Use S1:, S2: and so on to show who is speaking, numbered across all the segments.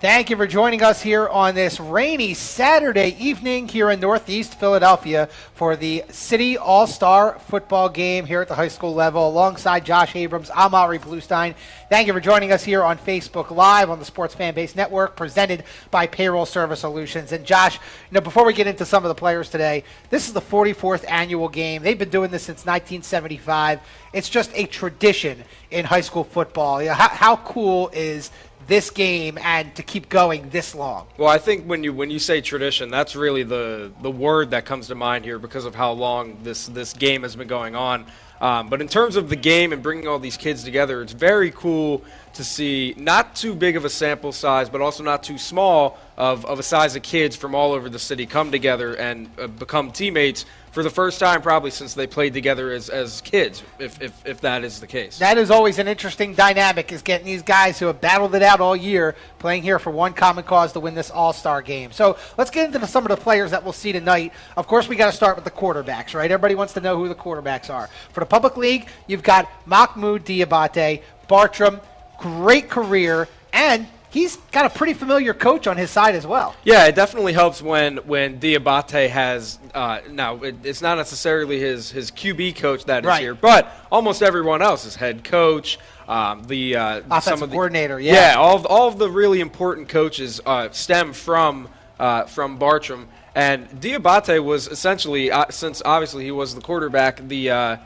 S1: Thank you for joining us here on this rainy Saturday evening here in Northeast Philadelphia for the City All-Star football game here at the high school level. Alongside Josh Abrams, I'm Ari Bluestein. Thank you for joining us here on Facebook Live on the Sports Fan Base Network, presented by Payroll Service Solutions. And Josh, before we get into some of the players today, this is the 44th annual game. They've been doing this since 1975. It's just a tradition in high school football. How cool is this game and to keep going this long?
S2: Well, I think when you say tradition, that's really the word that comes to mind here because of how long this game has been going on. But in terms of the game and bringing all these kids together, it's very cool to see not too big of a sample size, but also not too small of a size of kids from all over the city come together and become teammates for the first time probably since they played together as kids, if that is the case.
S1: That is always an interesting dynamic, is getting these guys who have battled it out all year playing here for one common cause to win this all-star game. So let's get into some of the players that we'll see tonight. Of course, we got to start with the quarterbacks, right? Everybody wants to know who the quarterbacks are. For the public league, you've got Mahmoud Diabate, Bartram, great career, and he's got a pretty familiar coach on his side as well.
S2: Yeah, it definitely helps when Diabate has now it's not necessarily his QB coach that is here, but almost everyone else, his head coach, the
S1: offensive coordinator.
S2: All of the really important coaches stem from Bartram. And Diabate was essentially, since obviously he was the quarterback, the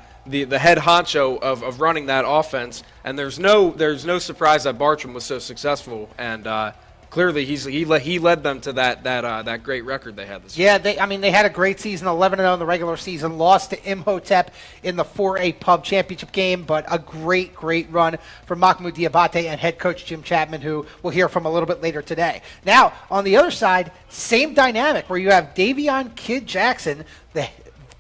S2: head honcho of running that offense, and there's no surprise that Bartram was so successful, and clearly he led them to that great record they had this year.
S1: Yeah, they had a great season, 11-0 in the regular season, lost to Imhotep in the 4A Pub Championship game, but a great run from Mahmoud Diabate and head coach Jim Chapman, who we'll hear from a little bit later today. Now, on the other side, same dynamic where you have Davion Kid Jackson,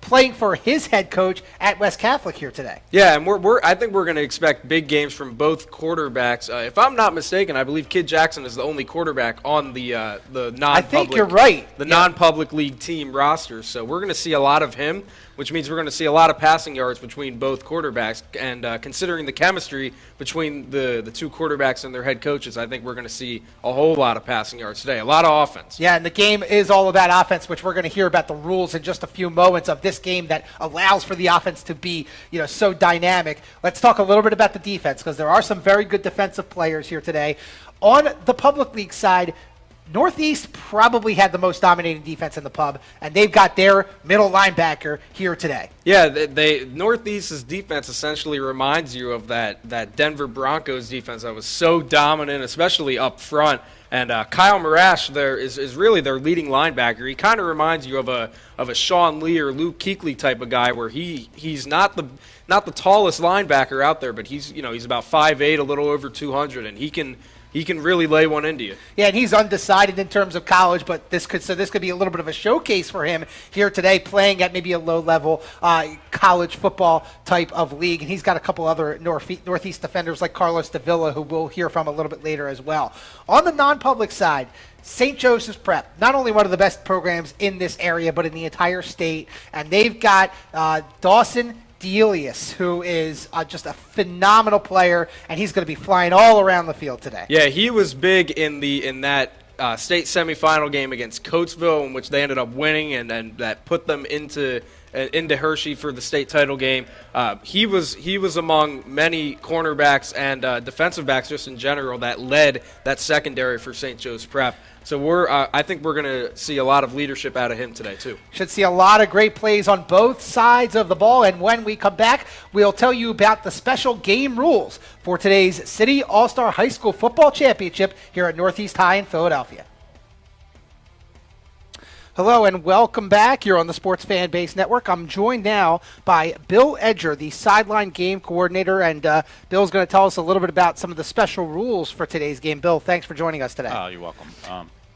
S1: playing for his head coach at West Catholic here today.
S2: Yeah, and I think we're going to expect big games from both quarterbacks. If I'm not mistaken, I believe Kid Jackson is the only quarterback on the non-public.
S1: I think you're right.
S2: The non-public league team roster. So we're going to see a lot of him, which means we're going to see a lot of passing yards between both quarterbacks. And considering the chemistry between the two quarterbacks and their head coaches, I think we're going to see a whole lot of passing yards today, a lot of offense.
S1: Yeah, and the game is all about offense, which we're going to hear about the rules in just a few moments of this game that allows for the offense to be, so dynamic. Let's talk a little bit about the defense, because there are some very good defensive players here today. On the public league side, Northeast probably had the most dominating defense in the pub, and they've got their middle linebacker here today.
S2: Yeah, Northeast's defense essentially reminds you of that Denver Broncos defense that was so dominant, especially up front. And Kyle Marash there is really their leading linebacker. He kind of reminds you of a Sean Lee or Luke Kuechly type of guy, where he's not the tallest linebacker out there, but he's about 5'8", a little over 200, and he can really lay one into you.
S1: Yeah, and he's undecided in terms of college, but this could be a little bit of a showcase for him here today, playing at maybe a low-level college football type of league. And he's got a couple other Northeast defenders like Carlos Davila, who we'll hear from a little bit later as well. On the non-public side, St. Joseph's Prep, not only one of the best programs in this area, but in the entire state. And they've got Dawson Delius, who is just a phenomenal player, and he's going to be flying all around the field today.
S2: Yeah, he was big in that state semifinal game against Coatesville, in which they ended up winning, and that put them into Hershey for the state title game. He was among many cornerbacks and defensive backs just in general that led that secondary for St. Joe's Prep. So I think we're going to see a lot of leadership out of him today too.
S1: Should see a lot of great plays on both sides of the ball. And when we come back, we'll tell you about the special game rules for today's City All-Star High School Football Championship here at Northeast High in Philadelphia. Hello and welcome back. You're on the Sports Fan Base Network. I'm joined now by Bill Edger, the sideline game coordinator, and Bill's going to tell us a little bit about some of the special rules for today's game. Bill, thanks for joining us today.
S3: Oh, you're welcome.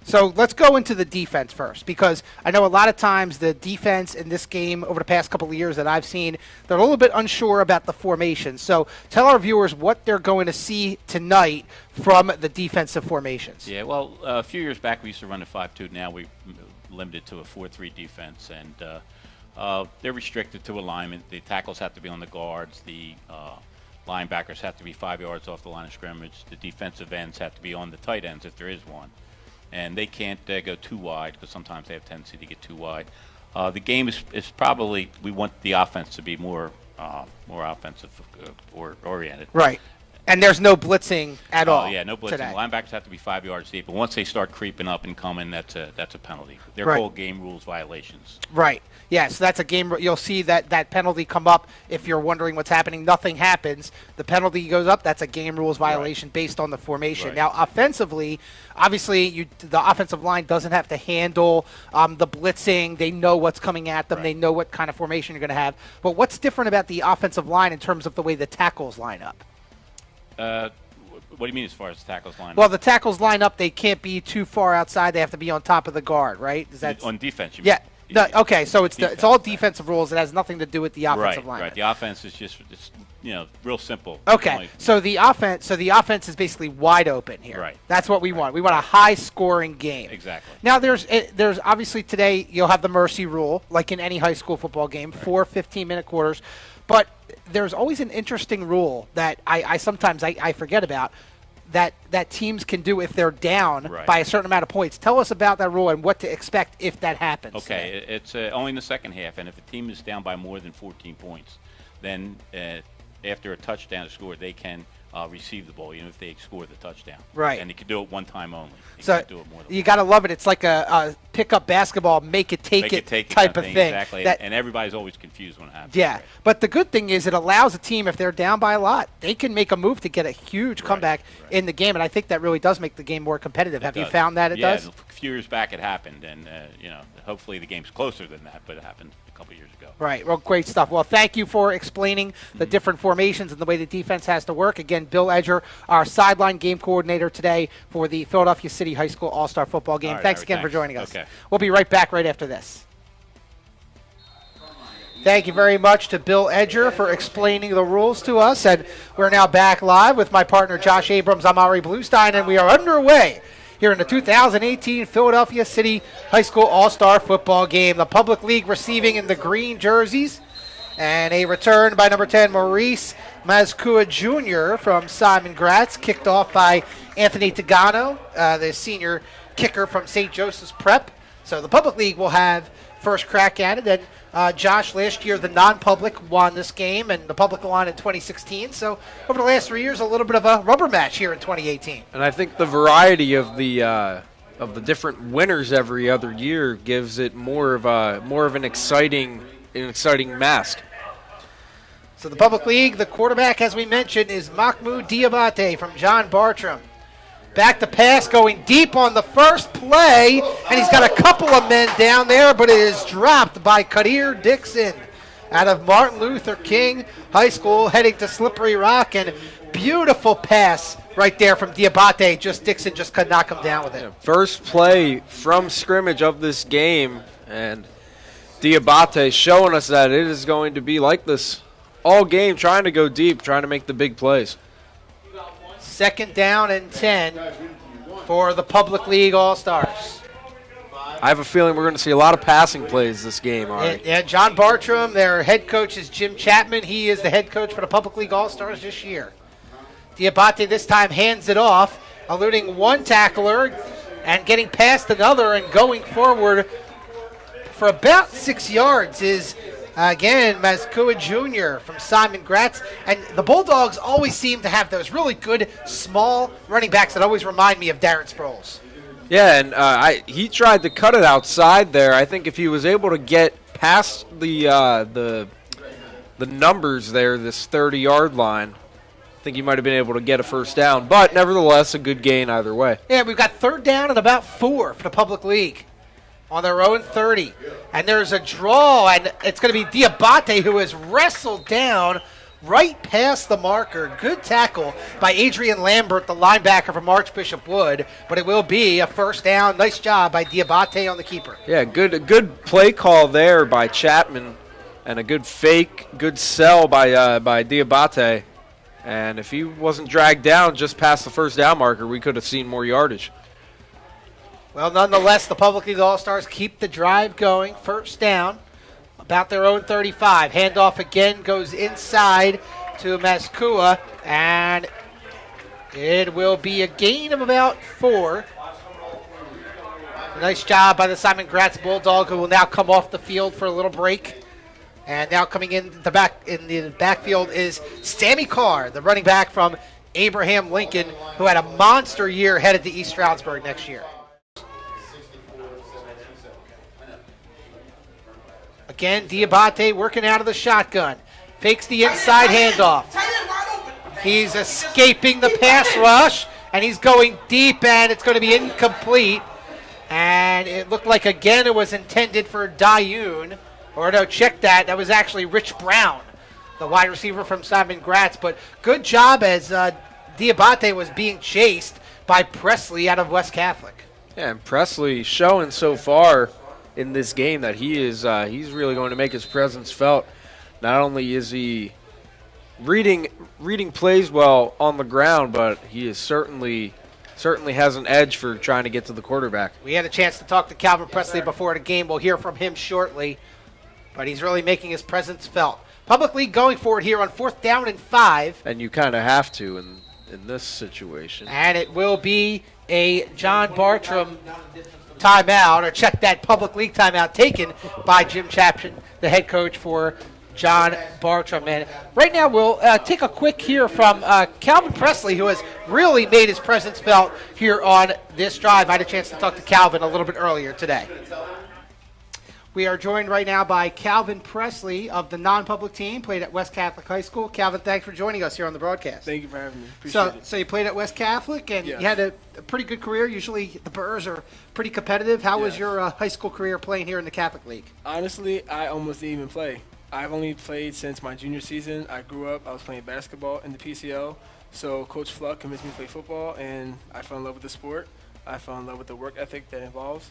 S1: So let's go into the defense first, because I know a lot of times the defense in this game over the past couple of years that I've seen, they're a little bit unsure about the formation. So tell our viewers what they're going to see tonight from the defensive formations.
S3: Yeah, well, a few years back we used to run a 5-2. Now we limited to a 4-3 defense, and they're restricted to alignment. The tackles have to be on the guards. The linebackers have to be 5 yards off the line of scrimmage. The defensive ends have to be on the tight ends if there is one. And they can't go too wide because sometimes they have a tendency to get too wide. The game is probably, we want the offense to be more offensive oriented.
S1: Right. And there's no blitzing at all.
S3: Oh, yeah, no blitzing.
S1: Today.
S3: Linebackers have to be 5 yards deep. But once they start creeping up and coming, that's a penalty. They're
S1: Right.
S3: called game rules violations.
S1: Right. Yeah, so that's a game. You'll see that penalty come up if you're wondering what's happening. Nothing happens. The penalty goes up. That's a game rules violation based on the formation.
S3: Right.
S1: Now, offensively, obviously, the offensive line doesn't have to handle the blitzing. They know what's coming at them.
S3: Right.
S1: They know what kind of formation you're going to have. But what's different about the offensive line in terms of the way the tackles line up?
S3: What do you mean as far as the tackles line?
S1: Well, the tackles line up. They can't be too far outside. They have to be on top of the guard, right? Is that
S3: on defense, you mean?
S1: Yeah. No, okay, so it's
S3: Defense.
S1: it's all defensive rules. It has nothing to do with the offensive line.
S3: Right. The offense is just real simple.
S1: Okay,
S3: Only-
S1: so the offense is basically wide open here.
S3: Right.
S1: That's what we want. We want a high-scoring game.
S3: Exactly.
S1: Now, there's obviously today you'll have the mercy rule, like in any high school football game, 4 15-minute quarters. But there's always an interesting rule that I sometimes forget about that teams can do if they're down
S3: Right.
S1: by a certain amount of points. Tell us about that rule and what to expect if that happens.
S3: Okay, it's only in the second half, and if a team is down by more than 14 points, then after a touchdown is scored, they can receive the ball, even if they score the touchdown.
S1: Right.
S3: And they can do it one time only. They
S1: So
S3: can't do it more than
S1: you
S3: once.
S1: got to love it. It's like a pick-up basketball, make it, take it type of thing.
S3: Exactly,
S1: That-
S3: and everybody's always confused when it happens.
S1: Yeah,
S3: Right.
S1: but the good thing is it allows a team, if they're down by a lot, they can make a move to get a huge comeback in the game, and I think that really does make the game more competitive. Have you
S3: does.
S1: found that it
S3: Yeah,
S1: does?
S3: a few years back it happened, and hopefully the game's closer than that, but it happened a couple years ago.
S1: Right. Well, great stuff. Well, thank you for explaining the different formations and the way the defense has to work. Again, Bill Edger, our sideline game coordinator today for the Philadelphia City High School All-Star Football game.
S3: All right,
S1: Thanks
S3: Harry,
S1: again for
S3: thanks.
S1: joining us.
S3: Okay.
S1: We'll be right back right after this. Thank you very much to Bill Edger for explaining the rules to us. And we're now back live with my partner, Josh Abrams. I'm Ari Bluestein, and we are underway here in the 2018 Philadelphia City High School All-Star Football game. The Public League receiving in the green jerseys. And a return by number 10, Maurice Mazkua Jr. from Simon Gratz, kicked off by Anthony Tagano, the senior kicker from St. Joseph's Prep. So the Public League will have first crack at it. And Josh, last year the non-public won this game, and the public won in 2016. So over the last 3 years, a little bit of a rubber match here in 2018.
S2: And I think the variety of the different winners every other year gives it more of an exciting mask.
S1: So the Public League, the quarterback, as we mentioned, is Mahmoud Diabate from John Bartram. Back to pass, going deep on the first play, and he's got a couple of men down there, but it is dropped by Kadir Dixon out of Martin Luther King High School, heading to Slippery Rock, and beautiful pass right there from Diabate. Dixon just could not come down with it.
S2: First play from scrimmage of this game, and Diabate showing us that it is going to be like this all game, trying to go deep, trying to make the big plays.
S1: Second down and 10 for the Public League All-Stars.
S2: I have a feeling we're going to see a lot of passing plays this game, Ari.
S1: Yeah, John Bartram, their head coach is Jim Chapman. He is the head coach for the Public League All-Stars this year. Diabate this time hands it off, eluding one tackler and getting past another and going forward for about 6 yards is, again, Mazkua Jr. from Simon Gratz. And the Bulldogs always seem to have those really good, small running backs that always remind me of Darren Sproles.
S2: Yeah, and he tried to cut it outside there. I think if he was able to get past the numbers there, this 30-yard line, I think he might have been able to get a first down. But nevertheless, a good gain either way.
S1: Yeah, we've got third down and about 4 for the Public League on their own 30. And there's a draw, and it's going to be Diabate who is wrestled down right past the marker. Good tackle by Adrian Lambert, the linebacker from Archbishop Wood, but it will be a first down. Nice job by Diabate on the keeper.
S2: Yeah, a good play call there by Chapman, and a good fake, good sell by Diabate. And if he wasn't dragged down just past the first down marker, we could have seen more yardage.
S1: Well, nonetheless, the Public League All-Stars keep the drive going. First down, about their own 35. Handoff again goes inside to Meskua, and it will be a gain of about 4. A nice job by the Simon Gratz Bulldog, who will now come off the field for a little break. And now coming in the backfield is Sammy Carr, the running back from Abraham Lincoln, who had a monster year headed to East Stroudsburg next year. Again, Diabate working out of the shotgun. Fakes the inside handoff. He's escaping the pass rush, and he's going deep, and it's going to be incomplete. And it looked like, again, it was intended for Dayun. Or no, check that. That was actually Rich Brown, the wide receiver from Simon Gratz. But good job as Diabate was being chased by Presley out of West Catholic.
S2: Yeah, and Presley showing so far in this game that he's really going to make his presence felt. Not only is he reading plays well on the ground, but he is certainly has an edge for trying to get to the quarterback.
S1: We had a chance to talk to Calvin Presley before the game. We'll hear from him shortly, but he's really making his presence felt. Public League going for it here on 4th down and 5.
S2: And you kind of have to in this situation.
S1: And it will be a John Bartram timeout, or check that, Public League timeout taken by Jim Chapman, the head coach for John Bartram. And right now we'll take a quick hear from Calvin Presley, who has really made his presence felt here on this drive. I had a chance to talk to Calvin a little bit earlier today. We are joined right now by Calvin Presley of the non-public team, played at West Catholic High School. Calvin, thanks for joining us here on the broadcast.
S4: Thank you for having me. Appreciate it.
S1: So you played at West Catholic, and
S4: Yes.
S1: you had a pretty good career. Usually the Burrs are pretty competitive. How was
S4: Yes.
S1: your high school career playing here in the Catholic League?
S4: Honestly, I almost didn't even play. I've only played since my junior season. I grew up, I was playing basketball in the PCL, so Coach Fluck convinced me to play football, and I fell in love with the sport. I fell in love with the work ethic that involves,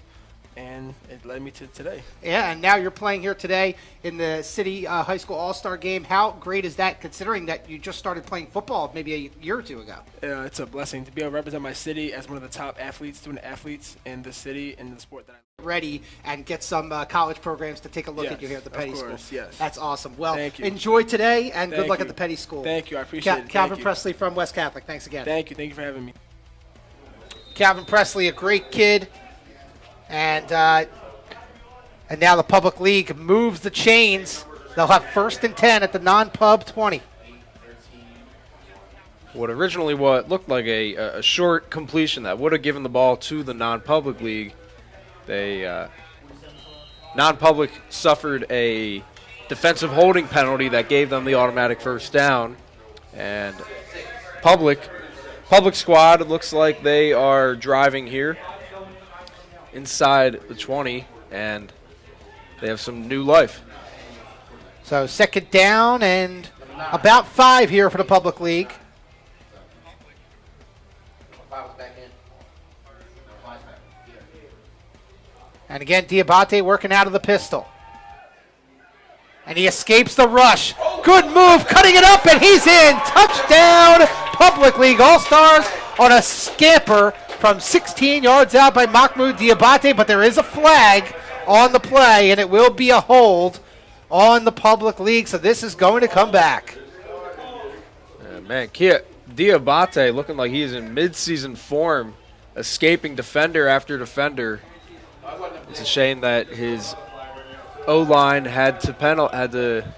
S4: and it led me to today.
S1: Yeah, and now you're playing here today in the City High School All-Star Game. How great is that, considering that you just started playing football maybe a year or two ago?
S4: It's a blessing to be able to represent my city as one of the top student athletes in the city and the sport that I
S1: Ready and get some college programs to take a look
S4: Yes,
S1: at you here at the
S4: of
S1: Petty
S4: course,
S1: School.
S4: yes.
S1: That's awesome. Well,
S4: Thank you.
S1: enjoy today, and good
S4: Thank
S1: luck
S4: you.
S1: at the Petty School.
S4: Thank you. I appreciate it.
S1: Calvin
S4: Thank you.
S1: Presley from West Catholic. Thanks again.
S4: Thank you. Thank you for having me.
S1: Calvin Presley, a great kid, and now the Public League moves the chains. They'll have 1st and 10 at the non-pub 20.
S2: What looked like a short completion that would have given the ball to the non-public league. They non-public suffered a defensive holding penalty that gave them the automatic 1st down, and public squad, it looks like they are driving here inside the 20, and they have some new life.
S1: So 2nd down and about 5 here for the Public League. And again, Diabate working out of the pistol. And he escapes the rush. Good move, cutting it up, and he's in. Touchdown, Public League All-Stars on a scamper from 16 yards out by Mahmoud Diabate, but there is a flag on the play, and it will be a hold on the Public League, so this is going to come back.
S2: Man, Diabate looking like he is in mid-season form, escaping defender after defender. It's a shame that his O-line had to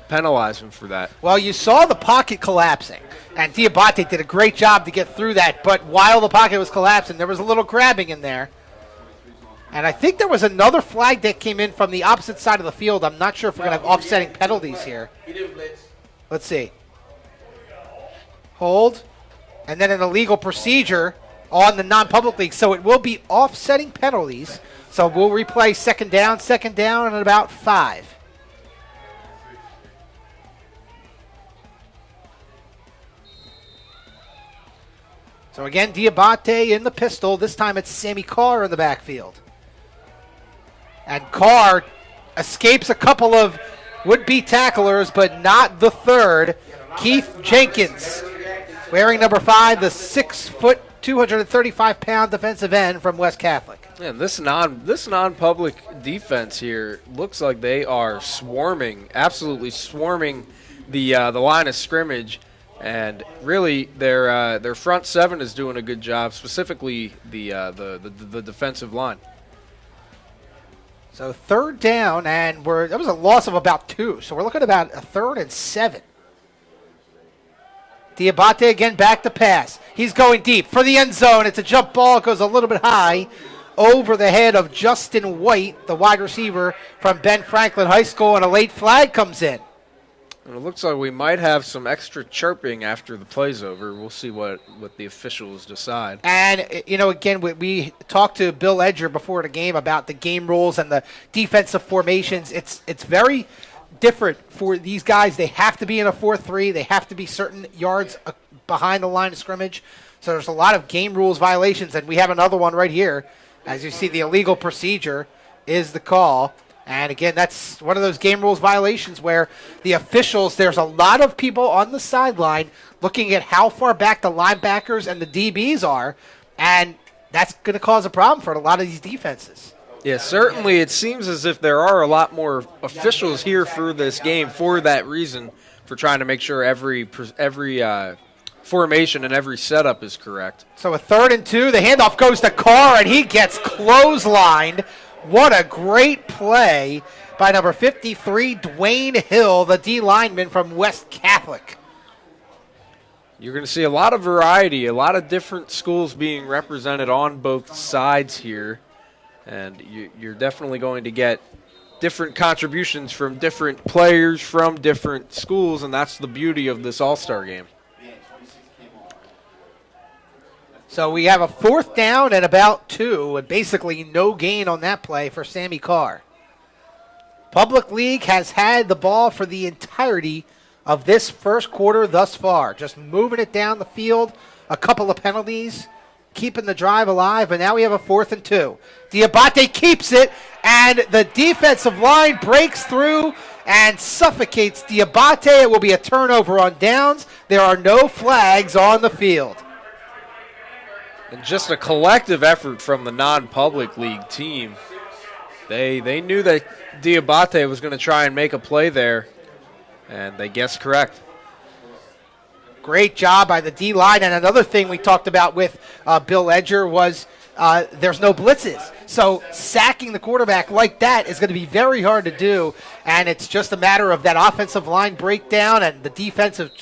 S2: penalize him for that.
S1: Well, you saw the pocket collapsing, and Diabate did a great job to get through that, but while the pocket was collapsing, there was a little grabbing in there. And I think there was another flag that came in from the opposite side of the field. I'm not sure if we're going to have offsetting penalties here. Let's see. Hold. And then an illegal procedure on the non-public league. So it will be offsetting penalties. So we'll replay 2nd down and about 5. So again, Diabate in the pistol. This time it's Sammy Carr in the backfield. And Carr escapes a couple of would-be tacklers, but not the third. Keith Jenkins, wearing number 5, the 6-foot, 235-pound defensive end from West Catholic.
S2: Man, this non-public defense here looks like they are swarming, absolutely swarming the line of scrimmage. And really, their front seven is doing a good job, specifically the defensive line.
S1: So third down, and that was a loss of about 2. So we're looking at about a 3rd and 7. Diabate again back to pass. He's going deep for the end zone. It's a jump ball. It goes a little bit high over the head of Justin White, the wide receiver from Ben Franklin High School, and a late flag comes in.
S2: And it looks like we might have some extra chirping after the play's over. We'll see what the officials decide.
S1: And, again, we talked to Bill Edger before the game about the game rules and the defensive formations. It's very different for these guys. They have to be in a 4-3. They have to be certain yards behind the line of scrimmage. So there's a lot of game rules violations, and we have another one right here. As you see, the illegal procedure is the call. And, again, that's one of those game rules violations where the officials, there's a lot of people on the sideline looking at how far back the linebackers and the DBs are, and that's going to cause a problem for a lot of these defenses.
S2: Yeah, certainly it seems as if there are a lot more officials here for this game for that reason, for trying to make sure every formation and every setup is correct.
S1: So a 3rd and 2, the handoff goes to Carr, and he gets clotheslined. What a great play by number 53, Dwayne Hill, the D lineman from West Catholic.
S2: You're going to see a lot of variety, a lot of different schools being represented on both sides here. And you're definitely going to get different contributions from different players from different schools, and that's the beauty of this All-Star game.
S1: So we have a 4th down and about 2, and basically no gain on that play for Sammy Carr. Public League has had the ball for the entirety of this first quarter thus far, just moving it down the field, a couple of penalties, keeping the drive alive, but now we have a 4th and 2. Diabate keeps it, and the defensive line breaks through and suffocates Diabate. It will be a turnover on downs. There are no flags on the field.
S2: And just a collective effort from the non-public league team. They knew that Diabate was going to try and make a play there, and they guessed correct.
S1: Great job by the D-line. And another thing we talked about with Bill Edger was there's no blitzes. So sacking the quarterback like that is going to be very hard to do, and it's just a matter of that offensive line breakdown, and the defensive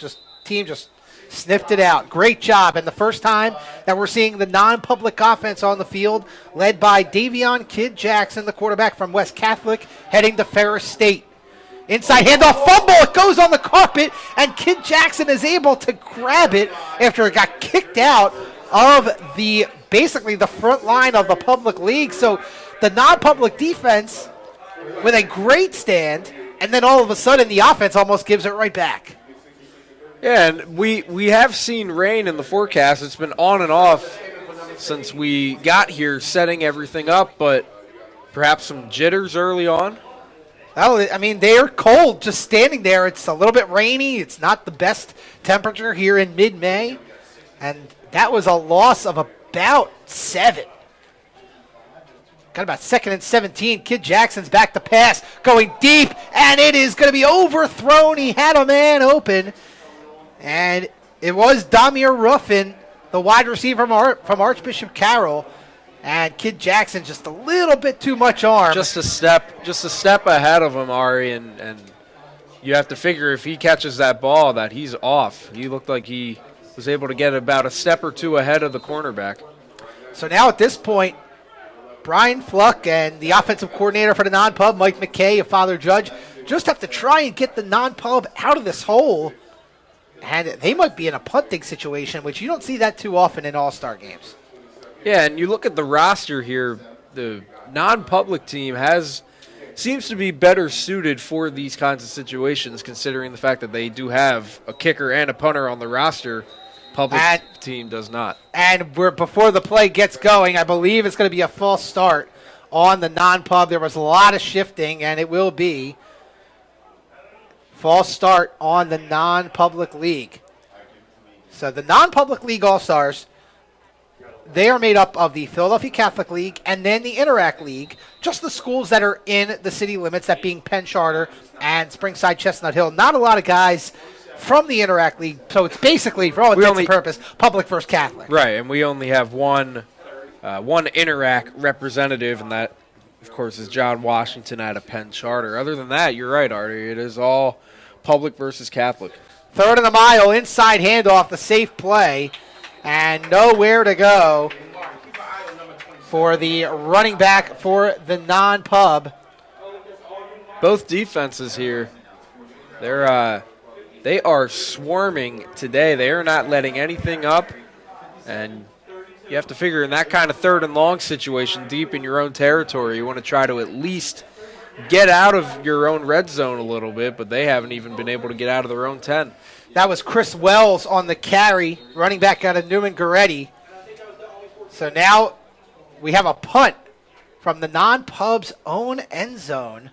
S1: team just sniffed it out. Great job. And the first time that we're seeing the non-public offense on the field, led by Davion Kid Jackson, the quarterback from West Catholic, heading to Ferris State. Inside handoff, fumble, it goes on the carpet, and Kid Jackson is able to grab it after it got kicked out of basically the front line of the public league. So the non-public defense with a great stand, and then all of a sudden the offense almost gives it right back.
S2: Yeah, and we have seen rain in the forecast. It's been on and off since we got here, setting everything up, but perhaps some jitters early on.
S1: Well, I mean, they're cold just standing there. It's a little bit rainy. It's not the best temperature here in mid-May. And that was a loss of about 7. Got about 2nd and 17. Kid Jackson's back to pass, going deep, and it is going to be overthrown. He had a man open, and it was Damir Ruffin, the wide receiver from Archbishop Carroll. And Kid Jackson just a little bit too much arm.
S2: Just a step ahead of him, Ari, and you have to figure if he catches that ball that he's off. He looked like he was able to get about a step or two ahead of the cornerback.
S1: So now at this point, Brian Fluck and the offensive coordinator for the non-pub, Mike McKay, a father judge, just have to try and get the non-pub out of this hole. And they might be in a punting situation, which you don't see that too often in all-star games.
S2: Yeah, and you look at the roster here, the non-public team seems to be better suited for these kinds of situations, considering the fact that they do have a kicker and a punter on the roster. Public team does not.
S1: And before the play gets going, I believe it's going to be a false start on the non-pub. There was a lot of shifting, and it will be false start on the non-public league. So the non-public league all-stars, they are made up of the Philadelphia Catholic League and then the Interact League, just the schools that are in the city limits, that being Penn Charter and Springside Chestnut Hill. Not a lot of guys from the Interact League. So it's basically, for all intents and purposes, public versus Catholic.
S2: Right, and we only have one Interact representative, and that, of course, is John Washington out of Penn Charter. Other than that, you're right, Artie. It is all public versus Catholic.
S1: Third of the mile, inside handoff, the safe play, and nowhere to go for the running back for the non-pub.
S2: Both defenses here, they are swarming today. They are not letting anything up, and you have to figure in that kind of third and long situation deep in your own territory, you want to try to at least get out of your own red zone a little bit, but they haven't even been able to get out of their own 10.
S1: That was Chris Wells on the carry, running back out of Newman Goretti. So now we have a punt from the non-pub's own end zone.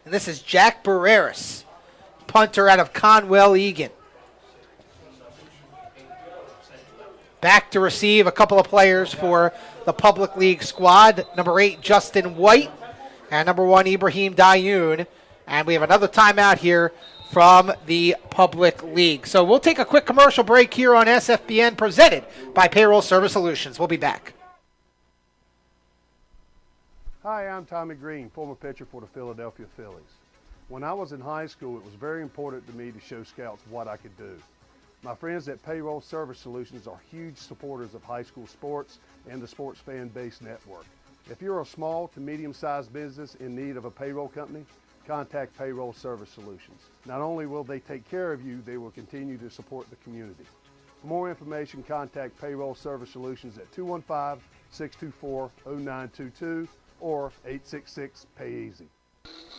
S1: And this is Jack Barreras, punter out of Conwell Egan. Back to receive a couple of players for the Public League squad. Number 8, Justin White, and number 1, Ibrahim Dayoun. And we have another timeout here from the Public League. So we'll take a quick commercial break here on SFBN, presented by Payroll Service Solutions. We'll be back.
S5: Hi, I'm Tommy Green, former pitcher for the Philadelphia Phillies. When I was in high school, it was very important to me to show scouts what I could do. My friends at Payroll Service Solutions are huge supporters of high school sports and the Sports Fan Base Network. If you're a small to medium-sized business in need of a payroll company, contact Payroll Service Solutions. Not only will they take care of you, they will continue to support the community. For more information, contact Payroll Service Solutions at 215-624-0922 or 866-PAY-EASY.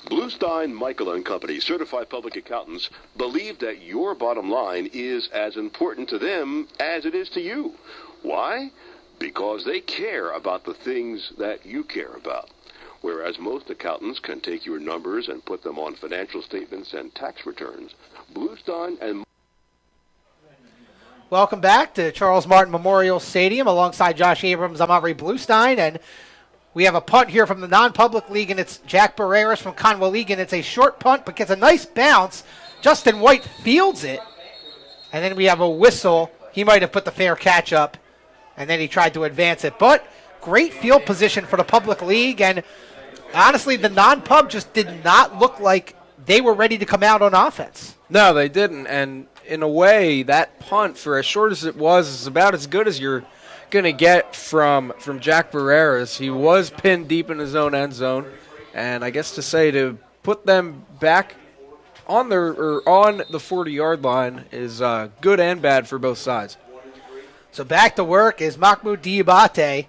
S6: Bluestein, Michael & Company, certified public accountants, believe that your bottom line is as important to them as it is to you. Why? Because they care about the things that you care about. Whereas most accountants can take your numbers and put them on financial statements and tax returns, Bluestein and...
S1: Welcome back to Charles Martin Memorial Stadium. Alongside Josh Abrams, I'm Avery Bluestein, and we have a punt here from the non-public league, and it's Jack Barreras from Conwell Egan. It's a short punt, but gets a nice bounce. Justin White fields it, and then we have a whistle. He might have put the fair catch up, and then he tried to advance it. But great field position for the public league, and honestly, the non-pub just did not look like they were ready to come out on offense.
S2: No, they didn't, and in a way, that punt, for as short as it was, is about as good as you're going to get from Jack Barreras. He was pinned deep in his own end zone, and I guess to put them back on the 40-yard line is good and bad for both sides.
S1: So back to work is Mahmoud Diabate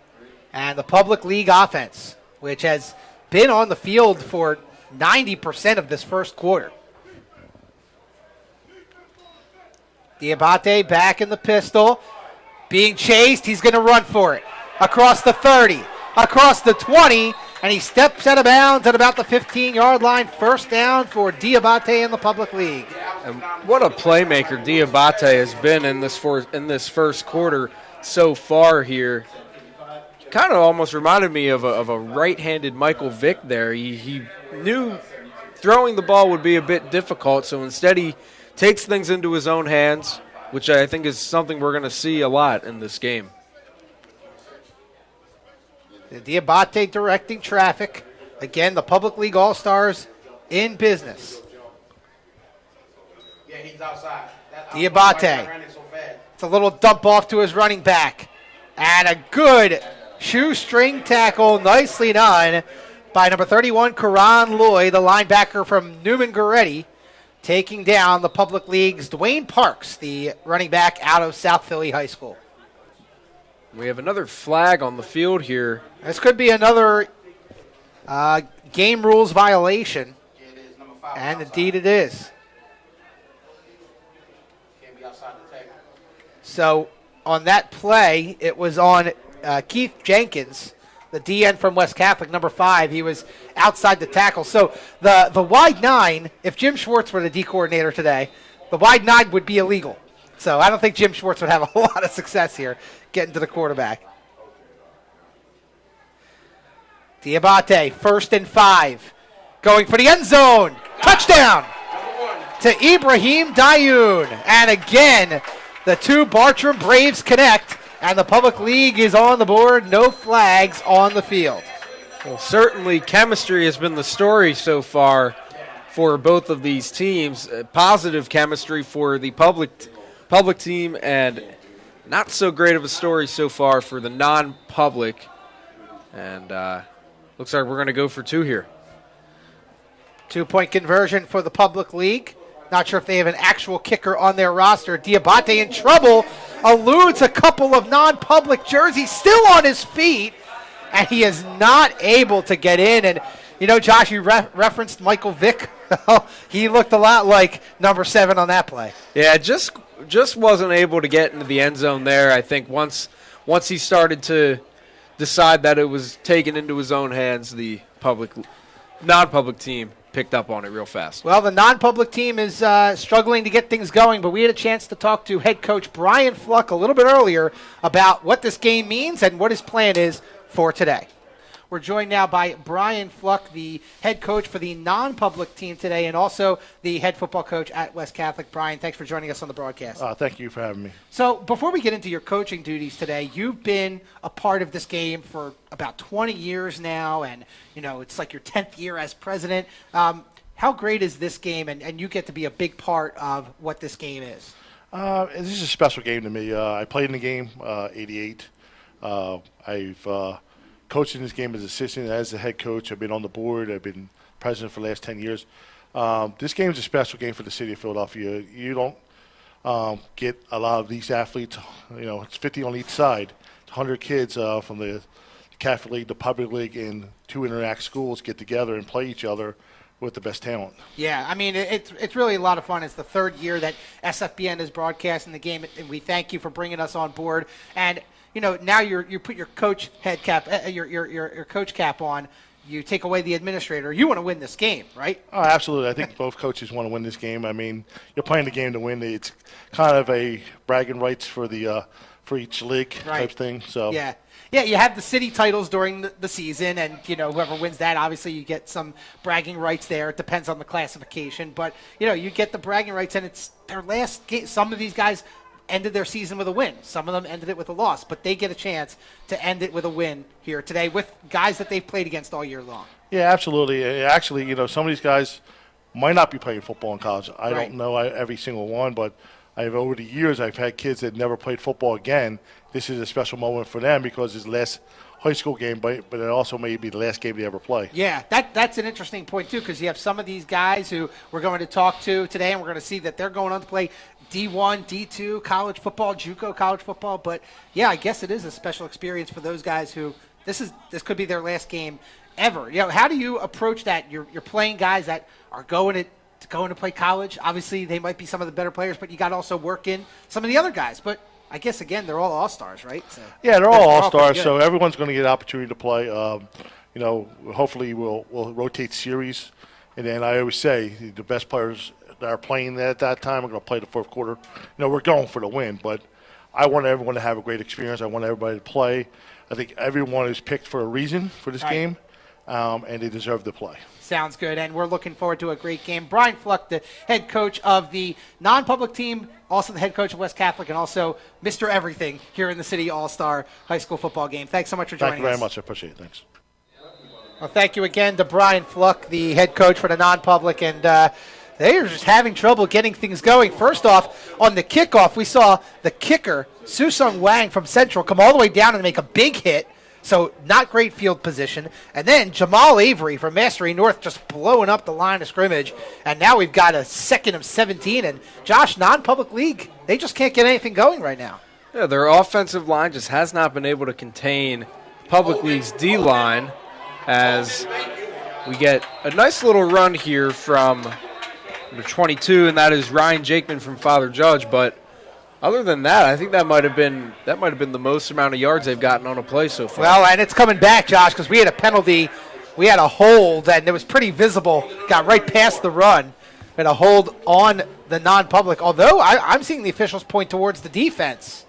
S1: and the public league offense, which has been on the field for 90% of this first quarter. Diabate back in the pistol. Being chased, he's going to run for it. Across the 30, across the 20, and he steps out of bounds at about the 15-yard line. First down for Diabate in the public league.
S2: And what a playmaker Diabate has been in this first quarter so far here. Kind of almost reminded me of a right-handed Michael Vick there. He knew throwing the ball would be a bit difficult, so instead he takes things into his own hands, which I think is something we're going to see a lot in this game.
S1: Diabate directing traffic. Again, the Public League All-Stars in business.
S7: Yeah, he's outside.
S1: Diabate. It's a little dump off to his running back. And a good shoestring tackle, nicely done by number 31, Karan Lloyd, the linebacker from Newman Goretti, taking down the Public League's Dwayne Parks, the running back out of South Philly High School.
S2: We have another flag on the field here.
S1: This could be another game rules violation, and indeed it is. So on that play, it was on Keith Jenkins, the DN from West Catholic, number 5. He was outside the tackle. So the wide 9, if Jim Schwartz were the D coordinator today, the wide 9 would be illegal. So I don't think Jim Schwartz would have a whole lot of success here getting to the quarterback. Diabate, 1st and 5. going for the end zone. Touchdown to Ibrahim Dayoun. And again, the two Bartram Braves connect, and the Public League is on the board. No flags on the field.
S2: Well, certainly chemistry has been the story so far for both of these teams. Positive chemistry for the public team, and not so great of a story so far for the non-public. And looks like we're going to go for two here.
S1: 2-point conversion for the Public League. Not sure if they have an actual kicker on their roster. Diabate in trouble. Eludes a couple of non-public jerseys. Still on his feet. And he is not able to get in. And, you know, Josh, you referenced Michael Vick. He looked a lot like number 7 on that play.
S2: Yeah, just wasn't able to get into the end zone there. I think once he started to decide that it was taken into his own hands, the non-public team picked up on it real fast.
S1: Well, the non-public team is struggling to get things going, but we had a chance to talk to head coach Brian Fluck a little bit earlier about what this game means and what his plan is for today. We're joined now by Brian Fluck, the head coach for the non-public team today, and also the head football coach at West Catholic. Brian, thanks for joining us on the broadcast.
S7: Thank you for having me.
S1: So before we get into your coaching duties today, you've been a part of this game for about 20 years now, and you know it's like your 10th year as president. How great is this game, and you get to be a big part of what this game is?
S7: This is a special game to me. I played in the game, 88. I've coached in this game as assistant, as the head coach. I've been on the board. I've been president for the last 10 years. This game is a special game for the city of Philadelphia. You don't get a lot of these athletes. You know, it's 50 on each side. It's 100 kids from the Catholic League, the Public League, and 2 interact schools get together and play each other with the best talent.
S1: Yeah, I mean, it's really a lot of fun. It's the 3rd year that SFBN is broadcasting the game, and we thank you for bringing us on board. And you know, now you put your coach head cap, your coach cap on. You take away the administrator. You want to win this game, right?
S7: Oh, absolutely. I think both coaches want to win this game. I mean, you're playing the game to win. It's kind of a bragging rights for each league type thing. So
S1: yeah, you have the city titles during the season, and you know whoever wins that, obviously you get some bragging rights there. It depends on the classification, but you know you get the bragging rights, and it's their last game. Some of these guys ended their season with a win. Some of them ended it with a loss, but they get a chance to end it with a win here today with guys that they've played against all year long.
S7: Yeah, absolutely. Actually, you know, some of these guys might not be playing football in college. I don't know every single one, but over the years I've had kids that never played football again. This is a special moment for them because it's the last high school game, but it also may be the last game they ever play.
S1: Yeah, that's an interesting point too, because you have some of these guys who we're going to talk to today, and we're going to see that they're going on to play D1, D2, college football, JUCO college football. But yeah, I guess it is a special experience for those guys who this could be their last game ever. You know, how do you approach that? You're playing guys that are going to play college. Obviously, they might be some of the better players, but you got to also work in some of the other guys. But I guess again, they're all all-stars, right? So
S7: yeah, they're all all-stars. So everyone's going to get an opportunity to play. You know, hopefully we'll rotate series, and then I always say the best players that are playing at that time are going to play the 4th quarter. You know, we're going for the win, but I want everyone to have a great experience. I want everybody to play. I think everyone is picked for a reason for this game, and they deserve to play.
S1: Sounds good, and we're looking forward to a great game. Brian Fluck, the head coach of the non-public team, also the head coach of West Catholic, and also Mr. Everything here in the City All-Star High School Football game. Thanks so much for joining us.
S7: Thank you very much. I appreciate it. Thanks.
S1: Well, thank you again to Brian Fluck, the head coach for the non-public, and they are just having trouble getting things going. First off, on the kickoff, we saw the kicker, Susung Wang from Central, come all the way down and make a big hit. So not great field position. And then Jamal Avery from Mastery North just blowing up the line of scrimmage. And now we've got a 2nd and 17. And Josh, non-public league, they just can't get anything going right now.
S2: Yeah, their offensive line just has not been able to contain Public League's D-line, as we get a nice little run here from number 22, and that is Ryan Jakeman from Father Judge. But other than that, I think that might have been the most amount of yards they've gotten on a play so far.
S1: Well, and it's coming back, Josh, because we had a penalty. We had a hold, and it was pretty visible. Got right past the run. We had a hold on the non-public, although I'm seeing the officials point towards the defense.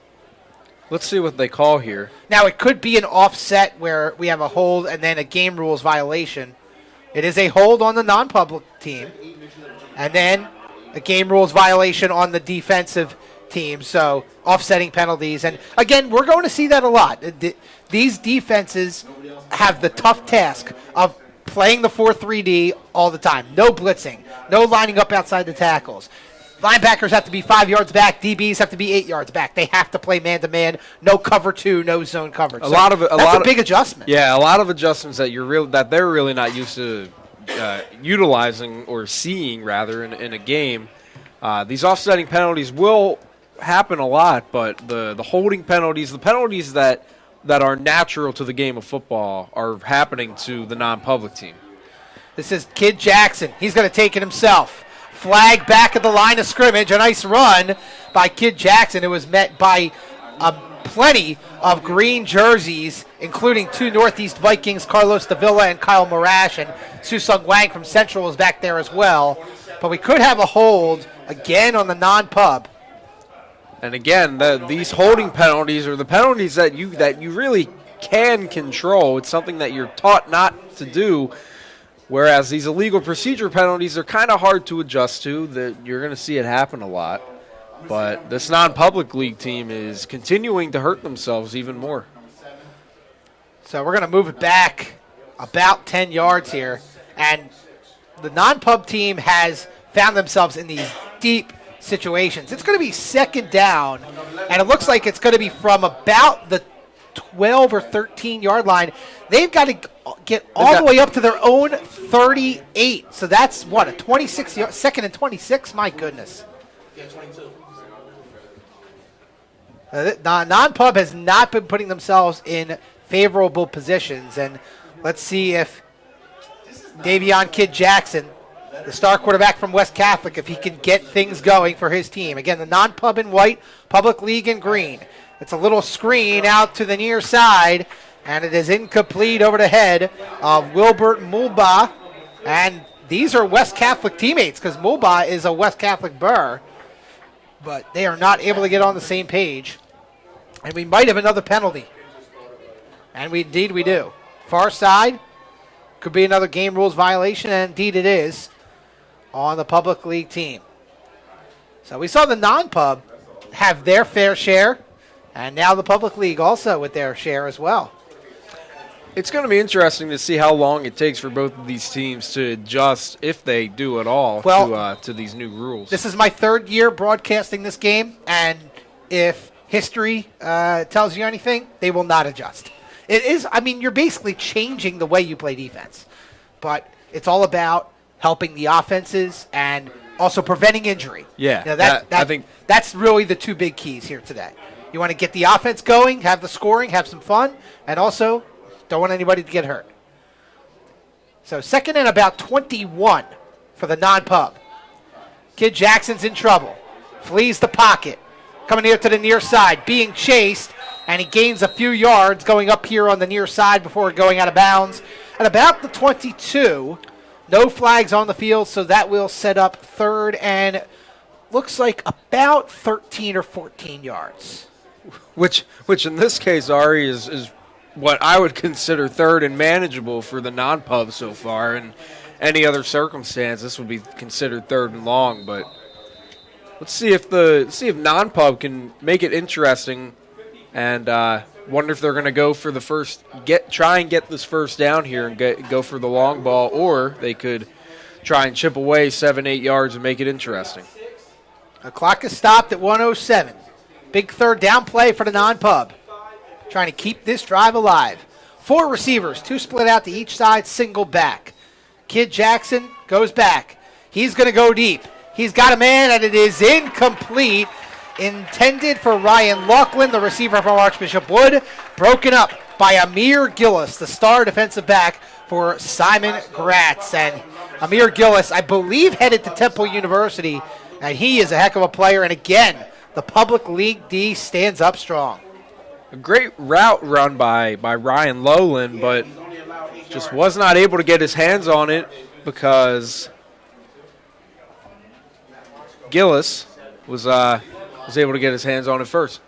S2: Let's see what they call here.
S1: Now, it could be an offset where we have a hold and then a game rules violation. It is a hold on the non-public team. And then a game rules violation on the defensive team. So offsetting penalties. And again, we're going to see that a lot. These defenses have the tough task of playing the 4-3-D all the time. No blitzing. No lining up outside the tackles. Linebackers have to be 5 yards back. DBs have to be 8 yards back. They have to play man-to-man. No cover 2, no zone coverage. That's a big adjustment.
S2: Yeah, a lot of adjustments that they're really not used to utilizing or seeing, rather, in a game. These offsetting penalties will happen a lot, but the holding penalties, the penalties that are natural to the game of football are happening to the non-public team.
S1: This is Kid Jackson. He's going to take it himself. Flag back at the line of scrimmage. A nice run by Kid Jackson. It was met by plenty of green jerseys, including 2 Northeast Vikings, Carlos Davila and Kyle Morash, and Susung Wang from Central was back there as well. But we could have a hold again on the non-pub.
S2: And again, these holding penalties are the penalties that you really can control. It's something that you're taught not to do. Whereas these illegal procedure penalties are kind of hard to adjust to. That you're going to see it happen a lot. But this non-public league team is continuing to hurt themselves even more.
S1: So we're going to move it back about 10 yards here. And the non-pub team has found themselves in these deep situations. It's going to be second down, and it looks like it's going to be from about the 12 or 13-yard line. They've got to get all the way up to their own 38. So that's, what, a 26 second and 26? My goodness. Non-pub has not been putting themselves in favorable positions. And let's see if Davion Kid Jackson, the star quarterback from West Catholic, if he can get things going for his team. Again, the non-pub in white, public league in green. It's a little screen out to the near side, and it is incomplete over the head of Wilbert Mulba. And these are West Catholic teammates because Mulba is a West Catholic Burr, but they are not able to get on the same page. And we might have another penalty. And indeed we do. Far side, could be another game rules violation, and indeed it is on the public league team. So we saw the non-pub have their fair share, and now the public league also with their share as well.
S2: It's going to be interesting to see how long it takes for both of these teams to adjust, if they do at all, to these new rules.
S1: This is my third year broadcasting this game, and if history tells you anything, they will not adjust. It is, I mean, you're basically changing the way you play defense, but it's all about helping the offenses and also preventing injury.
S2: Yeah,
S1: you know, I think that's really the two big keys here today. You want to get the offense going, have the scoring, have some fun, and also don't want anybody to get hurt. So second and about 21 for the non-pub. Kid Jackson's in trouble. Flees the pocket. Coming here to the near side, being chased, and he gains a few yards going up here on the near side before going out of bounds. At about the 22, no flags on the field, so that will set up third and looks like about 13 or 14 yards.
S2: Which in this case, Ari, is what I would consider third and manageable for the non-pub so far. In any other circumstance, this would be considered third and long. But let's see if non-pub can make it interesting, and wonder if they're going to go for the try and get this first down here and go for the long ball, or they could try and chip away 7-8 yards and make it interesting.
S1: The clock is stopped at 1:07. Big third down play for the non-pub. Trying to keep this drive alive. 4 receivers, 2 split out to each side, single back. Kid Jackson goes back. He's going to go deep. He's got a man, and it is incomplete. Intended for Ryan Laughlin, the receiver from Archbishop Wood. Broken up by Amir Gillis, the star defensive back for Simon Gratz. And Amir Gillis, I believe, headed to Temple University, and he is a heck of a player. And again, the public league D stands up strong.
S2: A great route run by Ryan Lowland, but just was not able to get his hands on it because Gillis was able to get his hands on it first.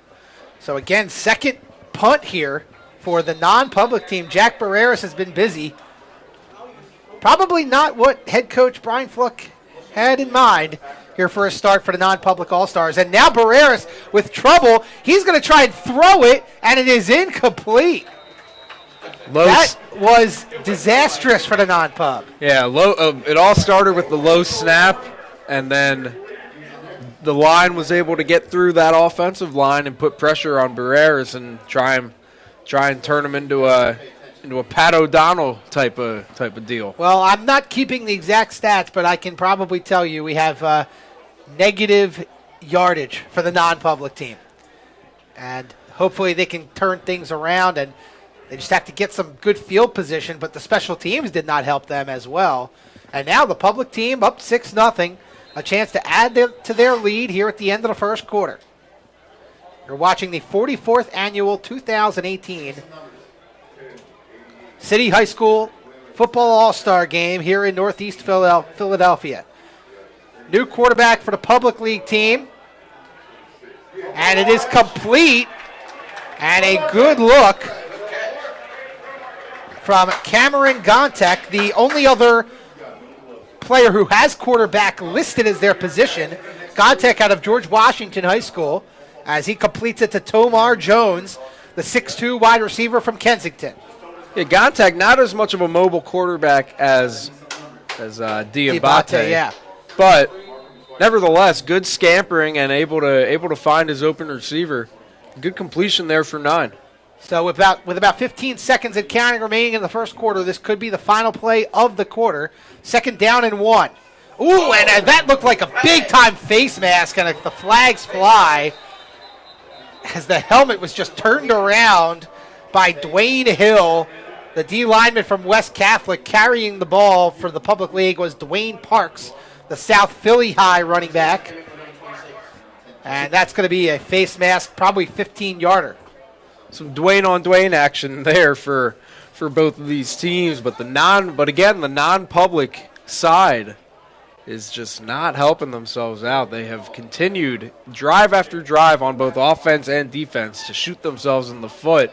S1: So again, second punt here for the non-public team. Jack Barreras has been busy. probably not what head coach Brian Fluck had in mind here for a start for the non-public All-Stars. And now Barreras with trouble. He's going to try and throw it, and it is incomplete. That was disastrous for the non-pub.
S2: Yeah, it all started with the low snap, and then the line was able to get through that offensive line and put pressure on Barreras and try and turn him into a Pat O'Donnell type of deal.
S1: Well, I'm not keeping the exact stats, but I can probably tell you we have negative yardage for the non-public team. And hopefully they can turn things around, and they just have to get some good field position, but the special teams did not help them as well. And now the public team up 6-0, a chance to add to their lead here at the end of the first quarter. You're watching the 44th annual 2018 City High School Football All-Star Game here in Northeast Philadelphia. New quarterback for the public league team. And it is complete. And a good look from Cameron Gontek, the only other player who has quarterback listed as their position. Gontek out of George Washington High School, as he completes it to Tomar Jones, the 6'2 wide receiver from Kensington.
S2: Yeah, Gontek, not as much of a mobile quarterback as Diabate.
S1: Yeah.
S2: But nevertheless, good scampering and able to find his open receiver. Good completion there for 9.
S1: So with about 15 seconds and counting remaining in the first quarter, this could be the final play of the quarter. 2nd down and 1. Ooh, and that looked like a big-time face mask, and the flags fly as the helmet was just turned around by Dwayne Hill. The D lineman from West Catholic carrying the ball for the public league was Dwayne Parks, the South Philly High running back. And that's going to be a face mask, probably 15-yarder.
S2: Some Dwayne-on-Dwayne action there for both of these teams, but again, the non-public side is just not helping themselves out. They have continued drive after drive on both offense and defense to shoot themselves in the foot.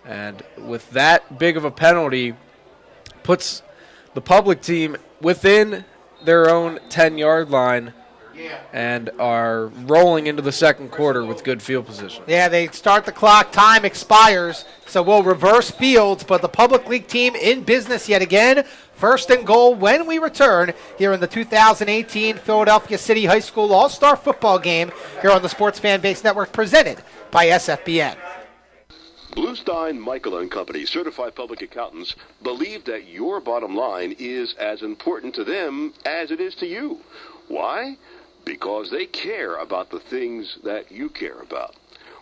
S2: And with that big of a penalty, puts the public team within their own 10-yard line and are rolling into the second quarter with good field position.
S1: Yeah, they start the clock. Time expires, so we'll reverse fields, but the public league team in business yet again. 1st and goal when we return here in the 2018 Philadelphia City High School All-Star Football Game here on the Sports Fan Base Network, presented by SFBN.
S6: Bluestein, Michael and Company, certified public accountants, believe that your bottom line is as important to them as it is to you. Why? Because they care about the things that you care about.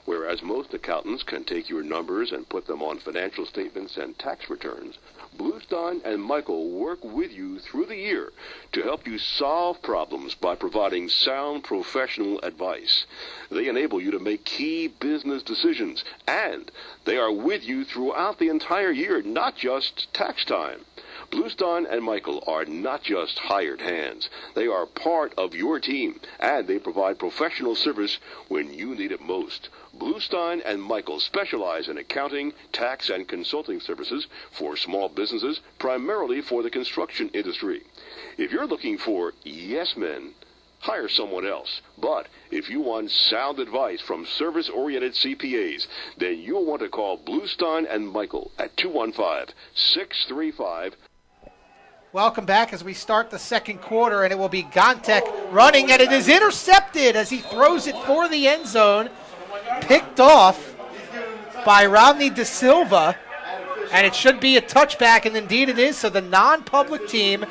S6: Whereas most accountants can take your numbers and put them on financial statements and tax returns, Bluestein and Michael work with you through the year to help you solve problems by providing sound professional advice. They enable you to make key business decisions, and they are with you throughout the entire year, not just tax time. Bluestein and Michael are not just hired hands. They are part of your team, and they provide professional service when you need it most. Bluestein and Michael specialize in accounting, tax, and consulting services for small businesses, primarily for the construction industry. If you're looking for yes men, hire someone else. But if you want sound advice from service-oriented CPAs, then you'll want to call Bluestein and Michael at 215-635.
S1: Welcome back as we start the second quarter, and it will be Gontek running, and it is intercepted as he throws it for the end zone. Picked off by Romney De Silva, and it should be a touchback, and indeed it is. So the non-public team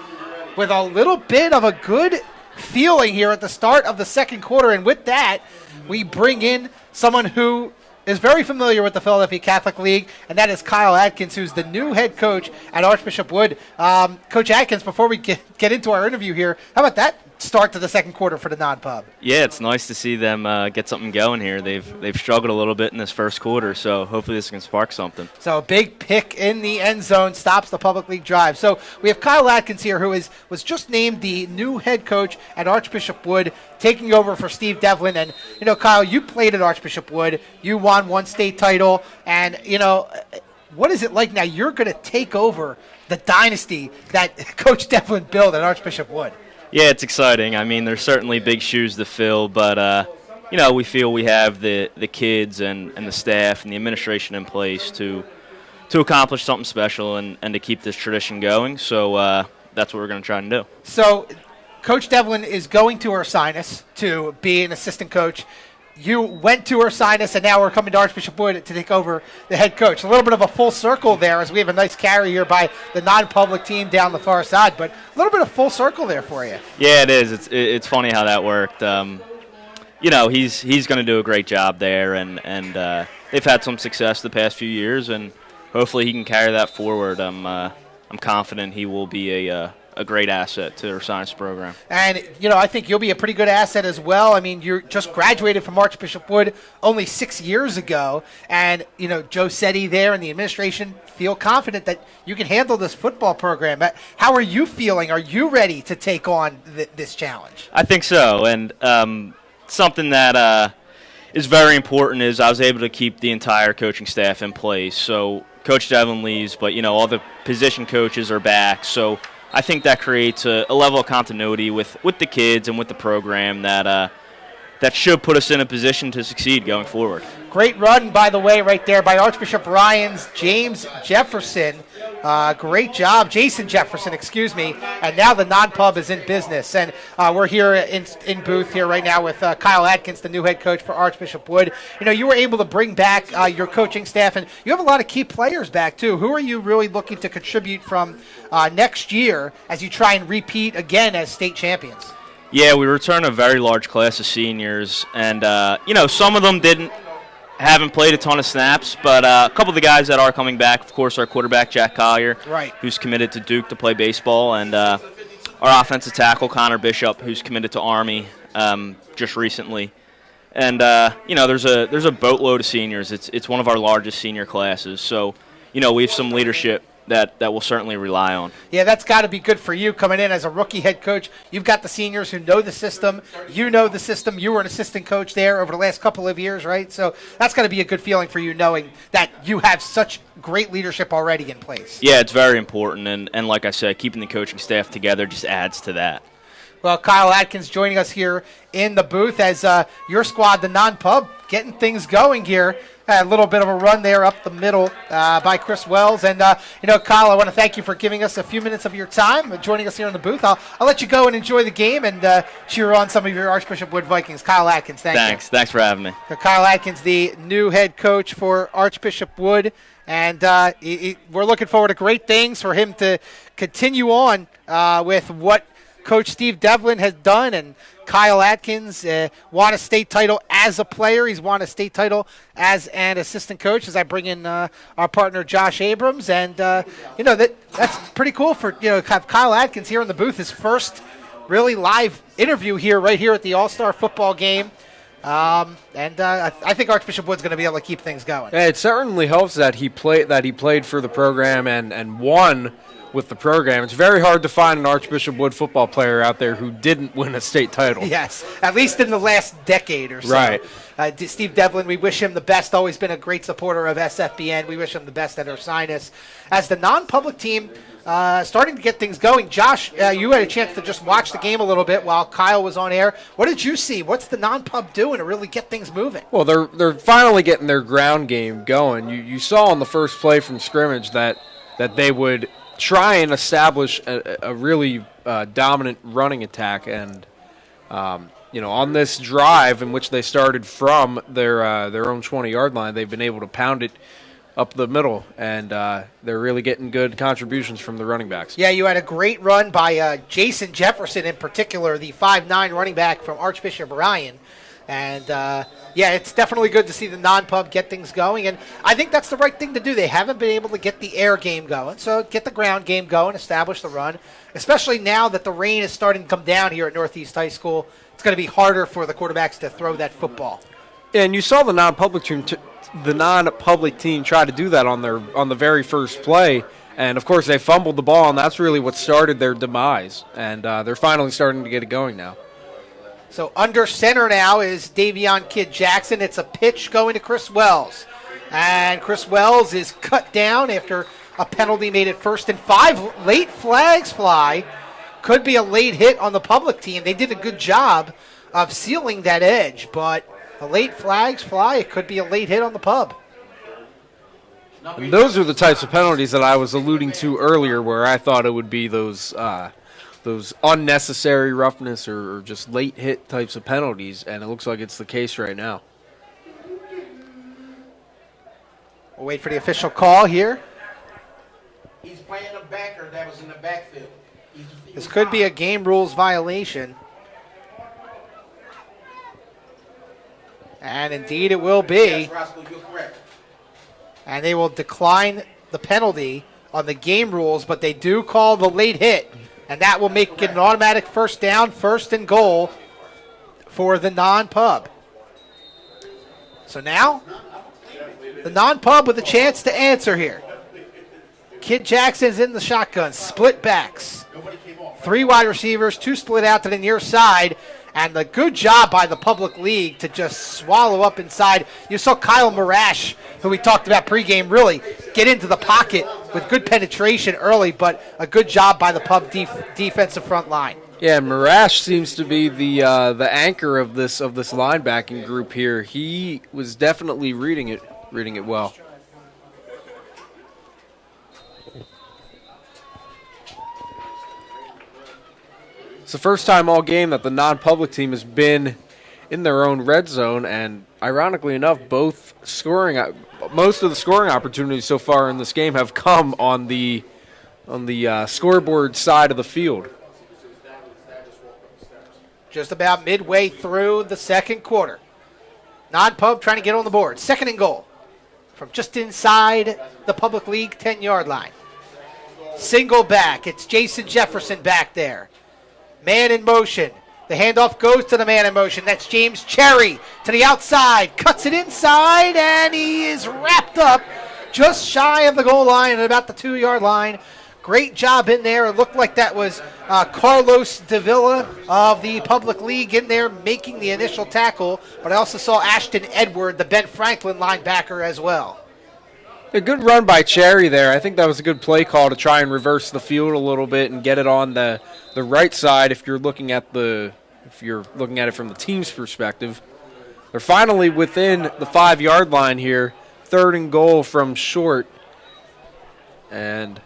S1: with a little bit of a good feeling here at the start of the second quarter, and with that, we bring in someone who is very familiar with the Philadelphia Catholic League, and that is Kyle Atkins, who's the new head coach at Archbishop Wood. Coach Atkins, before we get into our interview here, how about that start to the second quarter for the non-pub?
S8: Yeah, it's nice to see them get something going here. They've struggled a little bit in this first quarter, so hopefully this can spark something.
S1: So a big pick in the end zone stops the public league drive. So we have Kyle Atkins here, who was just named the new head coach at Archbishop Wood, taking over for Steve Devlin. And, Kyle, you played at Archbishop Wood. You won one state title. And, what is it like now? You're going to take over the dynasty that Coach Devlin built at Archbishop Wood.
S8: Yeah, it's exciting. I mean, there's certainly big shoes to fill, but we feel we have the kids and the staff and the administration in place to accomplish something special and to keep this tradition going. So that's what we're going to try and do.
S1: So Coach Devlin is going to Ursinus to be an assistant coach. You went to Ursinus, and now we're coming to Archbishop Wood to take over the head coach. A little bit of a full circle there, as we have a nice carry here by the non-public team down the far side, but a little bit of full circle there for you.
S8: Yeah, it is. It's funny how that worked. He's going to do a great job there, and they've had some success the past few years, and hopefully he can carry that forward. I'm confident he will be a great asset to their science program.
S1: And, I think you'll be a pretty good asset as well. I mean, you just graduated from Archbishop Wood only 6 years ago. And, Joe Setti there and the administration feel confident that you can handle this football program. How are you feeling? Are you ready to take on this challenge?
S8: I think so. And something that is very important is I was able to keep the entire coaching staff in place. So Coach Devlin leaves, but, all the position coaches are back. So I think that creates a level of continuity with the kids and with the program that should put us in a position to succeed going forward.
S1: Great run, by the way, right there by Archbishop Ryan's James Jefferson. Great job, Jason Jefferson, excuse me. And now the non-pub is in business. And we're here in booth here right now with Kyle Atkins, the new head coach for Archbishop Wood. You were able to bring back your coaching staff, and you have a lot of key players back, too. Who are you really looking to contribute from next year as you try and repeat again as state champions?
S8: Yeah, we return a very large class of seniors, and, some of them haven't played a ton of snaps, but a couple of the guys that are coming back, of course, our quarterback, Jack Collier,
S1: right,
S8: who's committed to Duke to play baseball, and our offensive tackle, Connor Bishop, who's committed to Army just recently. And, there's a boatload of seniors. It's one of our largest senior classes, so, we have some leadership that we'll certainly rely on.
S1: Yeah, that's got to be good for you coming in as a rookie head coach. You've got the seniors who know the system. You know the system. You were an assistant coach there over the last couple of years, right? So that's got to be a good feeling for you knowing that you have such great leadership already in place.
S8: Yeah, it's very important. And like I said, keeping the coaching staff together just adds to that.
S1: Well, Kyle Atkins joining us here in the booth as your squad, the non-pub, getting things going here. A little bit of a run there up the middle by Chris Wells. And, Kyle, I want to thank you for giving us a few minutes of your time, joining us here in the booth. I'll let you go and enjoy the game and cheer on some of your Archbishop Wood Vikings. Kyle Atkins, thanks.
S8: Thanks for having me.
S1: So Kyle Atkins, the new head coach for Archbishop Wood. And we're looking forward to great things for him to continue on with what Coach Steve Devlin has done, and Kyle Atkins won a state title as a player. He's won a state title as an assistant coach. As I bring in our partner Josh Abrams, and that's pretty cool for have Kyle Atkins here in the booth. His first really live interview right here at the All-Star football game. I think Archbishop Wood's going to be able to keep things going.
S2: Yeah, it certainly helps that he played for the program and won with the program. It's very hard to find an Archbishop Wood football player out there who didn't win a state title.
S1: Yes, at least in the last decade or so.
S2: Right.
S1: Steve Devlin, we wish him the best. Always been a great supporter of SFBN. We wish him the best at Ursinus. As the non-public team starting to get things going, Josh, you had a chance to just watch the game a little bit while Kyle was on air. What did you see? What's the non-pub doing to really get things moving?
S2: Well, they're finally getting their ground game going. You saw on the first play from scrimmage that they would try and establish a really dominant running attack, and on this drive in which they started from their own 20-yard line, they've been able to pound it up the middle, and they're really getting good contributions from the running backs.
S1: Yeah, you had a great run by Jason Jefferson in particular, the 5'9" running back from Archbishop Ryan. And, it's definitely good to see the non-pub get things going. And I think that's the right thing to do. They haven't been able to get the air game going. So get the ground game going, establish the run, especially now that the rain is starting to come down here at Northeast High School. It's going to be harder for the quarterbacks to throw that football.
S2: And you saw the non-public team try to do that on the very first play. And, of course, they fumbled the ball, and that's really what started their demise. And they're finally starting to get it going now.
S1: So under center now is Davion Kidd Jackson. It's a pitch going to Chris Wells. And Chris Wells is cut down after a penalty made it 1st and 5. Late flags fly. Could be a late hit on the public team. They did a good job of sealing that edge, but the late flags fly. It could be a late hit on the pub.
S2: And those are the types of penalties that I was alluding to earlier, where I thought it would be those unnecessary roughness or just late hit types of penalties, and it looks like it's the case right now.
S1: We'll wait for the official call here.
S9: He's playing a backer that was in the backfield.
S1: This could be a game rules violation. And indeed it will be.
S9: Yes, Roscoe, you're correct.
S1: And they will decline the penalty on the game rules, but they do call the late hit. And that will make it an automatic first down, 1st and goal for the non-pub. So now, the non-pub with a chance to answer here. Kid Jackson's in the shotgun, split backs. 3 wide receivers, 2 split out to the near side. And the good job by the public league to just swallow up inside. You saw Kyle Marash, who we talked about pregame, really get into the pocket with good penetration early, but a good job by the pub defensive front line.
S2: Yeah, Marash seems to be the anchor of this linebacking group here. He was definitely reading it well. It's the first time all game that the non-public team has been in their own red zone, and ironically enough, most of the scoring opportunities so far in this game have come on the scoreboard side of the field.
S1: Just about midway through the second quarter. Non-pub trying to get on the board. 2nd and goal from just inside the public league 10-yard line. Single back. It's Jason Jefferson back there. Man in motion. The handoff goes to the man in motion. That's James Cherry to the outside. Cuts it inside, and he is wrapped up just shy of the goal line at about the 2-yard line. Great job in there. It looked like that was Carlos Davila of the public league in there making the initial tackle. But I also saw Ashton Edward, the Ben Franklin linebacker, as well.
S2: A good run by Cherry there. I think that was a good play call to try and reverse the field a little bit and get it on the right side if you're looking at it from the team's perspective. They're finally within the 5-yard line here. 3rd and goal from short. And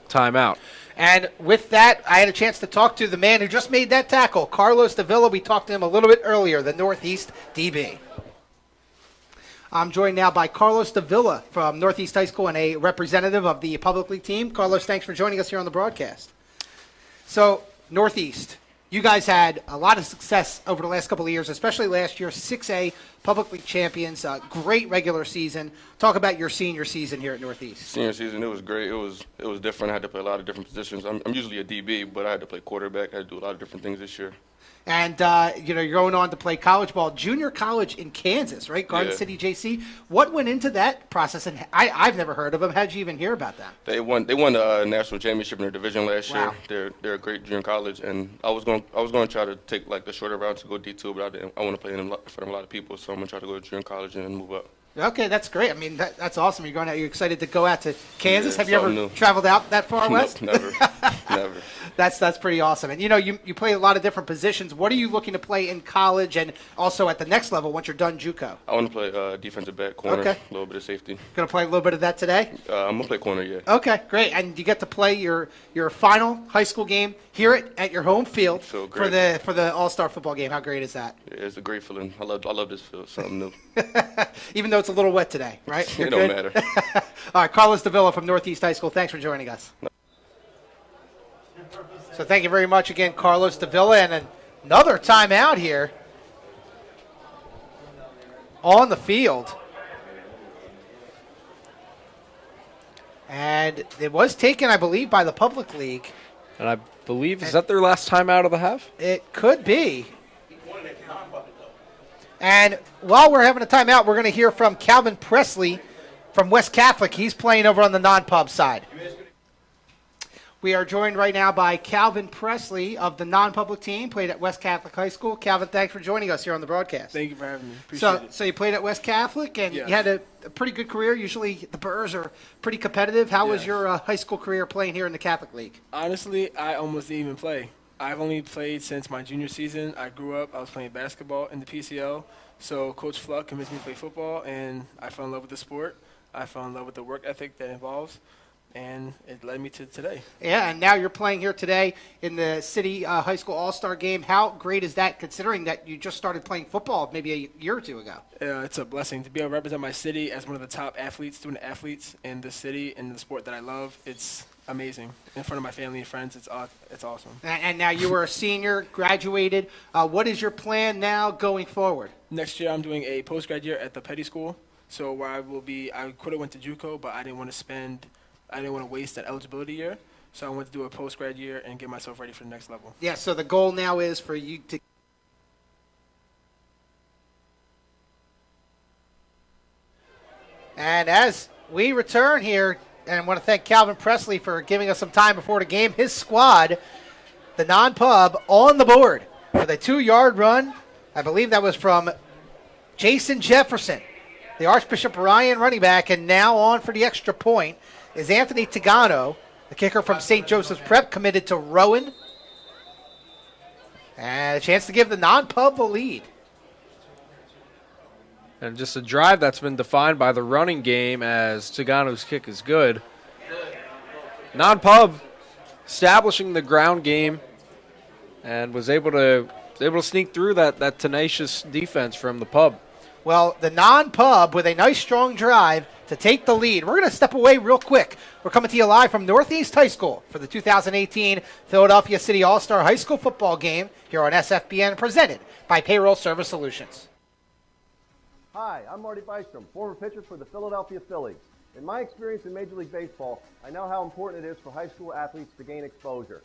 S2: timeout.
S1: And with that, I had a chance to talk to the man who just made that tackle, Carlos Davila. We talked to him a little bit earlier, the Northeast DB. I'm joined now by Carlos Davila from Northeast High School and a representative of the public league team. Carlos, thanks for joining us here on the broadcast. So, Northeast, you guys had a lot of success over the last couple of years, especially last year, 6A public league champions, great regular season. Talk about your senior season here at Northeast.
S10: Senior season, it was great. It was different. I had to play a lot of different positions. I'm usually a DB, but I had to play quarterback. I had to do a lot of different things this year.
S1: And, you're going on to play college ball, junior college in Kansas, right? Garden City JC. What went into that process? And I've never heard of them. How did you even hear about that?
S10: They won the national championship in their division last
S1: Wow.
S10: year. They're a great junior college, and I was going to try to take like the shorter route to go D2, but I want to play in front of a lot of people, so I'm going to try to go to junior college and move up.
S1: Okay, that's great. I mean, that's awesome. You're going out. You're excited to go out to Kansas.
S10: Yeah,
S1: Have you ever
S10: new.
S1: traveled out that far west?
S10: Nope, never.
S1: That's pretty awesome. And you play a lot of different positions. What are you looking to play in college and also at the next level once you're done JUCO?
S10: I want to play defensive back, corner,
S1: Okay.
S10: a little bit of safety.
S1: Going to play a little bit of that today?
S10: I'm going to play corner, yeah.
S1: Okay, great. And you get to play your final high school game here at your home field
S10: Feel
S1: for
S10: great.
S1: the All-Star football game. How great is that?
S10: Yeah, it's a great feeling. I love this field, something new.
S1: Even though it's a little wet today, right? You're
S10: It don't
S1: good?
S10: matter.
S1: All right, Carlos Davila from Northeast High School. Thanks for joining us. So thank you very much again, Carlos Davila. And another timeout here on the field. And it was taken, I believe, by the public league.
S2: And I believe, is that their last time out of the half?
S1: It could be. And while we're having a timeout, we're going to hear from Calvin Presley from West Catholic. He's playing over on the non-pub side. We are joined right now by Calvin Presley of the non-public team, played at West Catholic High School. Calvin, thanks for joining us here on the broadcast.
S4: Thank you for having me. Appreciate it.
S1: So you played at West Catholic, and
S4: Yes.
S1: you had a pretty good career. Usually the Burrs are pretty competitive. How was
S4: Yes.
S1: your high school career playing here in the Catholic League?
S4: Honestly, I almost didn't even play. I've only played since my junior season. I grew up, I was playing basketball in the PCL. So Coach Fluck convinced me to play football, and I fell in love with the sport. I fell in love with the work ethic that involves, and it led me to today.
S1: Yeah, and now you're playing here today in the City High School All-Star Game. How great is that, considering that you just started playing football maybe a year or two ago?
S4: It's a blessing to be able to represent my city as one of the top athletes, student athletes in the city and the sport that I love. It's amazing. In front of my family and friends, it's awesome.
S1: And now you were a senior, graduated. What is your plan now going forward?
S4: Next year, I'm doing a postgrad year at the Petty School. So where I could have went to JUCO, but I didn't want to waste that eligibility year. So I went to do a postgrad year and get myself ready for the next level.
S1: Yeah, so the goal now is for you to And as we return here, and I want to thank Calvin Presley for giving us some time before the game, his squad, the non-pub, on the board with a 2-yard run. I believe that was from Jason Jefferson, the Archbishop Ryan running back, and now on for the extra point is Anthony Tagano, the kicker from St. Joseph's Prep, committed to Rowan. And a chance to give the non-pub the lead.
S2: And just a drive that's been defined by the running game as Tagano's kick is good. Non-pub establishing the ground game and was able to sneak through that tenacious defense from the pub.
S1: Well, the non-pub with a nice strong drive to take the lead. We're going to step away real quick. We're coming to you live from Northeast High School for the 2018 Philadelphia City All-Star High School football game here on SFBN, presented by Payroll Service Solutions.
S11: Hi, I'm Marty Bystrom, former pitcher for the Philadelphia Phillies. In my experience in Major League Baseball, I know how important it is for high school athletes to gain exposure.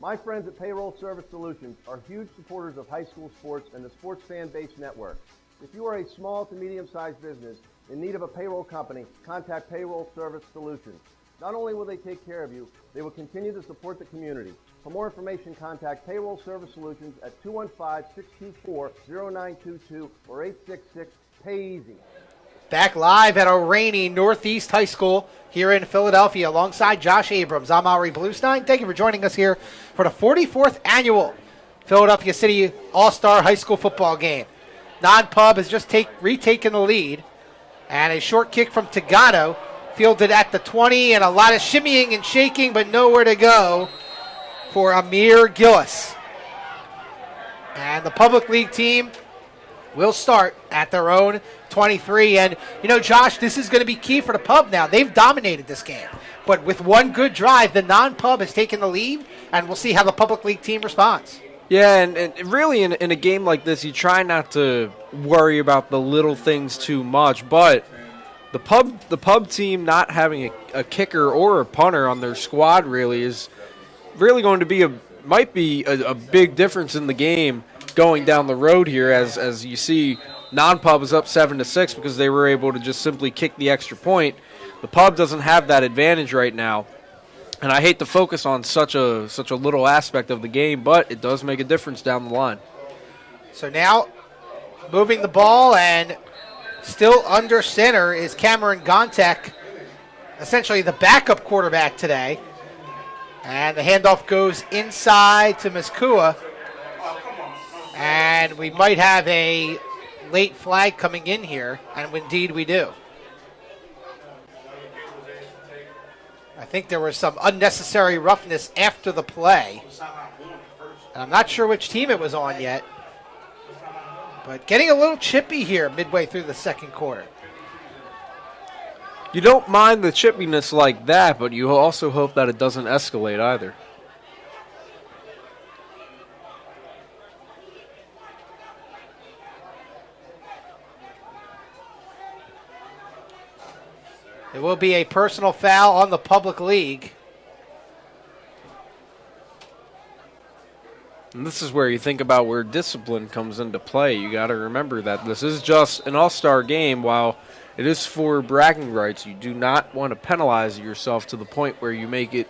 S11: My friends at Payroll Service Solutions are huge supporters of high school sports and the Sports Fan Base Network. If you are a small to medium-sized business in need of a payroll company, contact Payroll Service Solutions. Not only will they take care of you, they will continue to support the community. For more information, contact Payroll Service Solutions at 215-624-0922 or 866-PAY-EASY.
S1: Back live at a rainy Northeast High School here in Philadelphia alongside Josh Abrams. I'm Ari Bluestein. Thank you for joining us here for the 44th annual Philadelphia City All-Star High School football game. Non-pub has just retaken the lead, and a short kick from Tagano fielded at the 20, and a lot of shimmying and shaking, but nowhere to go for Amir Gillis. And the public league team will start at their own 23. And, you know, Josh, this is going to be key for the pub now. They've dominated this game. But with one good drive, the non-pub has taken the lead, and we'll see how the public league team responds.
S2: Yeah, and really in a game like this, you try not to worry about the little things too much. But the pub team not having a kicker or a punter on their squad really is really going to be might be a big difference in the game going down the road here. As you see, non-pub is up 7-6 because they were able to just simply kick the extra point. The pub doesn't have that advantage right now. And I hate to focus on such a little aspect of the game, but it does make a difference down the line.
S1: So now, moving the ball and still under center is Cameron Gontek, essentially the backup quarterback today. And the handoff goes inside to Miskua. And we might have a late flag coming in here, and indeed we do. I think there was some unnecessary roughness after the play. And I'm not sure which team it was on yet. But getting a little chippy here midway through the second quarter.
S2: You don't mind the chippiness like that, but you also hope that it doesn't escalate either.
S1: It will be a personal foul on the public league.
S2: And this is where you think about where discipline comes into play. You got to remember that this is just an all-star game. While it is for bragging rights, you do not want to penalize yourself to the point where you make it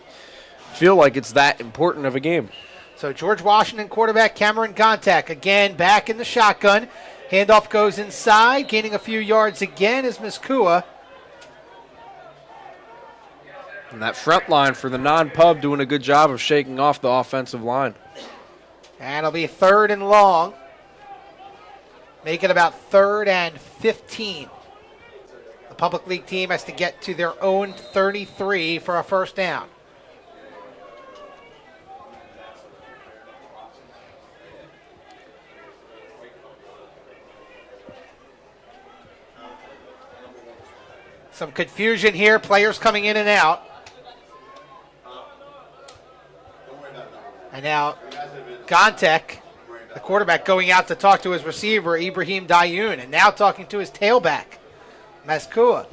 S12: feel like it's that important of a game.
S1: So George Washington quarterback Cameron Gontek again back in the shotgun. Handoff goes inside, gaining a few yards again is Miskua.
S12: And that front line for the non-pub doing a good job of shaking off the offensive line.
S1: And it'll be 3rd and long. Make it about 3rd and 15. The Public League team has to get to their own 33 for a first down. Some confusion here, players coming in and out. And now Gontek, the quarterback, going out to talk to his receiver, Ibrahim Dayoun, and now talking to his tailback, Maskua.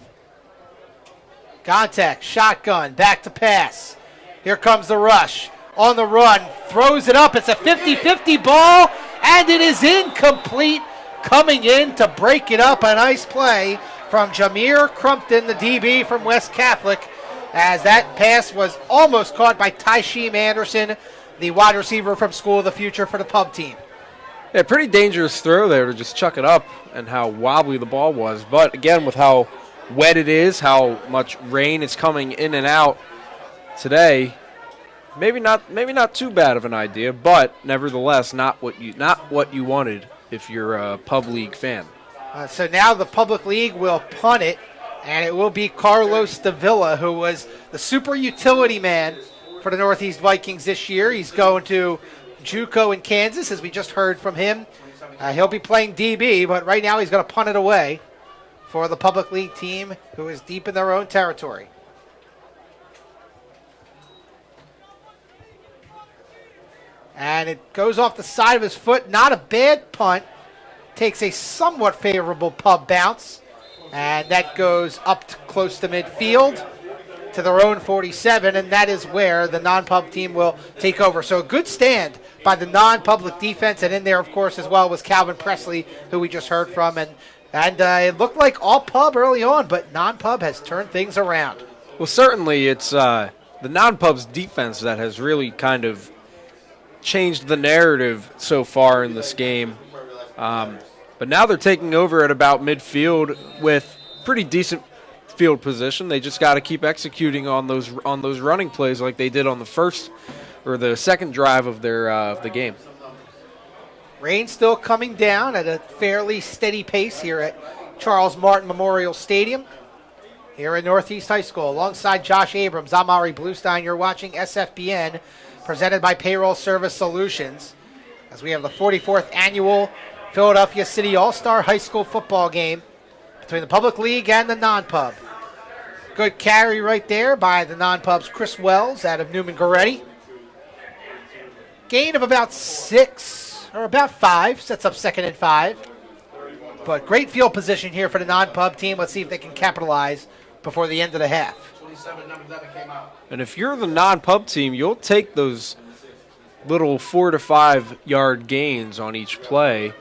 S1: Gontek, shotgun, back to pass. Here comes the rush. On the run, throws it up. It's a 50-50 ball, and it is incomplete. Coming in to break it up, a nice play from Jameer Crumpton, the DB from West Catholic, as that pass was almost caught by Tysheem Anderson, the wide receiver from School of the Future for the Pub team.
S12: Yeah, pretty dangerous throw there to just chuck it up and how wobbly the ball was. But again, with how wet it is, how much rain is coming in and out today, maybe not too bad of an idea, but nevertheless not what you wanted if you're a Pub League fan.
S1: So now the Public League will punt it, and it will be Carlos Davila, who was the super utility man for the Northeast Vikings this year. He's going to JUCO in Kansas, as we just heard from him. He'll be playing DB, but right now he's going to punt it away for the Public League team, who is deep in their own territory. And it goes off the side of his foot. Not a bad punt. Takes a somewhat favorable Pub bounce. And that goes up close to midfield to their own 47, and that is where the non-Pub team will take over. So a good stand by the non-public defense, and in there, of course, as well was Calvin Presley, who we just heard from. And it looked like all Pub early on, but non-Pub has turned things around.
S12: Well, certainly it's the non-Pub's defense that has really kind of changed the narrative so far in this game. But now they're taking over at about midfield with pretty decent field position. They just got to keep executing on those running plays like they did on the first or the second drive of the game.
S1: Rain still coming down at a fairly steady pace here at Charles Martin Memorial Stadium here at Northeast High School. Alongside Josh Abrams, I'm Ari Bluestein. You're watching SFBN, presented by Payroll Service Solutions, as we have the 44th annual Philadelphia City All-Star High School football game between the Public League and the non-Pub. Good carry right there by the non-Pub's Chris Wells out of Newman-Goretti. Gain of about 6, or about 5, sets up 2nd and 5. But great field position here for the non-Pub team. Let's see if they can capitalize before the end of the half.
S12: And if you're the non-Pub team, you'll take those little 4 to 5 yard gains on each play,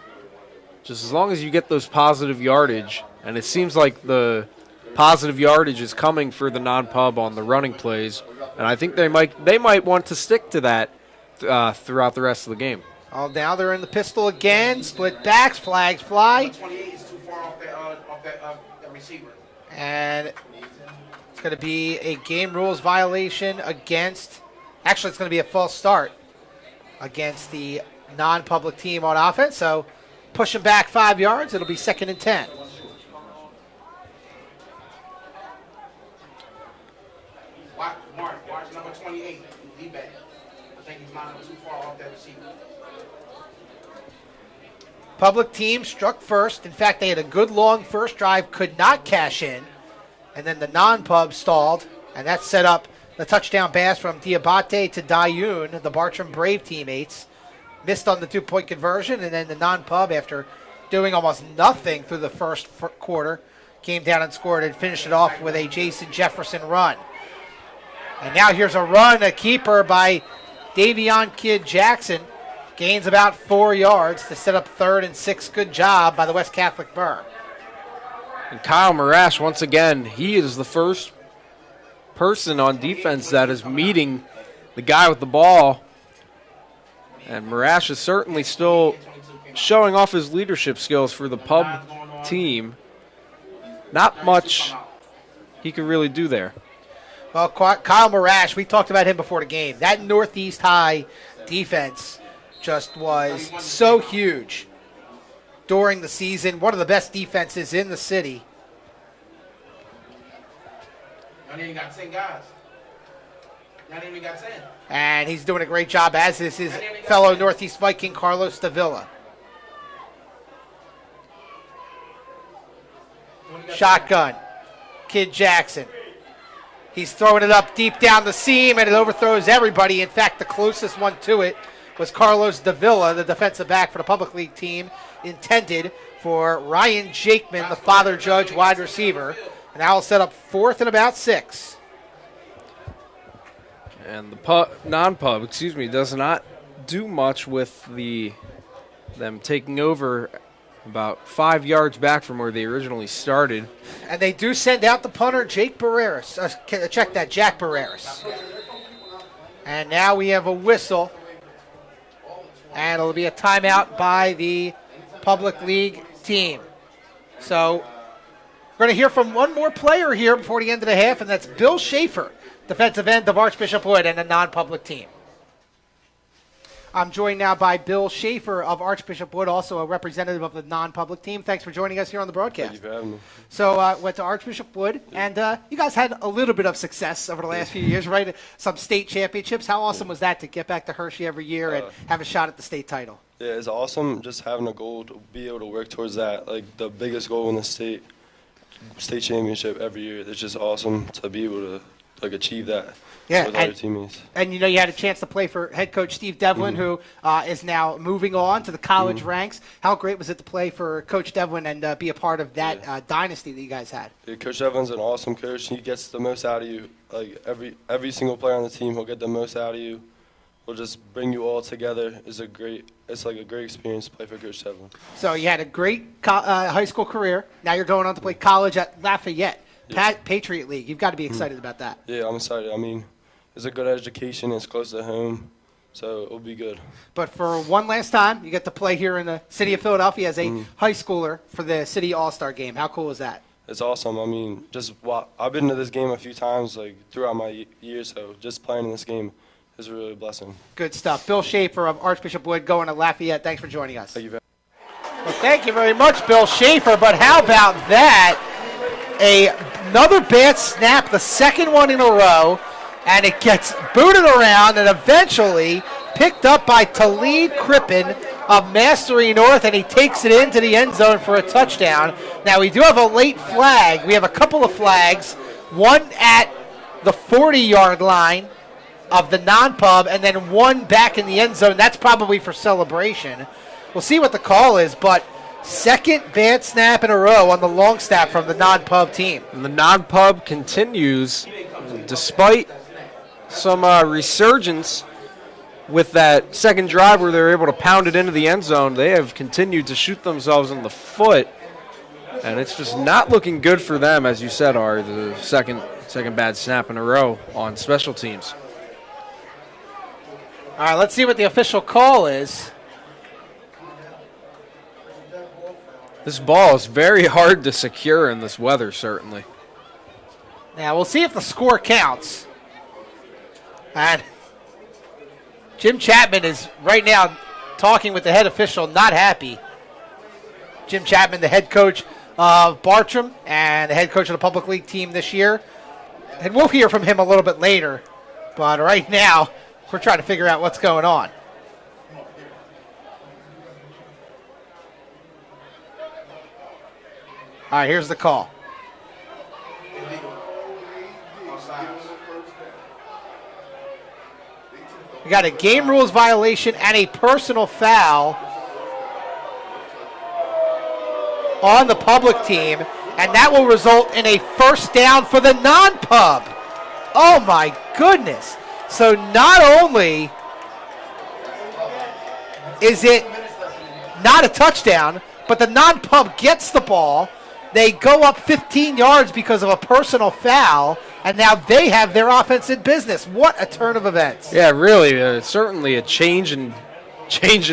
S12: just as long as you get those positive yardage. And it seems like the positive yardage is coming for the non-Pub on the running plays, and I think they might want to stick to that throughout the rest of the game.
S1: Oh, now they're in the pistol again. Split backs, flags fly.
S9: 28 is too far off the receiver.
S1: And it's going to be a game rules violation against, actually it's going to be a false start against the non-public team on offense. So push them back 5 yards. It'll be 2nd and 10.
S9: Watch number 28, D-back. I think he's lining up too far off that receiver.
S1: Public team struck first. In fact, they had a good long first drive, could not cash in. And then the non-Pub stalled, and that set up the touchdown pass from Diabate to Dayoun, the Bartram Brave teammates. Missed on the 2-point conversion, and then the non-Pub, after doing almost nothing through the first quarter, came down and scored and finished it off with a Jason Jefferson run. And now here's a run, a keeper by Davion Kidd Jackson. Gains about 4 yards to set up 3rd and 6. Good job by the West Catholic Burr.
S12: And Kyle Marash, once again, he is the first person on defense that is meeting the guy with the ball. And Marash is certainly still showing off his leadership skills for the pub team. Not much he can really do there.
S1: Well, Kyle Marash, we talked about him before the game. That Northeast High defense just was so huge during the season. One of the best defenses in the city.
S9: Y'all even got 10 guys. Y'all even got 10.
S1: And he's doing a great job, as is his fellow Northeast Viking, Carlos Davila. Shotgun. Kid Jackson. He's throwing it up deep down the seam, and it overthrows everybody. In fact, the closest one to it was Carlos Davila, the defensive back for the Public League team, intended for Ryan Jakeman, the Father Judge wide receiver. And that will set up 4th and about 6.
S12: And the non-pub, does not do much with them taking over about 5 yards back from where they originally started.
S1: And they do send out the punter, Jack Barreras. And now we have a whistle. And it'll be a timeout by the Public League team. So we're going to hear from one more player here before the end of the half, and that's Bill Schaefer, defensive end of Archbishop Wood and the non-public team. I'm joined now by Bill Schaefer of Archbishop Wood, also a representative of the non-public team. Thanks for joining us here on the broadcast.
S13: Thank you for having me.
S1: So went to Archbishop Wood, and you guys had a little bit of success over the last few years, right? Some state championships. How awesome was that to get back to Hershey every year and have a shot at the state title?
S13: Yeah, it's awesome just having a goal to be able to work towards that, like the biggest goal in the state championship every year. It's just awesome to be able to achieve that with other teammates.
S1: And you had a chance to play for head coach Steve Devlin, who is now moving on to the college ranks. How great was it to play for Coach Devlin and be a part of that dynasty that you guys had?
S13: Yeah, Coach Devlin's an awesome coach. He gets the most out of you. Like every single player on the team, he'll get the most out of you. He'll just bring you all together. It's a great experience to play for Coach Devlin.
S1: So you had a great high school career. Now you're going on to play college at Lafayette. Patriot League. You've got to be excited about that.
S13: Yeah, I'm excited. I mean, it's a good education. It's close to home, so it'll be good.
S1: But for one last time, you get to play here in the city of Philadelphia as a high schooler for the City All-Star game. How cool is that?
S13: It's awesome. I mean, I've been to this game a few times throughout my years, so just playing in this game is really a blessing.
S1: Good stuff. Bill Schaefer of Archbishop Wood going to Lafayette. Thanks for joining us.
S13: Thank you very
S1: much. Well, thank you very much, Bill Schaefer. But how about that? Another bad snap, the second one in a row, and it gets booted around and eventually picked up by Talib Crippen of Mastery North, and he takes it into the end zone for a touchdown. Now, we do have a late flag. We have a couple of flags, one at the 40-yard line of the non-pub and then one back in the end zone. That's probably for celebration. We'll see what the call is, but second bad snap in a row on the long snap from the non-pub team.
S12: And the non-pub continues, despite some resurgence with that second drive where they were able to pound it into the end zone. They have continued to shoot themselves in the foot, and it's just not looking good for them, as you said, the second bad snap in a row on special teams.
S1: All right, let's see what the official call is.
S12: This ball is very hard to secure in this weather, certainly.
S1: Now, we'll see if the score counts. And Jim Chapman is right now talking with the head official, not happy. Jim Chapman, the head coach of Bartram and the head coach of the Public League team this year. And we'll hear from him a little bit later. But right now, we're trying to figure out what's going on. All right, here's the call. We got a game rules violation and a personal foul on the public team, and that will result in a first down for the non-pub. Oh, my goodness. So not only is it not a touchdown, but the non-pub gets the ball. They go up 15 yards because of a personal foul, and now they have their offense in business. What a turn of events.
S12: Yeah, really, certainly a change in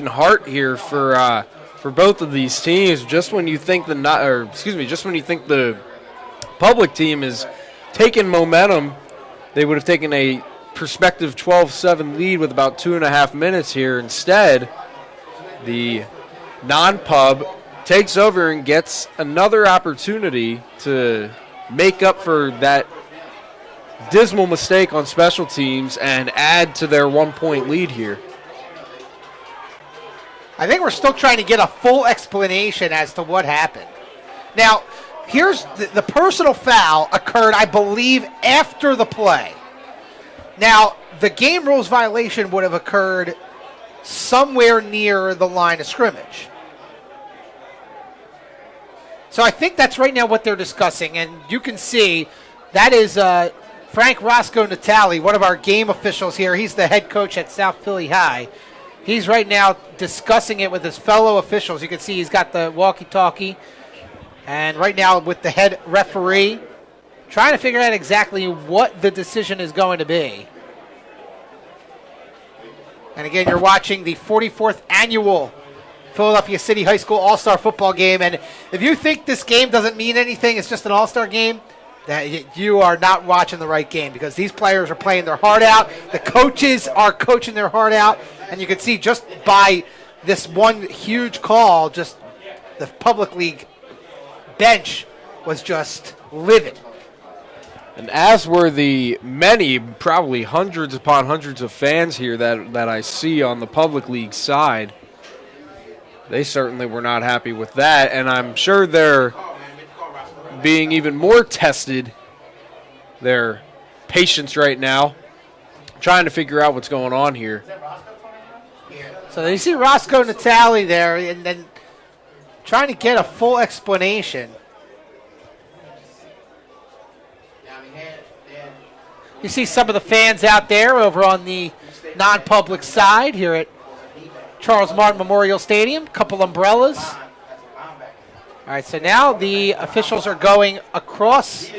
S12: heart here for both of these teams. Just when you think just when you think the public team is taking momentum, they would have taken a prospective 12-7 lead with about 2.5 minutes here. Instead, the non-pub takes over and gets another opportunity to make up for that dismal mistake on special teams and add to their 1-point lead here.
S1: I think we're still trying to get a full explanation as to what happened. Now, here's the personal foul occurred, I believe, after the play. Now, the game rules violation would have occurred somewhere near the line of scrimmage. So I think that's right now what they're discussing, and you can see that is Frank Roscoe Natale, one of our game officials here. He's the head coach at South Philly High. He's right now discussing it with his fellow officials. You can see he's got the walkie-talkie, and right now with the head referee, trying to figure out exactly what the decision is going to be. And again, you're watching the 44th annual Philadelphia City High School All-Star Football Game. And if you think this game doesn't mean anything, it's just an All-Star game, that you are not watching the right game, because these players are playing their heart out. The coaches are coaching their heart out. And you can see just by this one huge call, just the public league bench was just livid.
S12: And as were the many, probably hundreds upon hundreds of fans here that I see on the public league side, they certainly were not happy with that. And I'm sure they're being even more tested, their patience right now, trying to figure out what's going on here.
S1: So you see Roscoe Natale there, and then trying to get a full explanation. You see some of the fans out there over on the non-public side here at Charles Martin Memorial Stadium. Couple umbrellas. All right, so now the officials are going across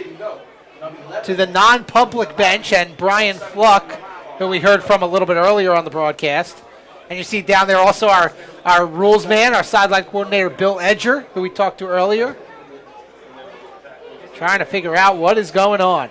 S1: to the non-public bench, and Brian Fluck, who we heard from a little bit earlier on the broadcast. And you see down there also our rules man, our sideline coordinator, Bill Edger, who we talked to earlier. Trying to figure out what is going on.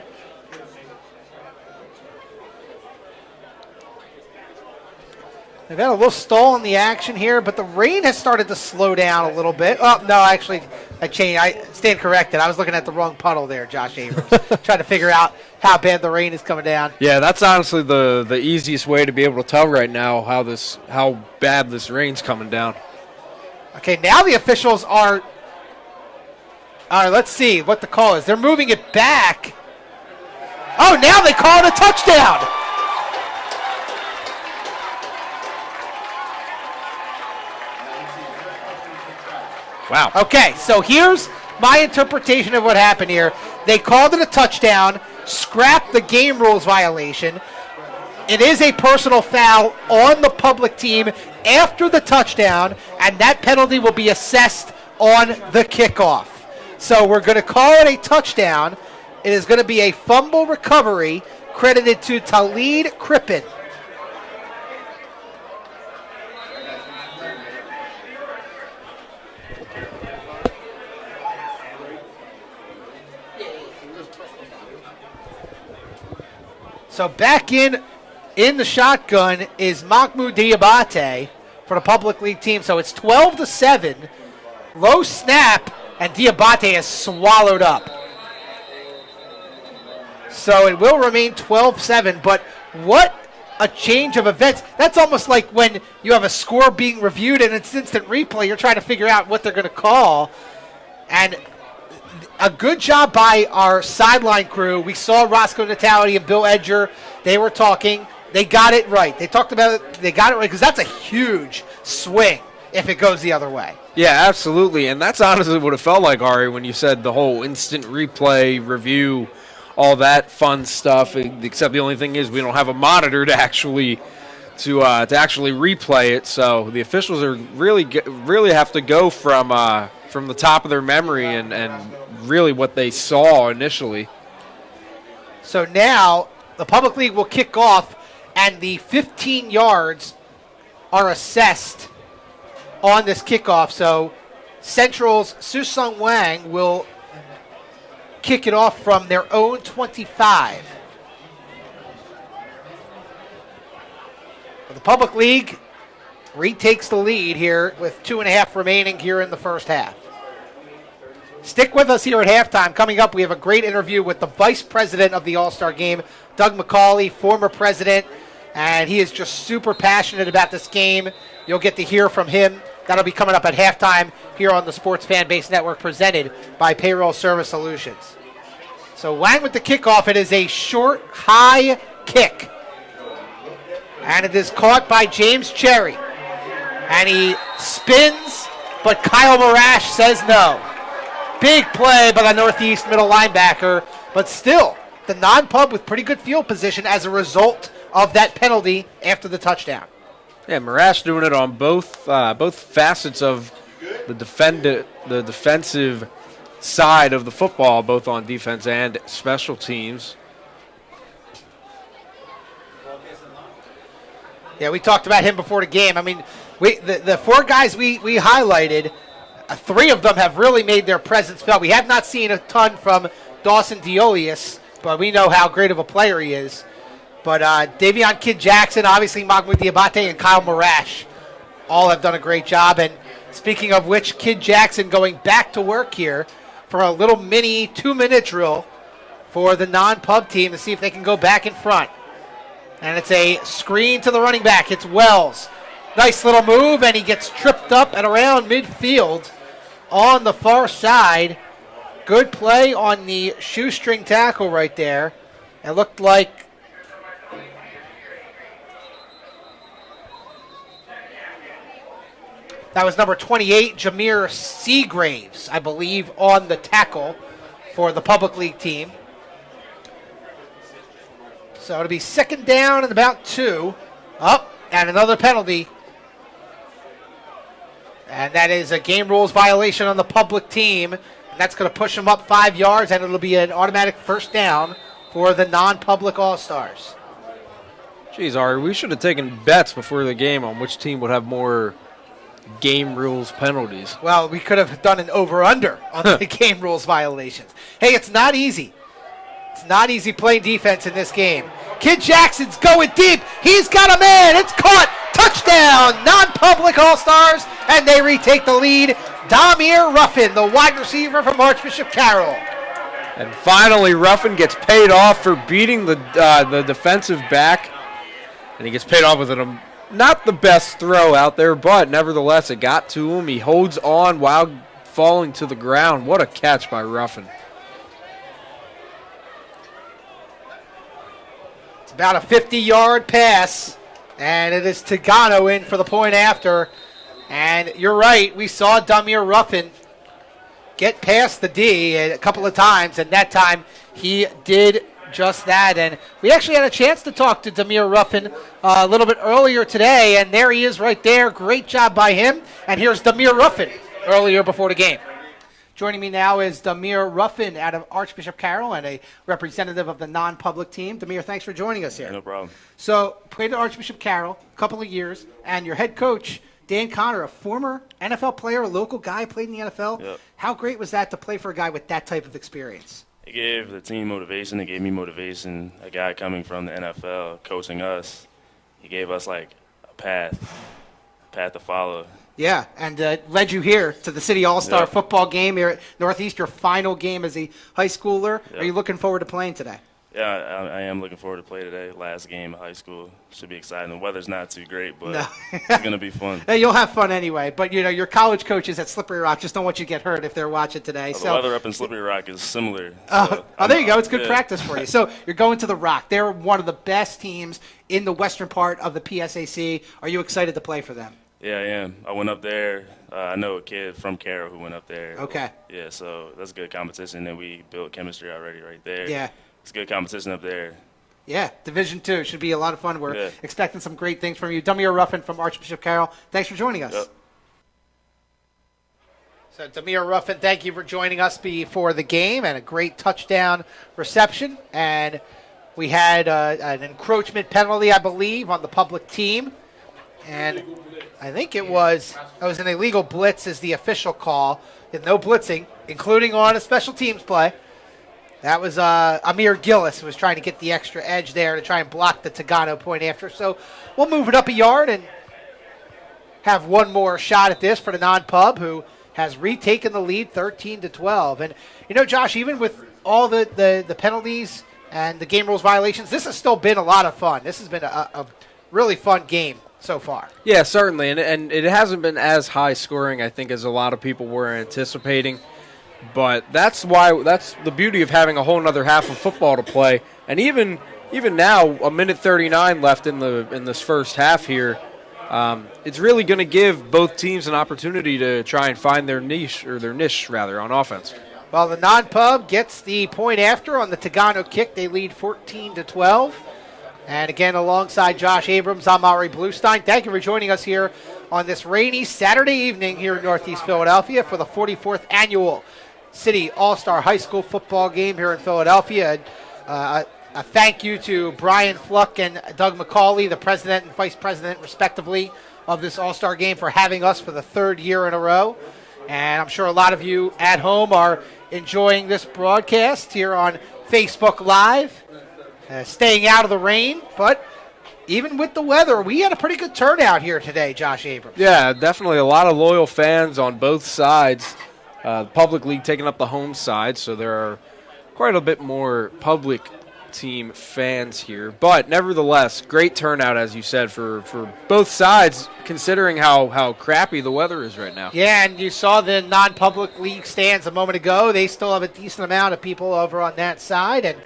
S1: They've had a little stall in the action here, but the rain has started to slow down a little bit. Oh, no, actually, I changed. I stand corrected. I was looking at the wrong puddle there, Josh Abrams, trying to figure out how bad the rain is coming down.
S12: Yeah, that's honestly the easiest way to be able to tell right now how bad this rain's coming down.
S1: Okay, now the officials are – all right, let's see what the call is. They're moving it back. Oh, now they call it a touchdown.
S12: Wow.
S1: Okay, so here's my interpretation of what happened here. They called it a touchdown, scrapped the game rules violation. It is a personal foul on the public team after the touchdown, and that penalty will be assessed on the kickoff. So we're going to call it a touchdown. It is going to be a fumble recovery credited to Talid Crippen. So back in the shotgun is Mahmoud Diabate for the public league team. So it's 12-7. Low snap, and Diabate is swallowed up. So it will remain 12-7. But what a change of events. That's almost like when you have a score being reviewed and it's instant replay. You're trying to figure out what they're going to call. And a good job by our sideline crew. We saw Roscoe Natale and Bill Edger. They were talking. They got it right. They talked about it. They got it right because that's a huge swing if it goes the other way.
S12: Yeah, absolutely. And that's honestly what it felt like, Ari, when you said the whole instant replay, review, all that fun stuff. Except the only thing is we don't have a monitor to actually replay it. So the officials are really have to go from the top of their memory and really what they saw initially.
S1: So now the Public League will kick off, and the 15 yards are assessed on this kickoff. So Central's Susung Wang will kick it off from their own 25. The Public League retakes the lead here with 2.5 remaining here in the first half. Stick with us here at halftime. Coming up, we have a great interview with the vice president of the All-Star Game, Doug McCauley, former president, and he is just super passionate about this game. You'll get to hear from him. That'll be coming up at halftime here on the Sports Fan Base Network, presented by Payroll Service Solutions. So Wang with the kickoff. It is a short, high kick. And it is caught by James Cherry. And he spins, but Kyle Marash says no. Big play by the Northeast middle linebacker, but still, the non-pub with pretty good field position as a result of that penalty after the touchdown.
S12: Yeah, Marash doing it on both facets of the defensive side of the football, both on defense and special teams.
S1: Yeah, we talked about him before the game. I mean, the 4 guys we highlighted, 3 of them have really made their presence felt. We have not seen a ton from Dawson Diolius, but we know how great of a player he is. But Davion Kid Jackson, obviously Mahmoud Diabate, and Kyle Marash all have done a great job. And speaking of which, Kid Jackson going back to work here for a little mini 2-minute drill for the non-pub team to see if they can go back in front. And it's a screen to the running back. It's Wells. Nice little move, and he gets tripped up at around midfield on the far side. Good play on the shoestring tackle right there. It looked like that was number 28, Jameer Seagraves, I believe, on the tackle for the Public League team. So it'll be second down and about 2. Up, and another penalty. And that is a game rules violation on the Public team. And that's going to push them up 5 yards, and it'll be an automatic first down for the non-Public All-Stars.
S12: Geez, Ari, we should have taken bets before the game on which team would have more game rules penalties.
S1: Well, we could have done an over-under on the game rules violations. Hey, it's not easy. It's not easy playing defense in this game. Kid Jackson's going deep. He's got a man. It's caught. Touchdown. Non-Public All-Stars, and they retake the lead. Damir Ruffin, the wide receiver from Archbishop Carroll.
S12: And finally, Ruffin gets paid off for beating the defensive back. And he gets paid off with not the best throw out there, but nevertheless, it got to him. He holds on while falling to the ground. What a catch by Ruffin.
S1: It's about a 50-yard pass, and it is Tagano in for the point after. And you're right, we saw Damir Ruffin get past the D a couple of times, and that time he did just that. And we actually had a chance to talk to Damir Ruffin a little bit earlier today, and there he is right there. Great job by him. And here's Damir Ruffin earlier before the game. Joining me now is Damir Ruffin out of Archbishop Carroll and a representative of the non-public team. Damir, thanks for joining us here.
S14: Yeah, no problem.
S1: So, played at Archbishop Carroll a couple of years, and your head coach, Dan Connor, a former NFL player, a local guy, played in the NFL.
S14: Yep.
S1: How great was that to play for a guy with that type of experience?
S14: It gave the team motivation. It gave me motivation. A guy coming from the NFL, coaching us, he gave us like a path to follow.
S1: Yeah, and led you here to the City All-Star
S14: Yep.
S1: football game here at Northeast, your final game as a high schooler.
S14: Yep.
S1: Are you looking forward to playing today?
S14: Yeah, I am looking forward to play today. Last game of high school. Should be exciting. The weather's not too great, but
S1: No.
S14: it's going to be fun.
S1: Hey, you'll have fun anyway. But, you know, your college coaches at Slippery Rock just don't want you to get hurt if they're watching today.
S14: The weather up in Slippery Rock is similar.
S1: Oh, there you go. It's good
S14: yeah.
S1: practice for you. So you're going to the Rock. They're one of the best teams in the western part of the PSAC. Are you excited to play for them?
S14: Yeah, I am. I went up there. I know a kid from Carroll who went up there.
S1: Okay.
S14: Yeah, so that's good competition, and we built chemistry already right there.
S1: Yeah.
S14: It's good competition up there.
S1: Yeah, Division II should be a lot of fun. We're expecting some great things from you. Damir Ruffin from Archbishop Carroll, thanks for joining us.
S14: Yep.
S1: So, Demir Ruffin, thank you for joining us before the game, and a great touchdown reception. And we had an encroachment penalty, I believe, on the public team. And I think it was an illegal blitz is the official call. No blitzing, including on a special teams play. That was Amir Gillis who was trying to get the extra edge there to try and block the Tagano point after. So we'll move it up a yard and have one more shot at this for the non-pub, who has retaken the lead 13-12. And, Josh, even with all the penalties and the game rules violations, this has still been a lot of fun. This has been a really fun game so far.
S12: Yeah, certainly. And it hasn't been as high scoring, I think, as a lot of people were anticipating. But that's the beauty of having a whole other half of football to play. And even now, a minute 39 left in this first half here. It's really going to give both teams an opportunity to try and find their niche on offense.
S1: Well, the non-pub gets the point after on the Tagano kick. They lead 14-12. And again, alongside Josh Abrams, I'm Ari Bluestein. Thank you for joining us here on this rainy Saturday evening here in Northeast Philadelphia for the 44th annual City All-Star High School football game here in Philadelphia. A thank you to Brian Fluck and Doug McCauley, the president and vice president, respectively, of this All-Star game for having us for the third year in a row. And I'm sure a lot of you at home are enjoying this broadcast here on Facebook Live, staying out of the rain. But even with the weather, we had a pretty good turnout here today, Josh Abrams.
S12: Yeah, definitely a lot of loyal fans on both sides. The public league taking up the home side, so there are quite a bit more public team fans here. But nevertheless, great turnout, as you said, for both sides, considering how crappy the weather is right now.
S1: Yeah, and you saw the non-public league stands a moment ago. They still have a decent amount of people over on that side, and